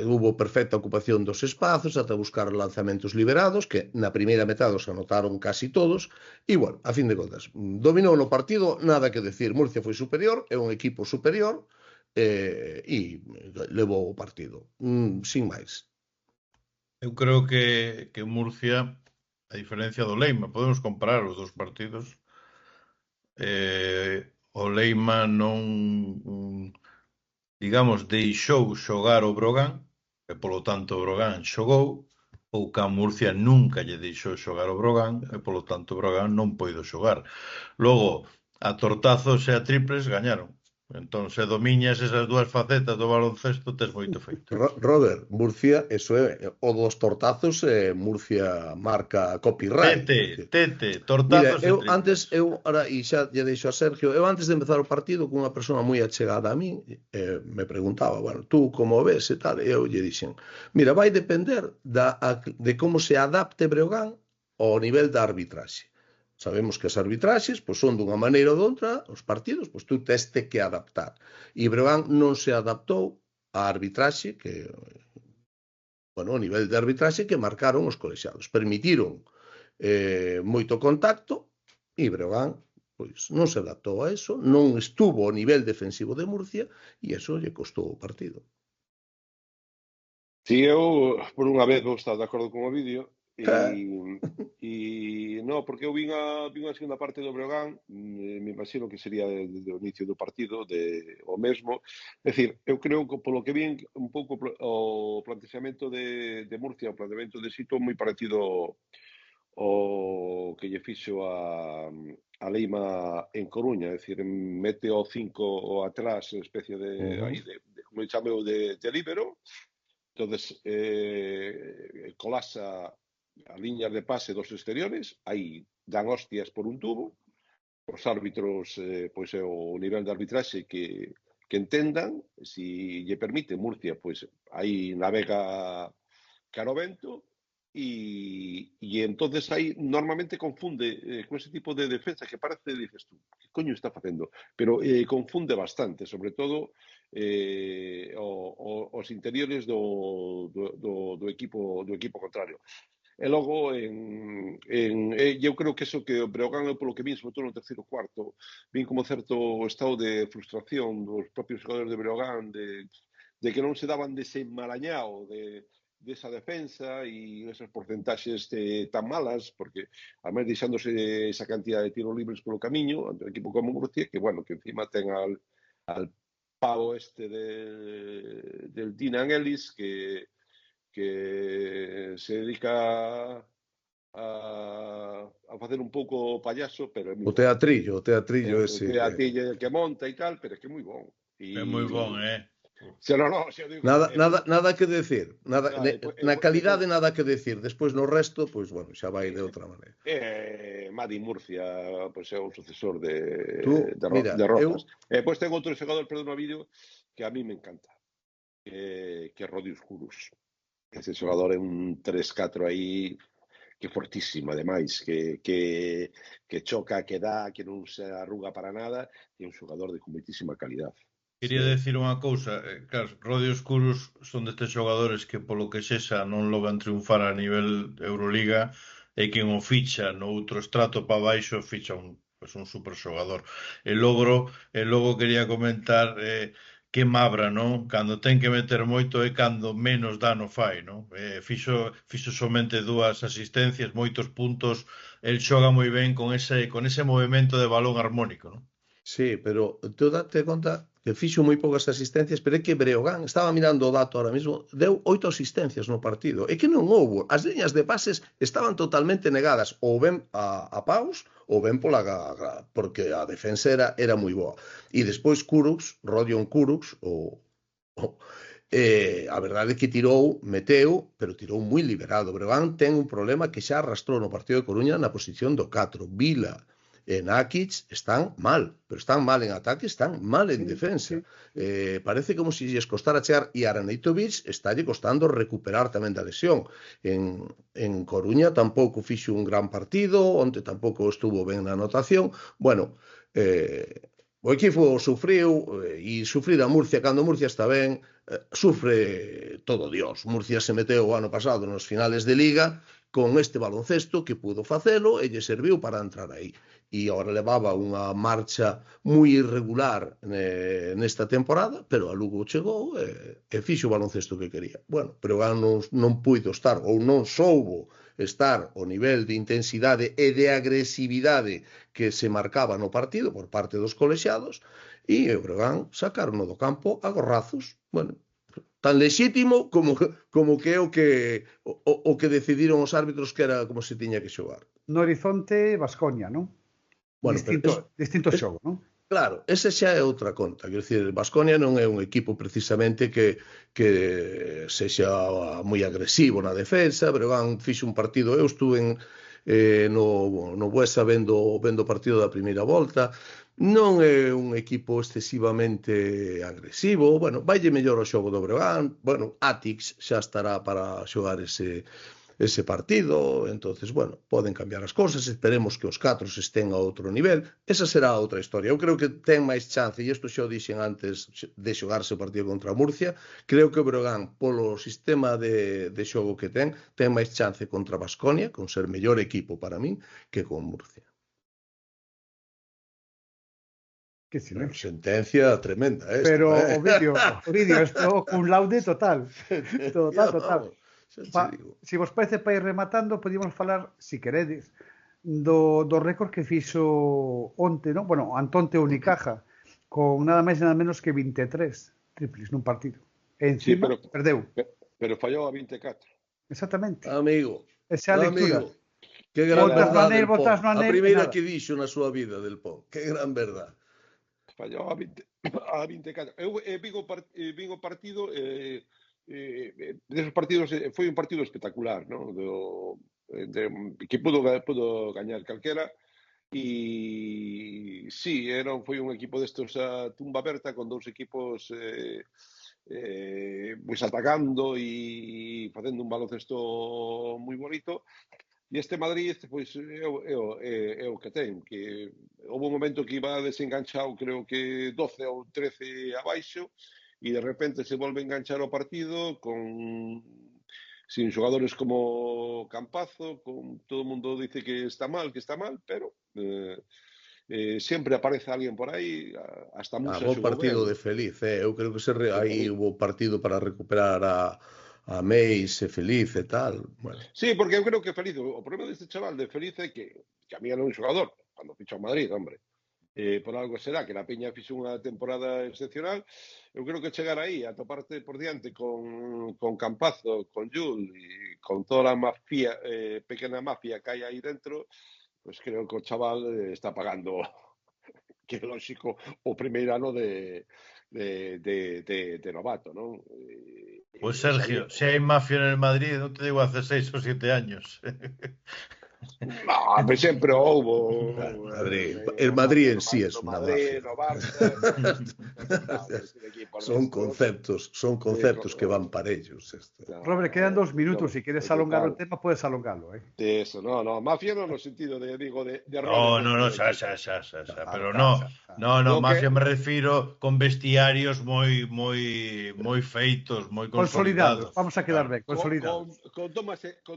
S6: hubo perfecta ocupación dos espazos ata buscar lanzamentos liberados, que na primeira metade os anotaron casi todos, e, bueno, a fin de contas, dominou no partido, nada que decir, Murcia foi superior, é un equipo superior, e levou o partido, sin máis.
S8: Eu creo que Murcia, a diferencia do Leima, podemos comparar os dous partidos. O Leima non, digamos, deixou xogar o Brogan, e polo tanto o Brogan xogou, ou que a Murcia nunca lle deixou xogar o Brogan, e polo tanto o Brogan non poido xogar. Logo, a tortazos e a triples gañaron. Entón, se domiñas esas dúas facetas do baloncesto, tes moito feito.
S6: Robert, Murcia, eso é o dos tortazos, Murcia marca copyright.
S8: Tete, tortazos.
S6: Mira, ahora, e xa lle deixo a Sergio, eu antes de empezar o partido, cunha persoa moi achegada a min, me preguntaba, bueno, tú como ves e tal, e eu lle dixen, mira, vai depender de como se adapte Breogán ao nivel da arbitraxe. Sabemos que as arbitraxes son dunha maneira ou doutra, os partidos, tú teste que adaptar. E Breogán non se adaptou á arbitraxe que, bueno, o nivel de arbitraxe que marcaron os colexiados. Permitiron moito contacto e Breogán non se adaptou a eso, non estuvo ao nivel defensivo de Murcia e eso lle costou o partido.
S5: Si, eu, por unha vez, vou estar de acordo con o vídeo. E no, porque eu vin a segunda parte do Breogán, me imagino que sería desde o inicio do partido o mesmo. É dicir, eu creo que polo que vin un pouco o plantexamento de Murcia, o plantexamento de Sito moi parecido ao que lle fixo a Leima en Coruña, é dicir, mete o 5 atrás, especie de como chameu de líbero. Entonces, colasa a liñas de pase dos exteriores, aí dan hostias por un tubo, os árbitros, pois é o nivel de arbitraxe que entendan, se lle permite Murcia, pois aí navega caro vento, e entonces aí normalmente confunde con ese tipo de defensa que parece, dices tú, que coño está facendo? Pero confunde bastante, sobre todo os interiores do equipo contrario. E logo, eu creo que eso que o Breogán, polo que vin, sobre todo no terceiro cuarto, vin como certo estado de frustración dos propios xogadores de Breogán, de que non se daban dese enmarañao desa defensa e esas porcentaxes tan malas, porque además deixándose esa cantidad de tiros libres polo camiño, ante un equipo como Murcia, que bueno, que encima ten al pavo del Dinan Ellis, que se dedica a facer un pouco payaso, pero é moi
S6: o teatrillo ese.
S5: O teatrillo que monta e tal, pero é que é moi bon.
S8: É moi bon,
S6: Nada que decir, na calidade nada que decir, despois no resto, pois bueno, xa vai de outra maneira.
S5: Madi Murcia, pois é o sucesor de Rozas. Pois ten outro xogador, perdón, no vídeo, que a mí me encanta, que é Rodius Kurus. Ese xogador é un 3-4 aí, que é fortísimo, ademais, que choca, que dá, que non se arruga para nada, e é un xogador de con moitísima calidad.
S8: Quería decir unha cousa, claro, Rodi os Curus son destes xogadores que polo que sexa non logran triunfar a nivel Euroliga e quen o ficha no outro estrato para baixo ficha un super xogador. E logo quería comentar que Mabra, non? Cando ten que meter moito é cando menos dano fai, non? Fixo somente 2 asistencias, moitos puntos, el xoga moi ben con ese movimento de balón armónico, non?
S6: Sí, pero tú date conta que fixo moi poucas asistencias, pero é que Breogán, estaba mirando o dato ahora mismo, deu 8 asistencias no partido. É que non houbo, as liñas de pases estaban totalmente negadas, ou ben a paus, ou ben porque a defensa era moi boa. E despois Rodion Kurucs, a verdade é que meteu, pero tirou moi liberado. Breogán ten un problema que xa arrastrou no partido de Coruña na posición do 4. Vila e Nakic están mal, pero están mal en ataque, están mal en defensa. Parece como se lles costara chegar, e a Aranitovic estalle costando recuperar tamén da lesión. En Coruña tampouco fixo un gran partido, onte tampouco estuvo ben na anotación. Bueno, o equipo sufriu, e sufrir a Murcia, cando Murcia está ben, sufre todo Dios. Murcia se meteu o ano pasado nos finales de Liga con este baloncesto que pudo facelo e lle serviu para entrar aí. E agora levaba unha marcha moi irregular nesta temporada, pero a Lugo chegou e fixo o baloncesto que quería. Bueno, pero non puido estar, ou non soubo estar ao nivel de intensidade e de agresividade que se marcaba no partido por parte dos colexiados, e o Breogán sacaron do campo a gorrazos. Bueno, tan lexítimo como que é o que decidiron os árbitros que era como se tiña que xogar.
S1: No horizonte, Baskonia, non? Bueno, distinto xogo, non?
S6: Claro, ese xa é outra conta. Quer dizer, Baskonia non é un equipo precisamente que sexa moi agresivo na defensa, pero fixo un partido, eu estuve no Buesa vendo o partido da primeira volta, non é un equipo excesivamente agresivo, bueno, vaille mellor o xogo do Breogán, bueno, Atix xa estará para xogar ese partido, entonces, bueno, poden cambiar as cousas, esperemos que os 4 estén a outro nivel, esa será outra historia. Eu creo que ten máis chance, e isto xa o dixen antes de xogarse o partido contra Murcia, creo que o Breogán, polo sistema de xogo que ten máis chance contra Baskonia, con ser mellor equipo para min, que con Murcia.
S1: Que silencio.
S6: Sentencia tremenda esta.
S1: Pero o vídeo, esto un laude total. Total. Se vos parece, para ir rematando, podíamos falar, se queredes, do récord que fixo onte, non? Bueno, antonte o Unicaja, con nada máis e nada menos que 23 triples nun partido. E encima, perdeu.
S5: Pero fallou a 24.
S1: Exactamente.
S6: Amigo.
S1: Esa é a lectura.
S6: Que gran verdade del Pol.
S1: A
S6: primeira que dixo na súa vida del Pol. Que gran verdade.
S5: Fallou a 24. Eu vin o partido... desos partidos foi un partido espectacular, ¿no? Que pudo gañar calquera, e sí, foi un equipo destos a tumba aberta con 2 equipos pois atacando e facendo un baloncesto moi bonito. E este Madrid pois é o que ten, que houve un momento que iba desenganchado, creo que 12 ou 13 abaixo, e de repente se volve a enganchar o partido sin xogadores como Campazo, todo o mundo dice que está mal, pero sempre aparece alguén por aí, hasta Musa
S6: xogou partido de Feliz, eu creo que aí hubo partido para recuperar a Meis e Feliz e tal. Bueno.
S5: Sí, porque eu creo que Feliz, o problema deste chaval de Feliz é que a mí era un xogador, cando fichou Madrid, hombre. Por algo será que la Peña fixo unha temporada excepcional. Eu creo que chegar aí a toparte por diante con Campazo, con Jul e con toda a mafia, pequena mafia que hai aí dentro, pues creo que o chaval está pagando, que é lógico, o primeiro ano de novato, non?
S8: Pues Sergio, se hai mafia en el Madrid, non te digo hace 6 ou 7 años.
S5: No, sempre houbo.
S6: El Madrid en sí es una mafia. Son conceptos que van para ellos.
S1: Robert, quedan 2 minutos. Si quieres alongar el tema, puedes alongarlo.
S5: Eso, no, mafia no, no sentido de
S8: No, xa, pero no. No,
S5: Creo
S8: máis
S5: que
S8: me refiro con vestiarios moi feitos, moi
S1: Consolidados,
S8: consolidados.
S1: vamos a quedar
S8: Claro.
S1: ben, consolidados.
S5: con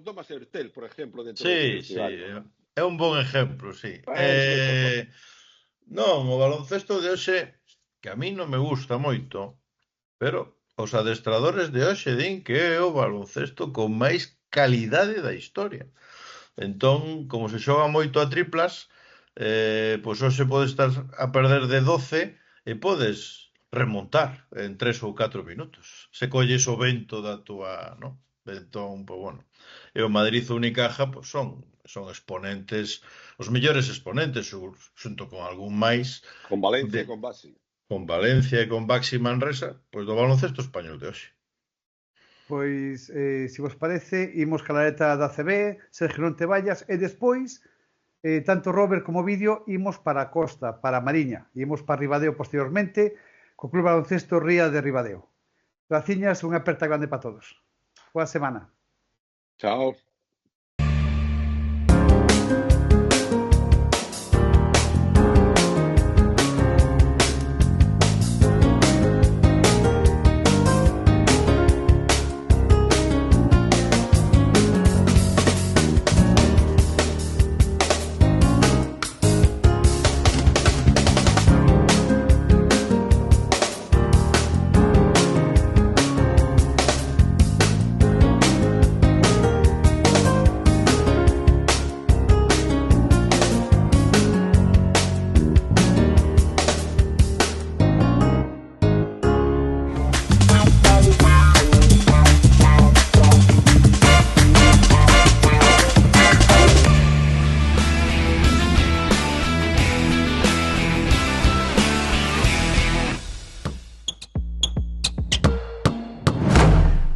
S5: Thomas Hurtel, por ejemplo, dentro dese
S8: Sí,
S5: vestidario, non?
S8: é un bon exemplo, sí.
S5: Eso, pues,
S8: Non, o baloncesto de hoxe, que a mí non me gusta moito, pero os adestradores de hoxe din que é o baloncesto con máis calidade da historia. Entón, como se xoga moito a triplas, pois hoxe podes estar a perder de 12 e podes remontar en 3 ou 4 minutos. Se colles o vento da túa, non? Entón, pois bueno. E o Madrid e o Unicaja pois son exponentes, os mellores exponentes, xunto con algún máis
S5: con Valencia e
S8: de,
S5: con Baxi.
S8: con Valencia e con Baxi Manresa, pois do baloncesto español de hoxe.
S1: Pois, se vos parece, imos calareta da CB, Sergio non te vayas, e despois, tanto Robert como Vídeo, imos para a Costa, para a Mariña, imos para Ribadeo posteriormente, co Club Baloncesto Ría de Ribadeo. Graciñas, unha aperta grande para todos. Boa semana.
S5: Chao.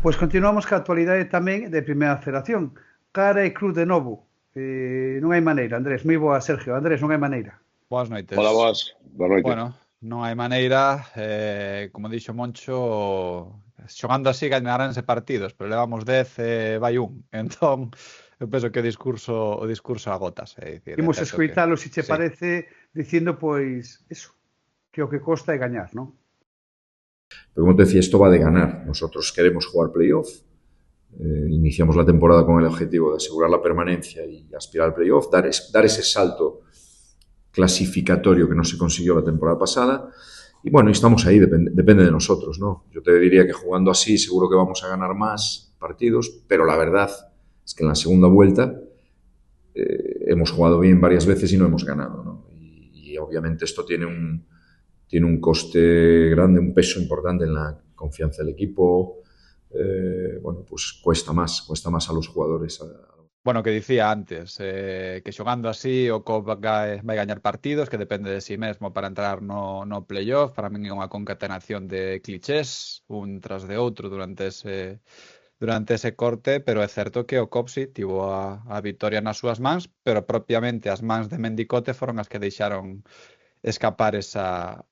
S1: Pois continuamos ca actualidade tamén de Primeira Federación. Cara e cruz de novo. Non hai maneira, Andrés. Moi boa, Sergio. Andrés, non hai maneira.
S18: Boas noites.
S5: Hola, boas. Boa noite.
S18: Bueno, non hai maneira, como dixo Moncho, xogando así gañaranse partidos, pero levamos 10 vai un. Entón, eu penso que o discurso agotas.
S1: Imos escoitalo, se che
S18: sí.
S1: parece, dicindo, pois, eso, que o que costa é gañar, non?
S19: Pero como te decía, esto va de ganar. Nosotros queremos jugar playoff. Iniciamos la temporada con el objetivo de asegurar la permanencia y aspirar al playoff, dar ese salto clasificatorio que no se consiguió la temporada pasada. Y bueno, estamos ahí, depende de nosotros, ¿no? Yo te diría que jugando así seguro que vamos a ganar más partidos, pero la verdad es que en la segunda vuelta hemos jugado bien varias veces y no hemos ganado, ¿no? Y obviamente esto tiene un coste grande, un peso importante en la confianza del equipo. Bueno, pues cuesta más a los jugadores.
S18: Bueno, que dicía antes, que xogando así o COP vai gañar partidos, que depende de si mesmo para entrar no playoff. Para min é unha concatenación de clichés, un tras de outro durante ese corte, pero é certo que o COP si tivo a vitoria nas súas mans, pero propiamente as mans de Mendicote foron as que deixaron escapar esa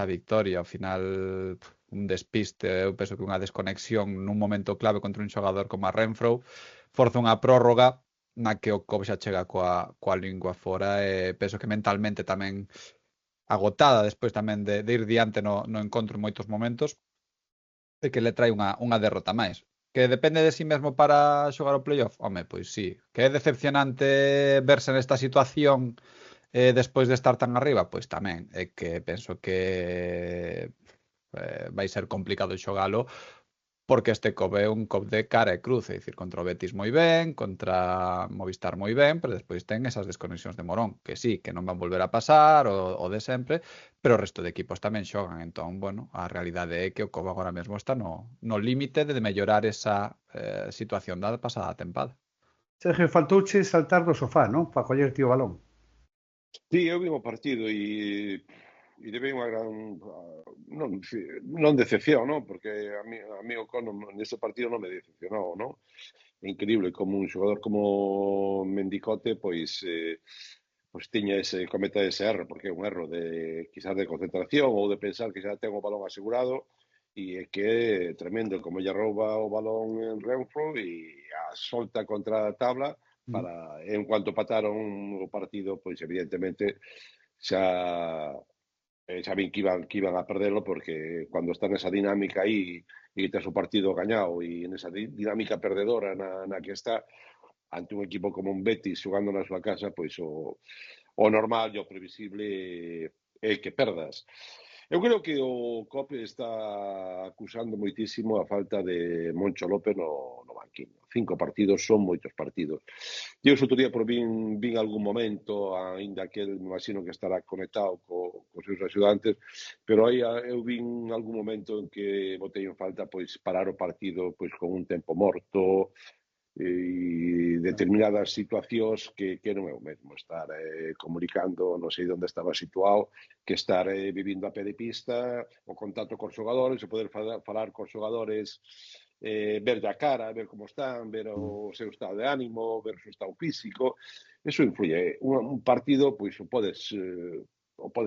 S18: victoria. Ao final, un despiste, eu penso que unha desconexión nun momento clave contra un xogador como a Renfro forza unha prórroga na que o COP xa chega coa lingua fora e penso que mentalmente tamén agotada despois tamén de ir diante no encontro en moitos momentos e que le trae unha derrota máis. Que depende de si mesmo para xogar o playoff? Home, pois sí. Que é decepcionante verse nesta situación despois de estar tan arriba? Pois tamén. É que penso que vai ser complicado xogalo porque este COP é un COP de cara e cruz, é dicir, contra o Betis moi ben, contra Movistar moi ben, pero despois ten esas desconexións de Morón, que sí, que non van volver a pasar, o de sempre, pero o resto de equipos tamén xogan. Entón, bueno, a realidade é que o COP agora mesmo está no límite de mellorar esa situación da pasada tempada.
S1: Sergio, faltouche saltar do sofá, non? Para coller tío balón.
S5: Sí, eu vi o partido e debe unha gran non decepción, non? Porque a mí o Cono nese partido non me decepcionou, non? É increíble como un xogador como Mendicote pois cometa ese erro, porque é un erro de quizás de concentración ou de pensar que xa ten o balón asegurado e é que é tremendo como lle rouba o balón en Renfro e a solta contra a tabla para, en cuanto pataron o partido, pois evidentemente xa Sabían que iban a perderlo porque cuando está nesa dinámica aí e tes o partido gañado e nesa dinámica perdedora na que está ante un equipo como un Betis xogando na súa casa, pois o normal e o previsible é que perdas. Eu creo que o COP está acusando moitísimo a falta de Moncho López no banquiño. 5 partidos son moitos partidos. Eu outro día por vin algún momento, aínda que me imagino que estará conectado cos seus axudantes, pero aí eu vin algún momento en que botei en falta pois parar o partido pois con un tempo morto, e determinadas situacións que non é o mesmo estar comunicando, non sei onde estaba situado, que estar vivindo a pé de pista, o contacto cos xogadores, o poder falar cos xogadores, ver a cara, ver como están, ver o seu estado de ánimo, ver o seu estado físico, eso influye. Un partido, pois, o podes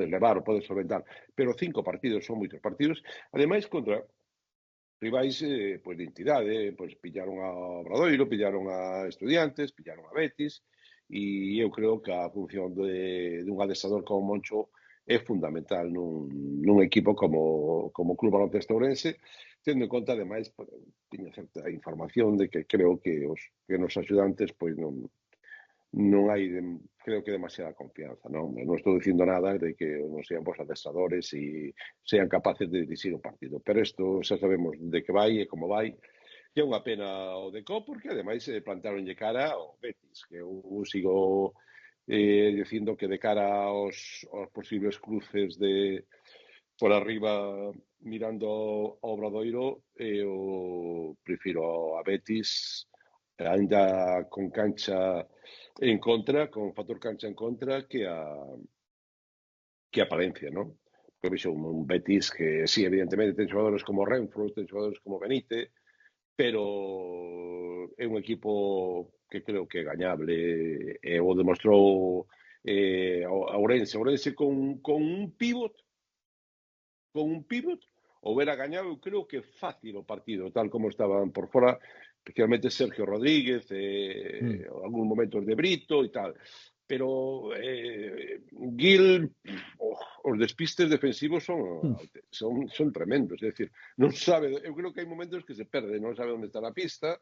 S5: levar, o podes solventar, pero 5 partidos son moitos partidos, ademais contra rivais pois de entidade, pois pillaron a Obradoiro, pillaron a Estudiantes, pillaron a Betis, e eu creo que a función dun adestrador como Moncho é fundamental nun equipo como Club Baloncesto Ourense, tendo en conta, ademais, tiña certa información de que creo que nos axudantes pois non hai, creo que demasiada confianza, non estou dicindo nada de que non sean bons adestradores e sean capaces de dirixir o partido, pero isto xa sabemos de que vai e como vai, que é unha pena o de COP, porque ademais plantaronlle cara ao Betis, que eu sigo dicindo que de cara aos posibles cruces de por arriba mirando ao Obradoiro, eu prefiro a Betis, ainda con cancha en contra, con factor cancha en contra, que a Palencia, non? Porque vexo un Betis que, sí, evidentemente, ten xogadores como Renfro, ten xogadores como Benítez, pero é un equipo que creo que é gañable, o demostrou a Ourense. Ourense con un pivot, o vera gañado, eu creo que é fácil o partido, tal como estaban por fora, especialmente Sergio Rodríguez, algún momentos de Brito e tal. Pero Gil, os despistes defensivos son tremendos, é dicir, non sabe, eu creo que hai momentos que se perde, non sabe onde está na pista,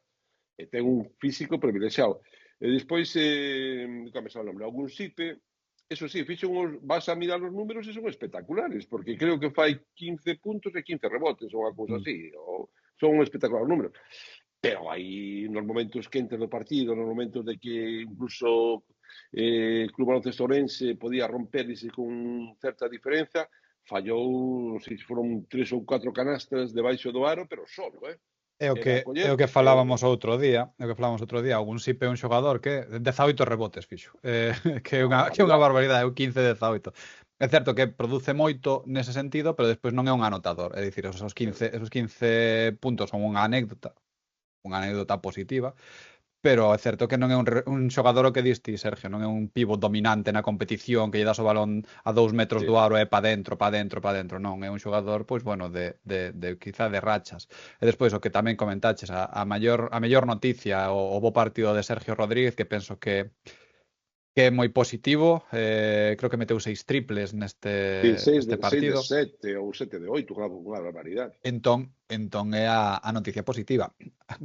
S5: e ten un físico privilexiado. E despois, como se o nome, algún Sipe, eso sí, vas a mirar os números e son espectaculares, porque creo que fai 15 puntos e 15 rebotes, ou unha cousa así, son espectaculares números. Pero hai nos momentos quentes do partido, nos momentos de que incluso Club Baloncesto Ourense podía romperse con certa diferenza, fallou, non sei se foron 3 ou 4 canastas debaixo do aro, pero solo,
S18: É o que falábamos outro día, algún Sipe un xogador que 18 rebotes fixo, que é unha barbaridade, é un 15-18. É certo que produce moito nese sentido, pero despois non é un anotador, é dicir, esos 15 puntos son unha anécdota positiva, pero é certo que non é un xogador o que diste, Sergio, non é un pivot dominante na competición que lle das o balón a 2 metros do aro e pa dentro, non, é un xogador, pois, bueno, quizá de rachas. E despois, o que tamén comentaches, a mellor noticia, o bo partido de Sergio Rodríguez, que penso que é moi positivo, creo que meteu 6 triples neste partido.
S5: 6 de 7 ou 7 de 8, unha barbaridade.
S18: Entón é a noticia positiva.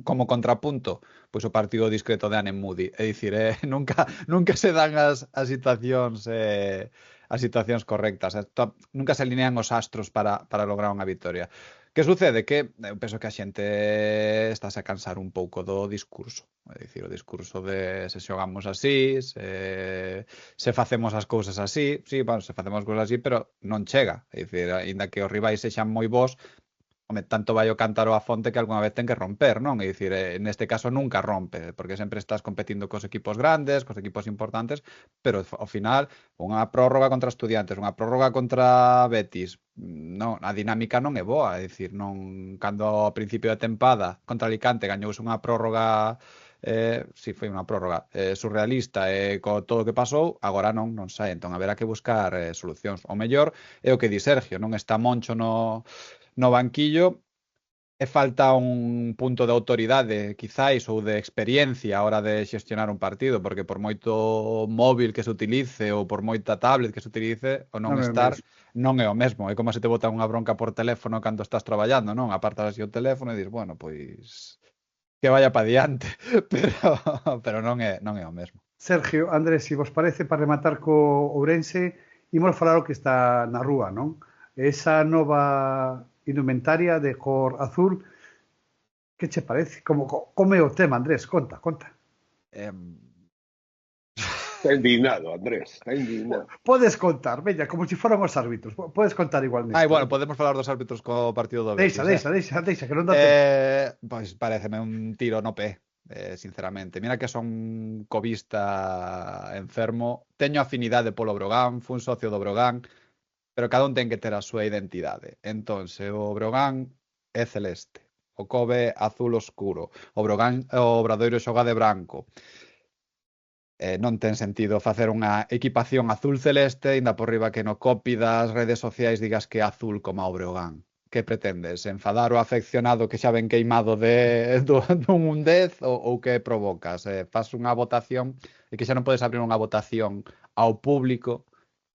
S18: Como contrapunto, pois o partido discreto de Anem Moody, é dicir, nunca se dan as situacións correctas, nunca se alinean os astros para lograr unha victoria. Que sucede? Que eu penso que a xente estáse a cansar un pouco do discurso. É dicir, o discurso de se xogamos así, se facemos as cousas así, sí, bueno, se facemos as cousas así, pero non chega. É dicir, ainda que os rivais sexan moi bons, tanto vai o cántaro á fonte que algunha vez ten que romper, non? É dicir, neste caso nunca rompe, porque sempre estás competindo cos equipos grandes, cos equipos importantes, pero ao final unha prórroga contra Estudiantes, unha prórroga contra Betis, non, a dinámica non é boa, é dicir, non, cando ao principio de tempada contra Alicante gañouse unha prórroga, foi unha prórroga surrealista e co todo o que pasou, agora non sai, entón haberá que buscar solucións. O mellor é o que di Sergio, non está Moncho no banquillo, falta un punto de autoridade, quizáis, ou de experiencia a hora de xestionar un partido, porque por moito móvil que se utilice ou por moita tablet que se utilice, o non estar non é o mesmo. É como se te botan unha bronca por teléfono cando estás traballando, non? Apartas así o teléfono e dis, bueno, pois que vaya pa diante, pero non é o mesmo.
S1: Sergio, Andrés, se vos parece, para rematar co Ourense, imos falar o que está na rúa, non? Esa nova indumentaria de cor azul, que che parece? Como é o tema, Andrés? Conta.
S5: Está indignado, Andrés, está indignado.
S1: Podes contar, veña, como se foran os árbitros. Podes contar igualmente.
S18: Bueno, podemos falar dos árbitros co partido do Betis.
S1: Deixa, que non dá tempo.
S18: Pois pareceme un tiro no pé. Sinceramente, mira que son covista enfermo, teño afinidade polo Brogan, fun socio do Brogan, pero cada un ten que ter a súa identidade. Entón, o Brogan é celeste, o Cove azul oscuro, o Obradoiro xoga de branco. Non ten sentido facer unha equipación azul celeste, ainda por riba que no copy das redes sociais digas que é azul como o Brogan. Que pretendes? Enfadar o afeccionado que xa ven queimado dun 10 ou que provocas? Faz unha votación e que xa non podes abrir unha votación ao público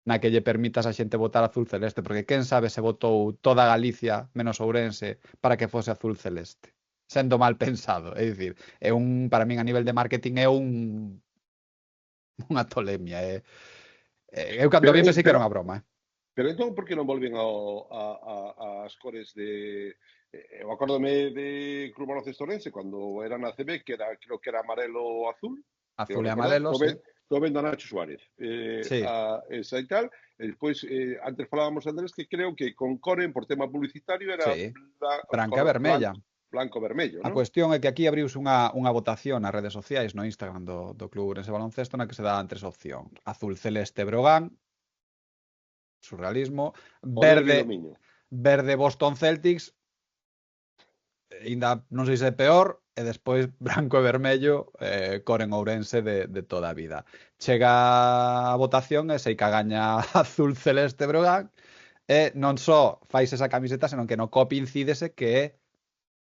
S18: na que lle permitas a xente votar azul celeste, porque quen sabe se votou toda Galicia menos Ourense para que fose azul celeste, sendo mal pensado. É dicir, para min a nivel de marketing é unha tolemia. Eu cando vi pensei que era unha broma.
S5: Pero entón, por que non volven as cores de... Eu acórdome de Club Baloncesto Ourense cando era na CB, que creo que era amarelo azul.
S18: Azul e amarelo, sí.
S5: Estou vendo a Nacho Suárez.
S18: Sí.
S5: Esa e tal. E despois, antes falábamos, Andrés, que creo que con Coren, por tema publicitario, era...
S18: Sí. Branca e vermella.
S5: Blanco-vermello, non?
S18: A cuestión é que aquí abriuse unha votación nas redes sociais, no Instagram do Club Ourense Baloncesto, na que se daban 3 opcións. Azul celeste Brogan, surrealismo, verde Boston Celtics, ainda non sei se é peor, e despois branco e vermello, Coren Ourense de toda a vida. Chega a votación e sei que gaña azul celeste Brogan, e non só fais esa camiseta, senón que no copy incídese que é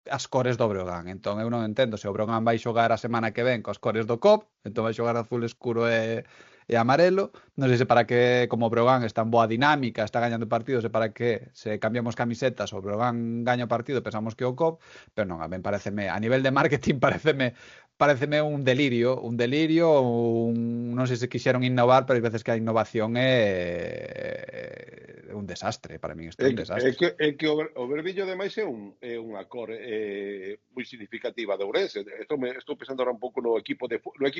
S18: as cores do Brogan. Entón eu non entendo se o Brogan vai xogar a semana que ven coas cores do COP, entón vai xogar azul escuro e amarelo. Non sei se para que, como o Brogan está en boa dinámica, está gañando partidos, e para que se cambiamos camisetas o Brogan gaña o partido, pensamos que o COP, pero non, a mí pareceme, a nivel de marketing pareceme un delirio, non sei se quixeron innovar, pero hai veces que a innovación é un desastre, para min isto é un desastre.
S5: É que o vermello ademais é unha cor moi significativa de Ourense. Estou pensando ahora un pouco no equipo de fútbol,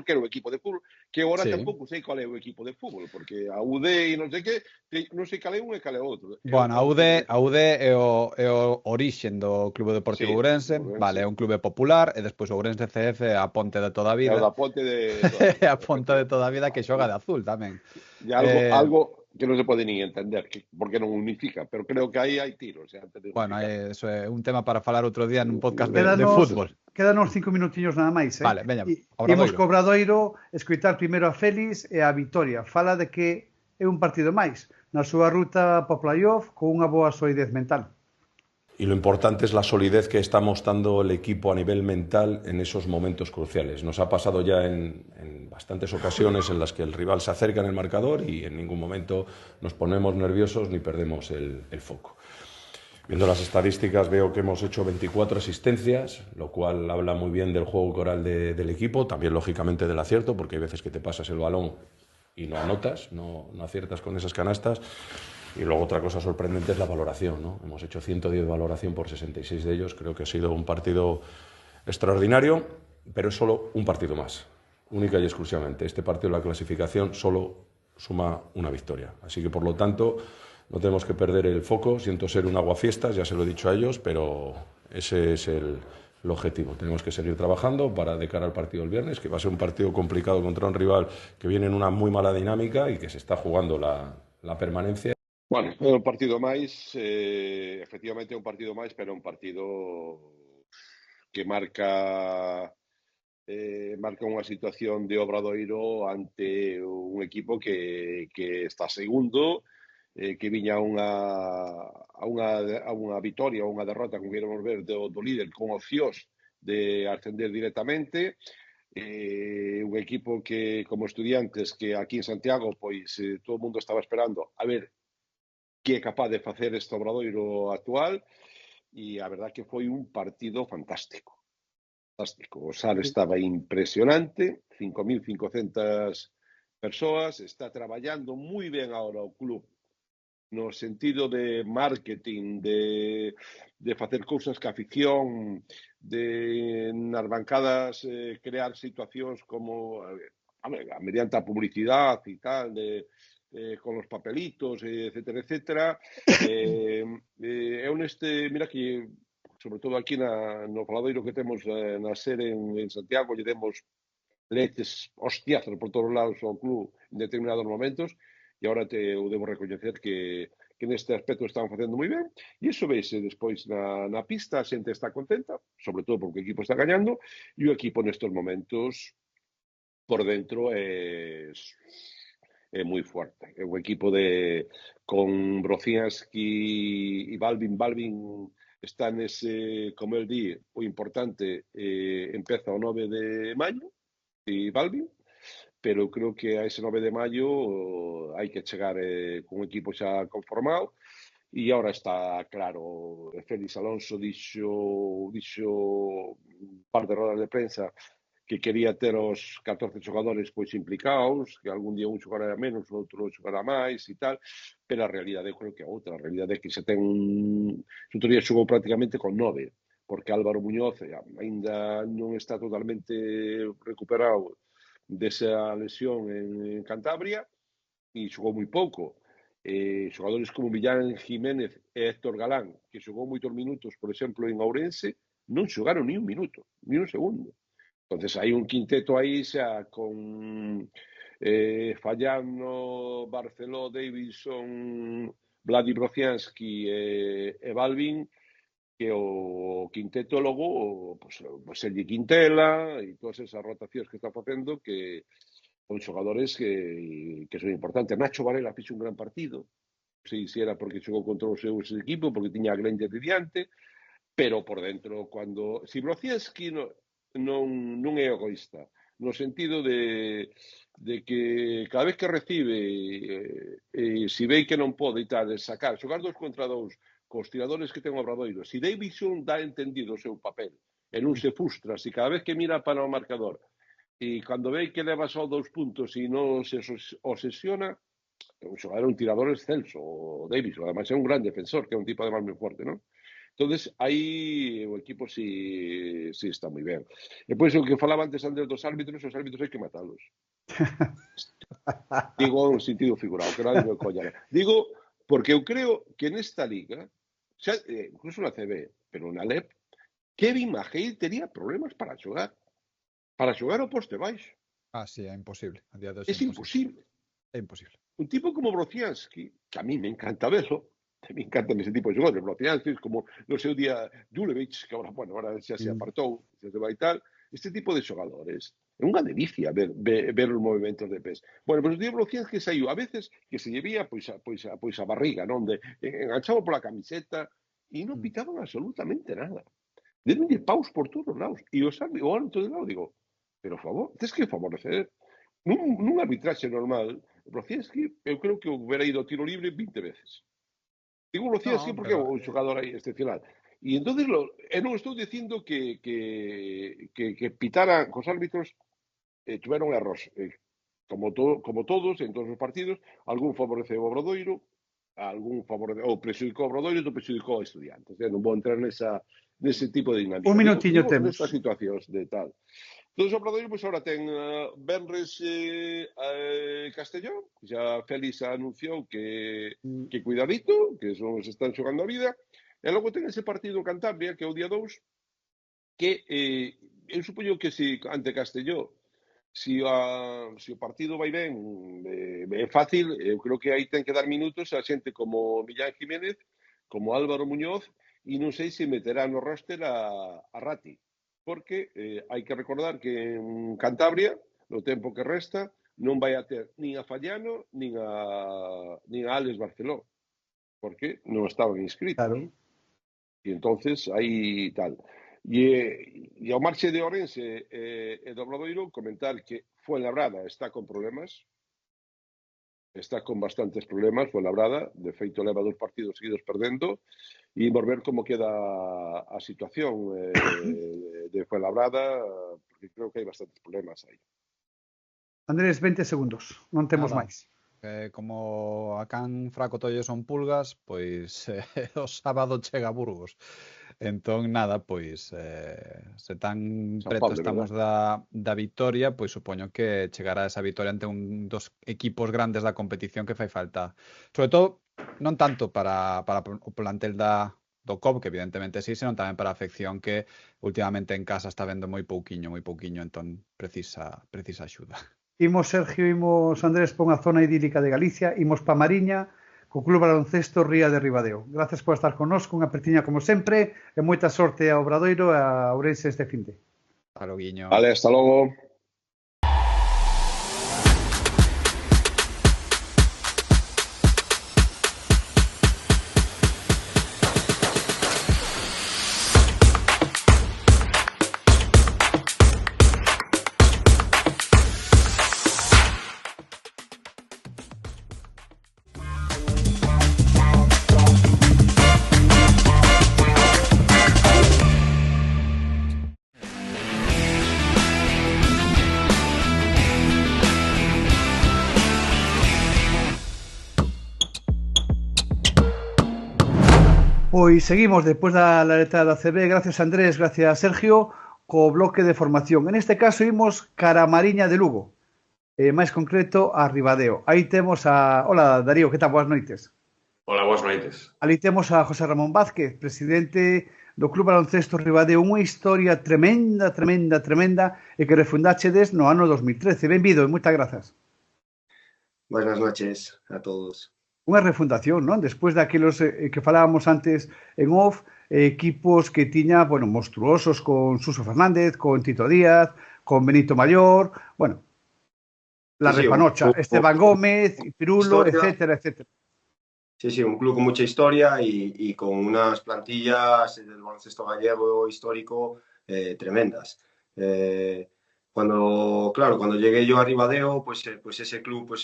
S5: que era o equipo de fútbol, que agora tampouco sei qual é o equipo de fútbol, porque a UD e non sei que, non sei cal é un e cal é outro.
S18: Bueno, a UD é o orixen do Clube Deportivo Ourense, vale, é un clube popular, e despois o Ourense CF é a ponte de toda a vida.
S5: É a ponte de
S18: a ponte de toda a vida que xoga de azul tamén.
S5: E algo que non se pode nin entender, porque non unifica, pero creo que aí hai tiros.
S18: Bueno, eso é un tema para falar outro día nun podcast de fútbol.
S1: Quédanos 5 minutinhos nada máis,
S18: Vale, veña,
S1: imos co Obradoiro escoitar primeiro a Félix e a Vitoria. Fala de que é un partido máis na súa ruta po playoff con unha boa solidez mental.
S20: Y lo importante es la solidez que está mostrando el equipo a nivel mental en esos momentos cruciales. Nos ha pasado ya en bastantes ocasiones en las que el rival se acerca en el marcador y en ningún momento nos ponemos nerviosos ni perdemos el foco. Viendo las estadísticas veo que hemos hecho 24 asistencias, lo cual habla muy bien del juego coral del equipo, también lógicamente del acierto, porque hay veces que te pasas el balón y no anotas, no aciertas con esas canastas. Y luego otra cosa sorprendente es la valoración, ¿no? Hemos hecho 110 valoración por 66 de ellos. Creo que ha sido un partido extraordinario, pero es solo un partido más, única y exclusivamente. Este partido de la clasificación solo suma una victoria. Así que, por lo tanto, no tenemos que perder el foco. Siento ser un aguafiestas, ya se lo he dicho a ellos, pero ese es el objetivo. Tenemos que seguir trabajando para de cara al partido del viernes, que va a ser un partido complicado contra un rival que viene en una muy mala dinámica y que se está jugando la permanencia.
S5: Bueno, é un partido máis, efectivamente é un partido máis, pero é un partido que marca unha situación de Obradoiro ante un equipo que está segundo que viña a unha vitoria ou unha derrota, como queremos ver, do líder con opcións de ascender directamente. Un equipo que, como Estudiantes, que aquí en Santiago, pois todo o mundo estaba esperando a ver que é capaz de facer este Obradoiro actual, e a verdad que foi un partido fantástico. Fantástico. O SAR estaba impresionante, 5.500 persoas, está traballando moi ben agora o club no sentido de marketing, de facer cousas que a afición, de nas bancadas crear situacións como mediante a publicidade e tal, con os papelitos, etcétera, etcétera. Mira que, sobre todo aquí no faladoiro que temos na sede en Santiago, lle demos leches hostiazos por todos lados ao club en determinados momentos, e agora eu debo recoñecer que neste aspecto están facendo moi ben, e iso veise despois na pista, a xente está contenta, sobre todo porque o equipo está gañando, e o equipo nestes momentos por dentro é moi forte. É un equipo con Brocianski e Balvin. Balvin está nese, como el di, o importante empeza o 9 de maio, e Balvin, pero eu creo que a ese 9 de maio hai que chegar con un equipo xa conformado, e agora está claro, Félix Alonso dixo un par de rodas de prensa que quería ter os 14 xogadores pois implicados, que algún día un xogará menos, o outro xogará máis e tal, pero a realidade eu creo que a outra, a realidade é que se ten outro día xogou prácticamente con 9, porque Álvaro Muñoz ainda non está totalmente recuperado desa lesión en Cantabria e xogou moi pouco. Xogadores como Millán Jiménez e Héctor Galán, que xogou moitos minutos, por exemplo, en Ourense, non xogaron ni un minuto, ni un segundo. Entonces hai un quinteto aí xa con Fallano, Barceló, Davidson, Vladi Brocianski e Balvin, que o quinteto logo, pues Sergi Quintela e todas esas rotacións que está facendo, que son xogadores que son importantes. Nacho Varela fixe un gran partido, non sei se era porque xogou contra o seu equipo, porque tiña a Glenn de diante, pero por dentro, si Brocianski non é egoísta, no sentido de que cada vez que recibe, se ve que non pode e tal, sacar, xogar 2 contra 2, cos tiradores que ten o Obradoiro. Si Davidson dá entendido o seu papel e non se frustra, si cada vez que mira para o marcador e cando ve que leva só 2 puntos e non se obsesiona, un tirador excelso, o Davidson, además é un gran defensor, que é un tipo además moi forte, non? Entonces, aí o equipo sí está moi ben. Depois, o que falaba antes Andrés dos árbitros, os árbitros hai que matalos. Digo en sentido figurado, que nadie me coña. Digo, porque eu creo que nesta liga, incluso na CB, pero na LEP, Kevin Magey tería problemas para xogar ao poste baixo.
S18: Sí, é imposible. A día de
S5: hoxe é imposible.
S18: É imposible.
S5: Un tipo como Brocianski, que a mí me encanta verlo, me encantan ese tipo de xogadores, Brocianski, como no seu día Julevich, que agora xa se apartou, xa se vai tal, este tipo de xogadores. É unha delicia ver os movimentos de pés. Bueno, pues o tío Brocianski saiu a veces que se llevía pois a barriga, non? Enganchado pola camiseta e non pitaban absolutamente nada. Denle paus por todos os lados. E o árbitro de lado digo, pero por favor, tens que favorecer. Nun arbitraxe normal, Brocianski, eu creo que hubiera ido tiro libre 20 veces. Digo Brocianski porque é un xogador aí excepcional. E entonces, non estou dicindo que pitaran cos árbitros, tuveron erros, como todos, en todos os partidos, algún favoreceu o Obradoiro, algún favoreceu, ou prexudicou o Obradoiro, outro prexudicou a Estudiantes. Non vou entrar nese tipo de dinámica.
S1: Un minutiño temos.
S5: Nestas situacións de tal. Entón, o Obradoiro, pois agora ten Benres Castellón, xa Félix anunciou que cuidadito, que son os están xogando a vida, e logo ten ese partido en Cantabria, que é o día 2, que eu supoño que ante Castellón, se o partido vai ben, é fácil, eu creo que aí ten que dar minutos a xente como Millán Jiménez, como Álvaro Muñoz, e non sei se meterá no roster a Rati, porque hai que recordar que en Cantabria, no tempo que resta, non vai a ter nin a Fallano nin a Alex Barceló, porque non estaban inscritos.
S1: Claro.
S5: E entonces aí tal. E ao marxe de Ourense e do Obradoiro, comentar que Fuenlabrada está con problemas, está con bastantes problemas Fuenlabrada, de feito leva 2 partidos seguidos perdendo, e por ver como queda a situación de Fuenlabrada, porque creo que hai bastantes problemas aí.
S1: Andrés, 20 segundos, non temos
S18: Nada.
S1: máis.
S18: Como a can Fraco Tollo son pulgas, pois o sábado chega a Burgos. Entón, nada, pois se tan
S5: San
S18: preto
S5: Pablo,
S18: estamos da vitoria, pois supoño que chegará esa vitoria ante un dos equipos grandes da competición que fai falta. Sobre todo, non tanto para o plantel do COP, que evidentemente sí, senón tamén para a afección que últimamente en casa está vendo moi pouquiño, entón precisa axuda.
S1: Imos, Sergio, imos, Andrés, pa unha zona idílica de Galicia, imos pa Mariña, co Club Baloncesto Ría de Ribadeo. Gracias por estar connosco, unha apertiña como sempre, e moita sorte ao Obradoiro e a Ourense este finde.
S18: Hasta logo, Guiño.
S5: Vale, hasta logo.
S1: Pois seguimos, despois da letra da CB, gracias Andrés, gracias Sergio, co bloque de formación. En este caso imos cara a Mariña de Lugo, máis concreto a Ribadeo. Aí temos a... Hola Darío, que tal? Boas noites.
S21: Hola, boas noites.
S1: Ali temos a José Ramón Vázquez, presidente do Club Baloncesto Ribadeo, unha historia tremenda e que refundáchedes no ano 2013. Benvido e moitas grazas.
S22: Buenas noches a todos.
S1: Unha refundación, non? Despois daquelos que falábamos antes en off, equipos que tiña, bueno, monstruosos con Suso Fernández, con Tito Díaz, con Benito Mayor, bueno, la Repanocha, Esteban Gómez, Pirulo, etcétera.
S22: Sí, un club con mucha historia y con unas plantillas del baloncesto gallego histórico tremendas. Cuando llegué yo a Ribadeo, pues ese club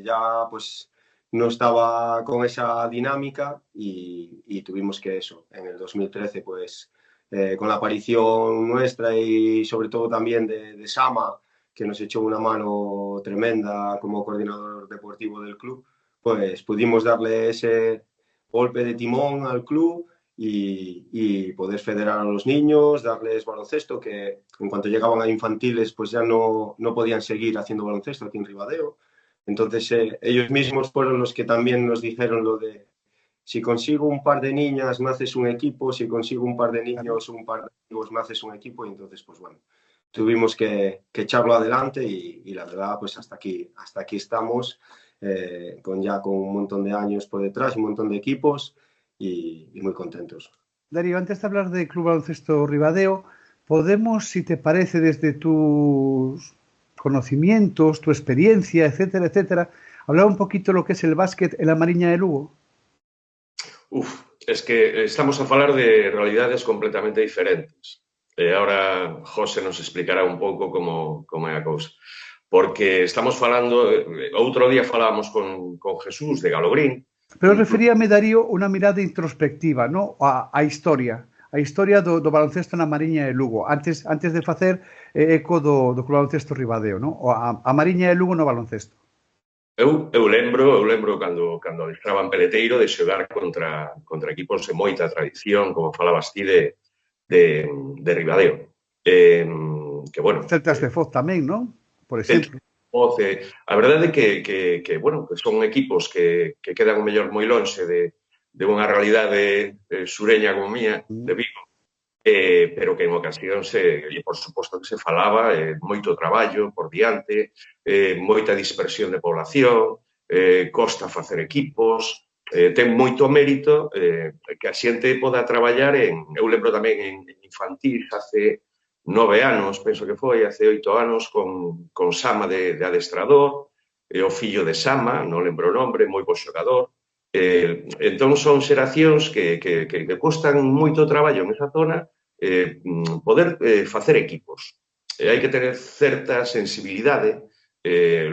S22: ya no estaba con esa dinámica y tuvimos que en el 2013, con la aparición nuestra y sobre todo también de Sama, que nos echó una mano tremenda como coordinador deportivo del club, pues pudimos darle ese golpe de timón al club y poder federar a los niños, darles baloncesto, que en cuanto llegaban a infantiles pues ya no podían seguir haciendo baloncesto aquí en Ribadeo. Entonces ellos mismos fueron los que también nos dijeron lo de si consigo un par de niñas me haces un equipo, si consigo un par de niños un par de amigos me haces un equipo, y entonces pues bueno, tuvimos que echarlo adelante y la verdad pues hasta aquí estamos, con un montón de años por detrás, un montón de equipos y muy contentos.
S1: Darío, antes de hablar de Club Baloncesto Ribadeo, podemos, si te parece, desde tus conocimientos, tu experiencia, etcétera, hablar un poquito de lo que es el básquet en la Mariña de Lugo.
S21: Es que estamos a falar de realidades completamente diferentes. Ahora José nos explicará un pouco como é a cousa. Porque estamos falando, outro día falábamos con Jesús de Galobrín.
S1: Pero referíame, Darío, unha mirada introspectiva, ¿no? a historia do baloncesto na Mariña de Lugo, antes de facer eco do Club Baloncesto Ribadeo, ¿no? A Mariña de Lugo no baloncesto.
S21: Eu lembro cando adestraban Peleteiro de xogar contra equipos de moita tradición, como falabas ti de Ribadeo. Que bueno.
S1: Celtas de Foz tamén, non? Por exemplo.
S21: A verdade é que bueno, que son equipos que quedan o mellor moi lonxe de unha realidade sureña como mía, de Vigo, pero que en ocasións, por suposto que se falaba, moito traballo por diante, moita dispersión de población, costa facer equipos, ten moito mérito que a xente poda traballar eu lembro tamén en infantil, hace 9 anos, penso que foi, hace 8 anos, con Sama de adestrador, o fillo de Sama, non lembro o nombre, moi bo xogador. Entón son xeracións que costan moito traballo nesa zona poder facer equipos. Hai que ter certa sensibilidade.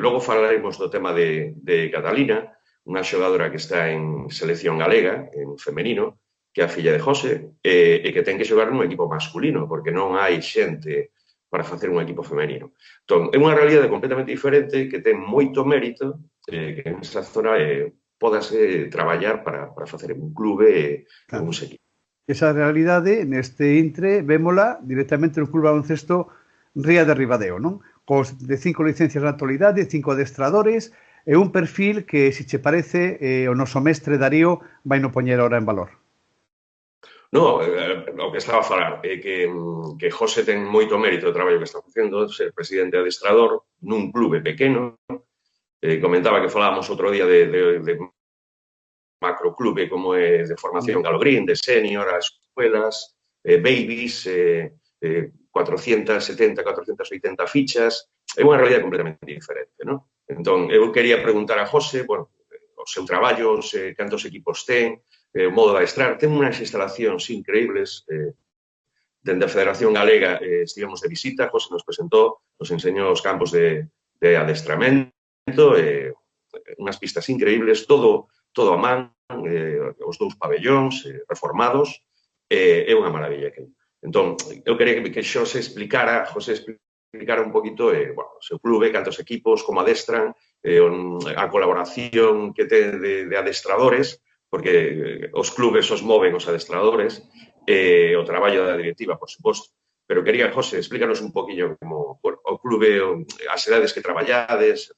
S21: Logo falaremos do tema de Catalina, unha xogadora que está en selección galega, en femenino, que é a filla de José, e que ten que xogar nun equipo masculino, porque non hai xente para facer un equipo femenino. Entón, é unha realidade completamente diferente que ten moito mérito que en esa zona podase traballar para facer un clube e uns equipos.
S1: Esa realidade, neste intre, vémola directamente no Club Baloncesto Ría de Ribadeo, non? Cos de 5 licencias na actualidade, 5 adestradores, e un perfil que, se che parece, o noso mestre Darío vai no poñer ahora en valor.
S21: No, o que estaba a falar é que José ten moito mérito do traballo que está facendo, ser presidente adestrador nun clube pequeno. Comentaba que falábamos outro día de macroclube como é de formación Galogrín, de senior, as escuelas, babies, 470, 480 fichas. É unha realidade completamente diferente, non? Entón, eu quería preguntar a José, bueno, o seu traballo, cantos equipos ten, o modo de adestrar. Ten unhas instalacións increíbles. Dende a Federación Galega estivemos de visita, José nos presentou, nos enseñou os campos de adestramento, unhas pistas increíbles, todo a man, os 2 pabellóns reformados, é unha maravilla. Entón, eu quería que José explicara un poquito o seu clube, cantos equipos, como adestran, a colaboración que ten de adestradores, porque os clubes os moven os adestradores, o traballo da directiva, por suposto. Pero quería, José, explícanos un poquillo como o clube, as edades que traballades.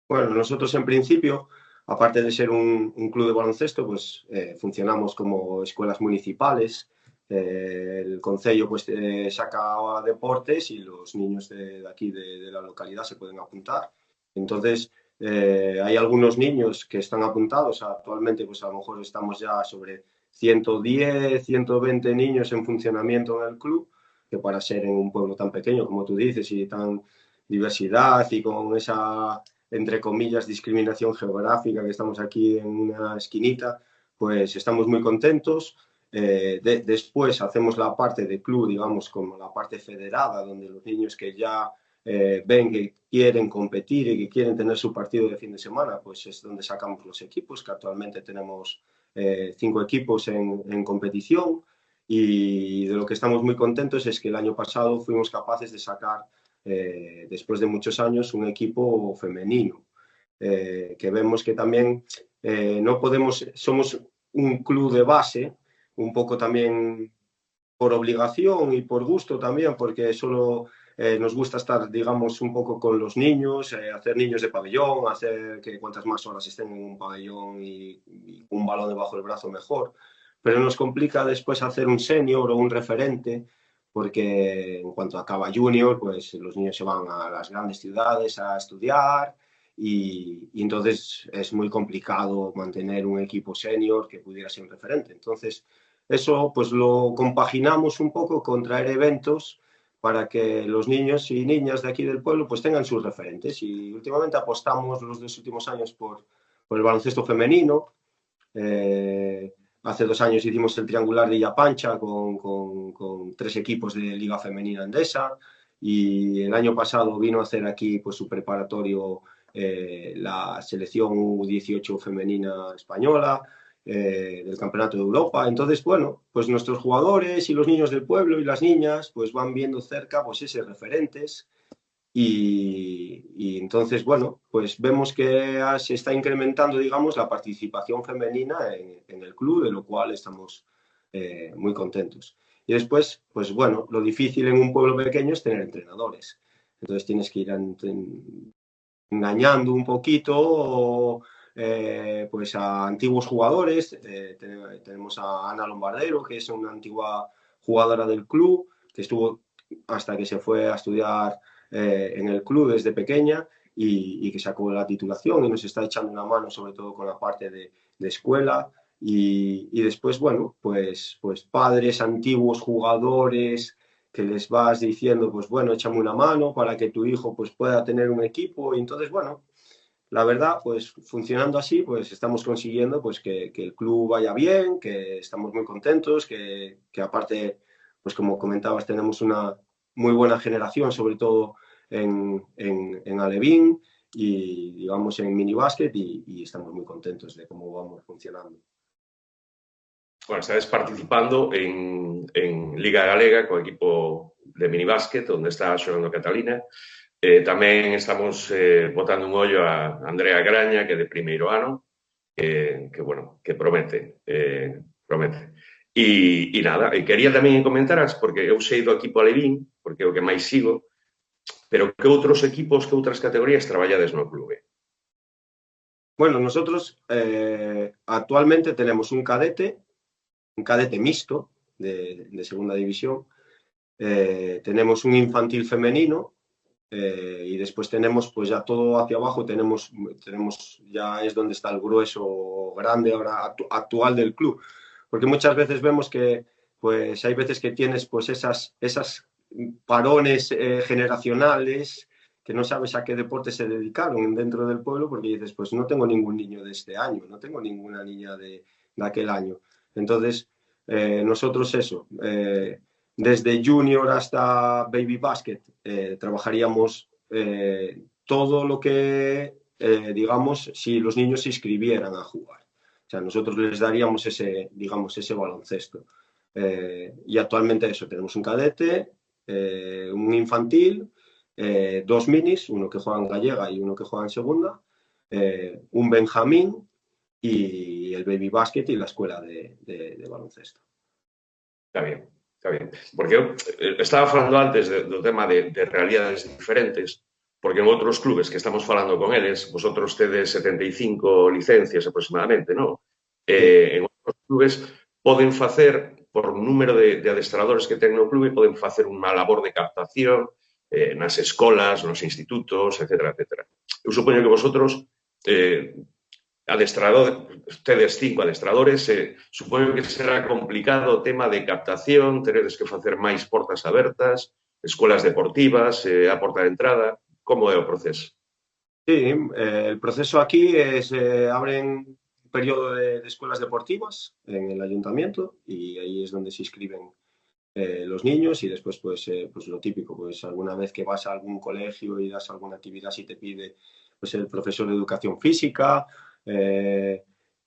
S22: Bueno, nosotros en principio, aparte de ser un club de baloncesto, pues funcionamos como escuelas municipales. El concello pues saca deportes y los niños de aquí de la localidad se pueden apuntar. Entonces, hay algunos niños que están apuntados. Actualmente, pues a lo mejor estamos ya sobre 110, 120 niños en funcionamiento en el club, que para ser en un pueblo tan pequeño, como tú dices, y tan diversidad y con esa, entre comillas, discriminación geográfica que estamos aquí en una esquinita, pues estamos muy contentos. Después hacemos la parte de club, digamos, como la parte federada, donde los niños que ya ven que quieren competir y que quieren tener su partido de fin de semana, pues es donde sacamos los equipos, que actualmente tenemos 5 equipos en competición, y de lo que estamos muy contentos es que el año pasado fuimos capaces de sacar, después de muchos años, un equipo femenino, que vemos que también no podemos, somos un club de base, un poco también por obligación y por gusto también, porque solo nos gusta estar, digamos, un poco con los niños, hacer niños de pabellón, hacer que cuantas más horas estén en un pabellón y un balón debajo del brazo mejor. Pero nos complica después hacer un senior o un referente, porque en cuanto acaba junior, pues los niños se van a las grandes ciudades a estudiar y entonces es muy complicado mantener un equipo senior que pudiera ser un referente. Entonces, eso pues lo compaginamos un poco con traer eventos para que los niños y niñas de aquí del pueblo pues tengan sus referentes. Y últimamente apostamos los 2 últimos años por el baloncesto femenino. Hace 2 años hicimos el triangular de Illapancha con 3 equipos de Liga Femenina Endesa, y el año pasado vino a hacer aquí pues su preparatorio la selección U18 femenina española, del Campeonato de Europa. Entonces, bueno, pues nuestros jugadores y los niños del pueblo y las niñas pues van viendo cerca pues esos referentes, y entonces, bueno, pues vemos que se está incrementando, digamos, la participación femenina en el club, de lo cual estamos muy contentos. Y después, pues bueno, lo difícil en un pueblo pequeño es tener entrenadores. Entonces tienes que ir engañando un poquito pues a antiguos jugadores. Tenemos a Ana Lombardero, que es una antigua jugadora del club, que estuvo hasta que se fue a estudiar en el club desde pequeña y que sacó la titulación y nos está echando una mano sobre todo con la parte de escuela. Y después, bueno, pues padres, antiguos jugadores que les vas diciendo, pues bueno, échame una mano para que tu hijo pues pueda tener un equipo. Y entonces, bueno, la verdad, pues funcionando así, pues estamos consiguiendo pues que el club vaya bien, que estamos muy contentos, que aparte, pues como comentabas, tenemos una muy buena generación, sobre todo en alevín y digamos en minibásquet y estamos muy contentos de cómo vamos funcionando.
S21: Bueno, estades participando en Liga Galega co equipo de minibásquet, onde está xogando Catalina. Tamén estamos botando un ollo a Andrea Graña, que é de primeiro ano, bueno, que promete, promete. E nada, e quería tamén comentaras, porque eu sei do equipo alevín, porque é o que máis sigo, pero que outros equipos, que outras categorías traballades no clube?
S22: Bueno, nosotros actualmente tenemos un cadete mixto de segunda división, tenemos un infantil femenino y después tenemos pues ya todo hacia abajo, tenemos ya es donde está el grueso grande ahora actual del club, porque muchas veces vemos que pues hay veces que tienes pues esas parones generacionales que no sabes a qué deporte se dedicaron dentro del pueblo, porque dices, pues no tengo ningún niño de este año, no tengo ninguna niña de aquel año. Entonces, nosotros eso, desde junior hasta baby basket, trabajaríamos todo lo que, digamos, si los niños se inscribieran a jugar. O sea, nosotros les daríamos ese baloncesto. Y actualmente eso, tenemos un cadete, un infantil, 2 minis, uno que juega en gallega y uno que juega en segunda, un benjamín y el baby basket y la escuela de baloncesto.
S21: Está bien. Porque eu estaba falando antes do tema de realidades diferentes, porque en outros clubes que estamos falando con eles, vosotros tedes 75 licencias aproximadamente, non? En outros clubes poden facer, por número de adestradores que ten no clube, poden facer unha labor de captación nas escolas, nos institutos, etc. Eu supoño que vosotros tedes 5 adestradores, supoño que será complicado o tema de captación, teredes que facer máis portas abertas, escolas deportivas, a porta de entrada. Como é o proceso?
S22: Sí, el proceso aquí es, abren un periodo de escuelas deportivas en el ayuntamiento y ahí es donde se inscriben los niños y después pues lo típico, pues alguna vez que vas a algún colegio y das alguna actividad si te pide pues el profesor de educación física, día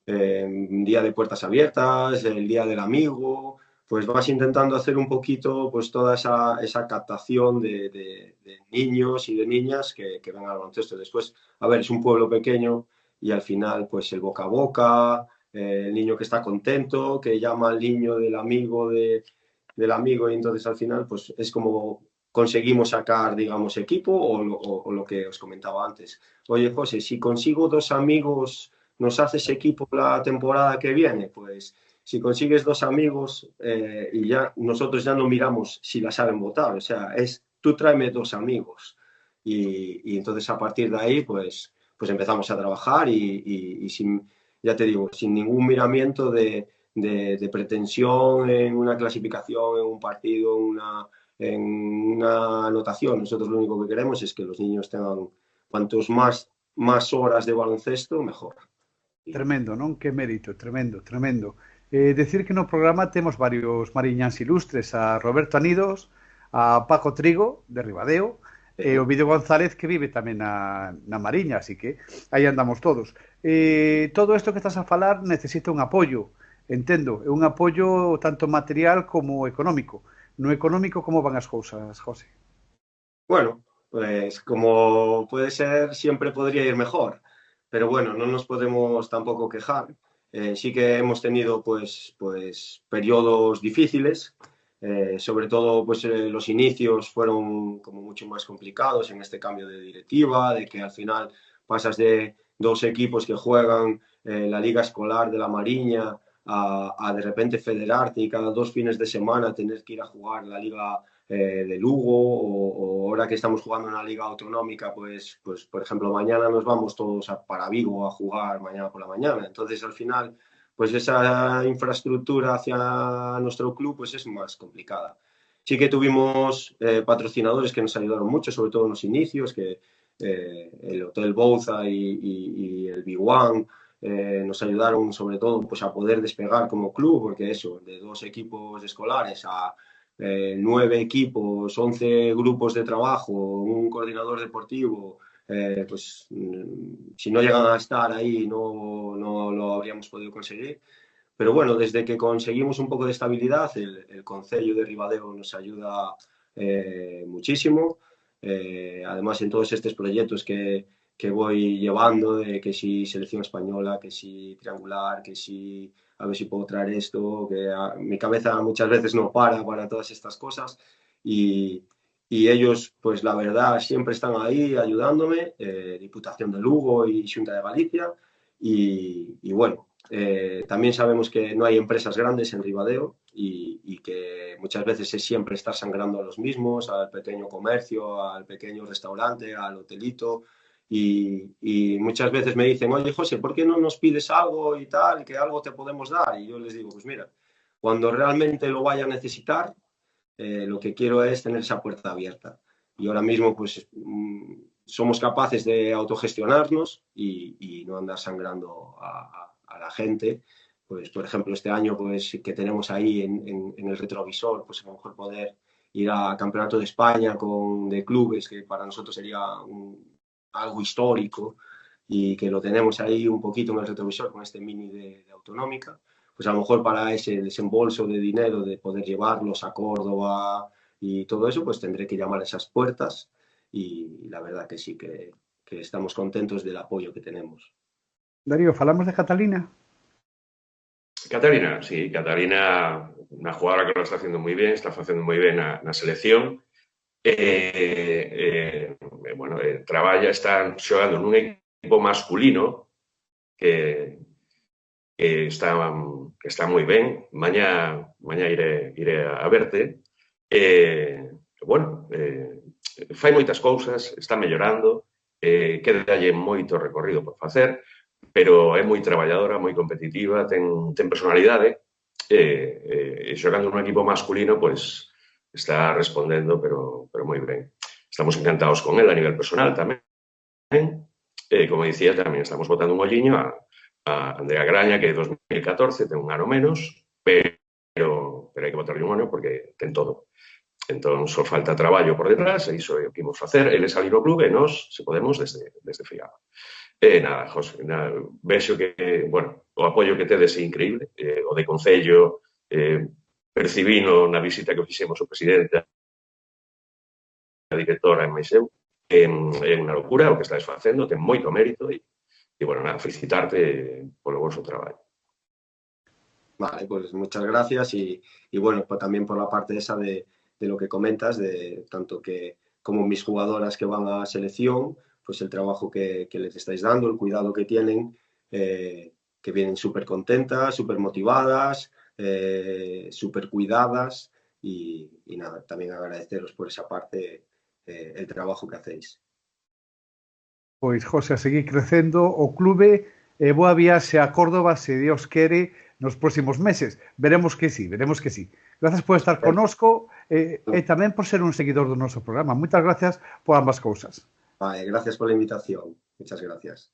S22: de puertas abiertas, el día del amigo, pues vas intentando hacer un poquito pues toda esa captación de niños y de niñas que vengan al baloncesto. Después, a ver, es un pueblo pequeño y al final pues el boca a boca, el niño que está contento, que llama al niño del amigo del amigo y entonces al final pues es como conseguimos sacar, digamos, equipo o lo que os comentaba antes. Oye, José, si consigo 2 amigos, ¿nos haces equipo la temporada que viene? Pues si consigues 2 amigos y ya nosotros ya no miramos si la saben votar, o sea, es tú tráeme 2 amigos y entonces a partir de ahí pues empezamos a trabajar y sin, ya te digo, sin ningún miramiento de pretensión en una clasificación, en un partido, en una anotación. Nosotros lo único que queremos es que los niños tengan cuantos más horas de baloncesto, mejor.
S1: Tremendo, non? Que mérito, tremendo. Decir que no programa temos varios mariñáns ilustres, a Roberto Anidos, a Paco Trigo, de Ribadeo, e o Vídeo González, que vive tamén na Mariña, así que aí andamos todos. Todo isto que estás a falar necesita un apoio, entendo, un apoio tanto material como económico. No económico, como van as cousas, José?
S22: Bueno, pues como puede ser, siempre podría ir mejor, pero bueno, no nos podemos tampoco quejar. Sí que hemos tenido pues periodos difíciles, sobre todo pues los inicios fueron como mucho más complicados en este cambio de directiva, de que al final pasas de 2 equipos que juegan la liga escolar de la Mariña a de repente federarte y cada 2 fines de semana tener que ir a jugar la liga de Lugo o ahora que estamos jugando una liga autonómica, pues por ejemplo mañana nos vamos todos para Vigo a jugar mañana por la mañana. Entonces al final pues esa infraestructura hacia nuestro club pues es más complicada. Sí que tuvimos patrocinadores que nos ayudaron mucho, sobre todo en los inicios, que el Hotel Bouza y el B1 nos ayudaron sobre todo pues, a poder despegar como club, porque eso, de 2 equipos escolares a 9 equipos, 11 grupos de trabajo, un coordinador deportivo, pues si no llegan a estar ahí no lo habríamos podido conseguir. Pero bueno, desde que conseguimos un poco de estabilidad, el Concello de Ribadeo nos ayuda muchísimo. Además, en todos estos proyectos que voy llevando, de que si selección española, que si triangular, que si a ver si puedo traer esto, que mi cabeza muchas veces no para todas estas cosas. Y ellos, pues la verdad, siempre están ahí ayudándome, Diputación de Lugo y Xunta de Galicia. Y bueno, también sabemos que no hay empresas grandes en Ribadeo y que muchas veces es siempre estar sangrando a los mismos, al pequeño comercio, al pequeño restaurante, al hotelito. Y muchas veces me dicen, oye, José, ¿por qué no nos pides algo y tal, que algo te podemos dar? Y yo les digo, pues mira, cuando realmente lo vaya a necesitar, lo que quiero es tener esa puerta abierta. Y ahora mismo, pues, somos capaces de autogestionarnos y no andar sangrando a la gente. Pues, por ejemplo, este año, pues, que tenemos ahí en el retrovisor, pues a lo mejor poder ir a Campeonato de España de clubes, que para nosotros sería algo histórico, y que lo tenemos ahí un poquito en el retrovisor con este mini de autonómica, pues a lo mejor para ese desembolso de dinero de poder llevarlos a Córdoba y todo eso, pues tendré que llamar a esas puertas y la verdad que sí, que estamos contentos del apoyo que tenemos.
S1: Darío, falamos de Catalina.
S21: Catalina, sí, Catalina, unha jugadora que lo está facendo moi ben, está facendo moi ben na selección. Bueno, está xogando nun equipo masculino que está moi ben. Mañá iré a verte. Bueno, fai moitas cousas, está mellorando, quedalle moito recorrido por facer, pero é moi traballadora, moi competitiva, ten personalidade, e xogando nun equipo masculino, pois está respondendo, pero moi ben. Estamos encantados con él a nivel personal tamén. Como dicía, tamén estamos botando un olliño a Andrea Graña, que é 2014, ten un ano menos, pero hai que botarle un ano porque ten todo. Entón, só falta traballo por detrás, e iso é o que imos facer. Ele salir ao clube e nós, se podemos, desde Friaba. Nada, José, vexo que, bueno, o apoio que tedes é increíble, o de Concello, percibino na visita que fixemos o presidente, a directora e máis eu, é unha locura o que estás facendo, ten moito mérito e bueno, nada, felicitarte polo vosso traballo.
S22: Vale, pues muchas gracias y bueno, pues también por la parte esa de lo que comentas, de tanto que como mis jugadoras que van a selección, pues el trabajo que les estáis dando, el cuidado que tienen, que vienen súper contentas, súper motivadas, súper cuidadas y nada, también agradeceros por esa parte el trabajo que hacéis.
S1: Pois, José, a seguir crecendo o clube e boa viaxe a Córdoba, se Dios quere, nos próximos meses. Veremos que sí, veremos que sí. Gracias por estar conosco e tamén por ser un seguidor do noso programa. Moitas gracias por ambas cousas.
S22: Vale, gracias por la invitación. Muchas gracias.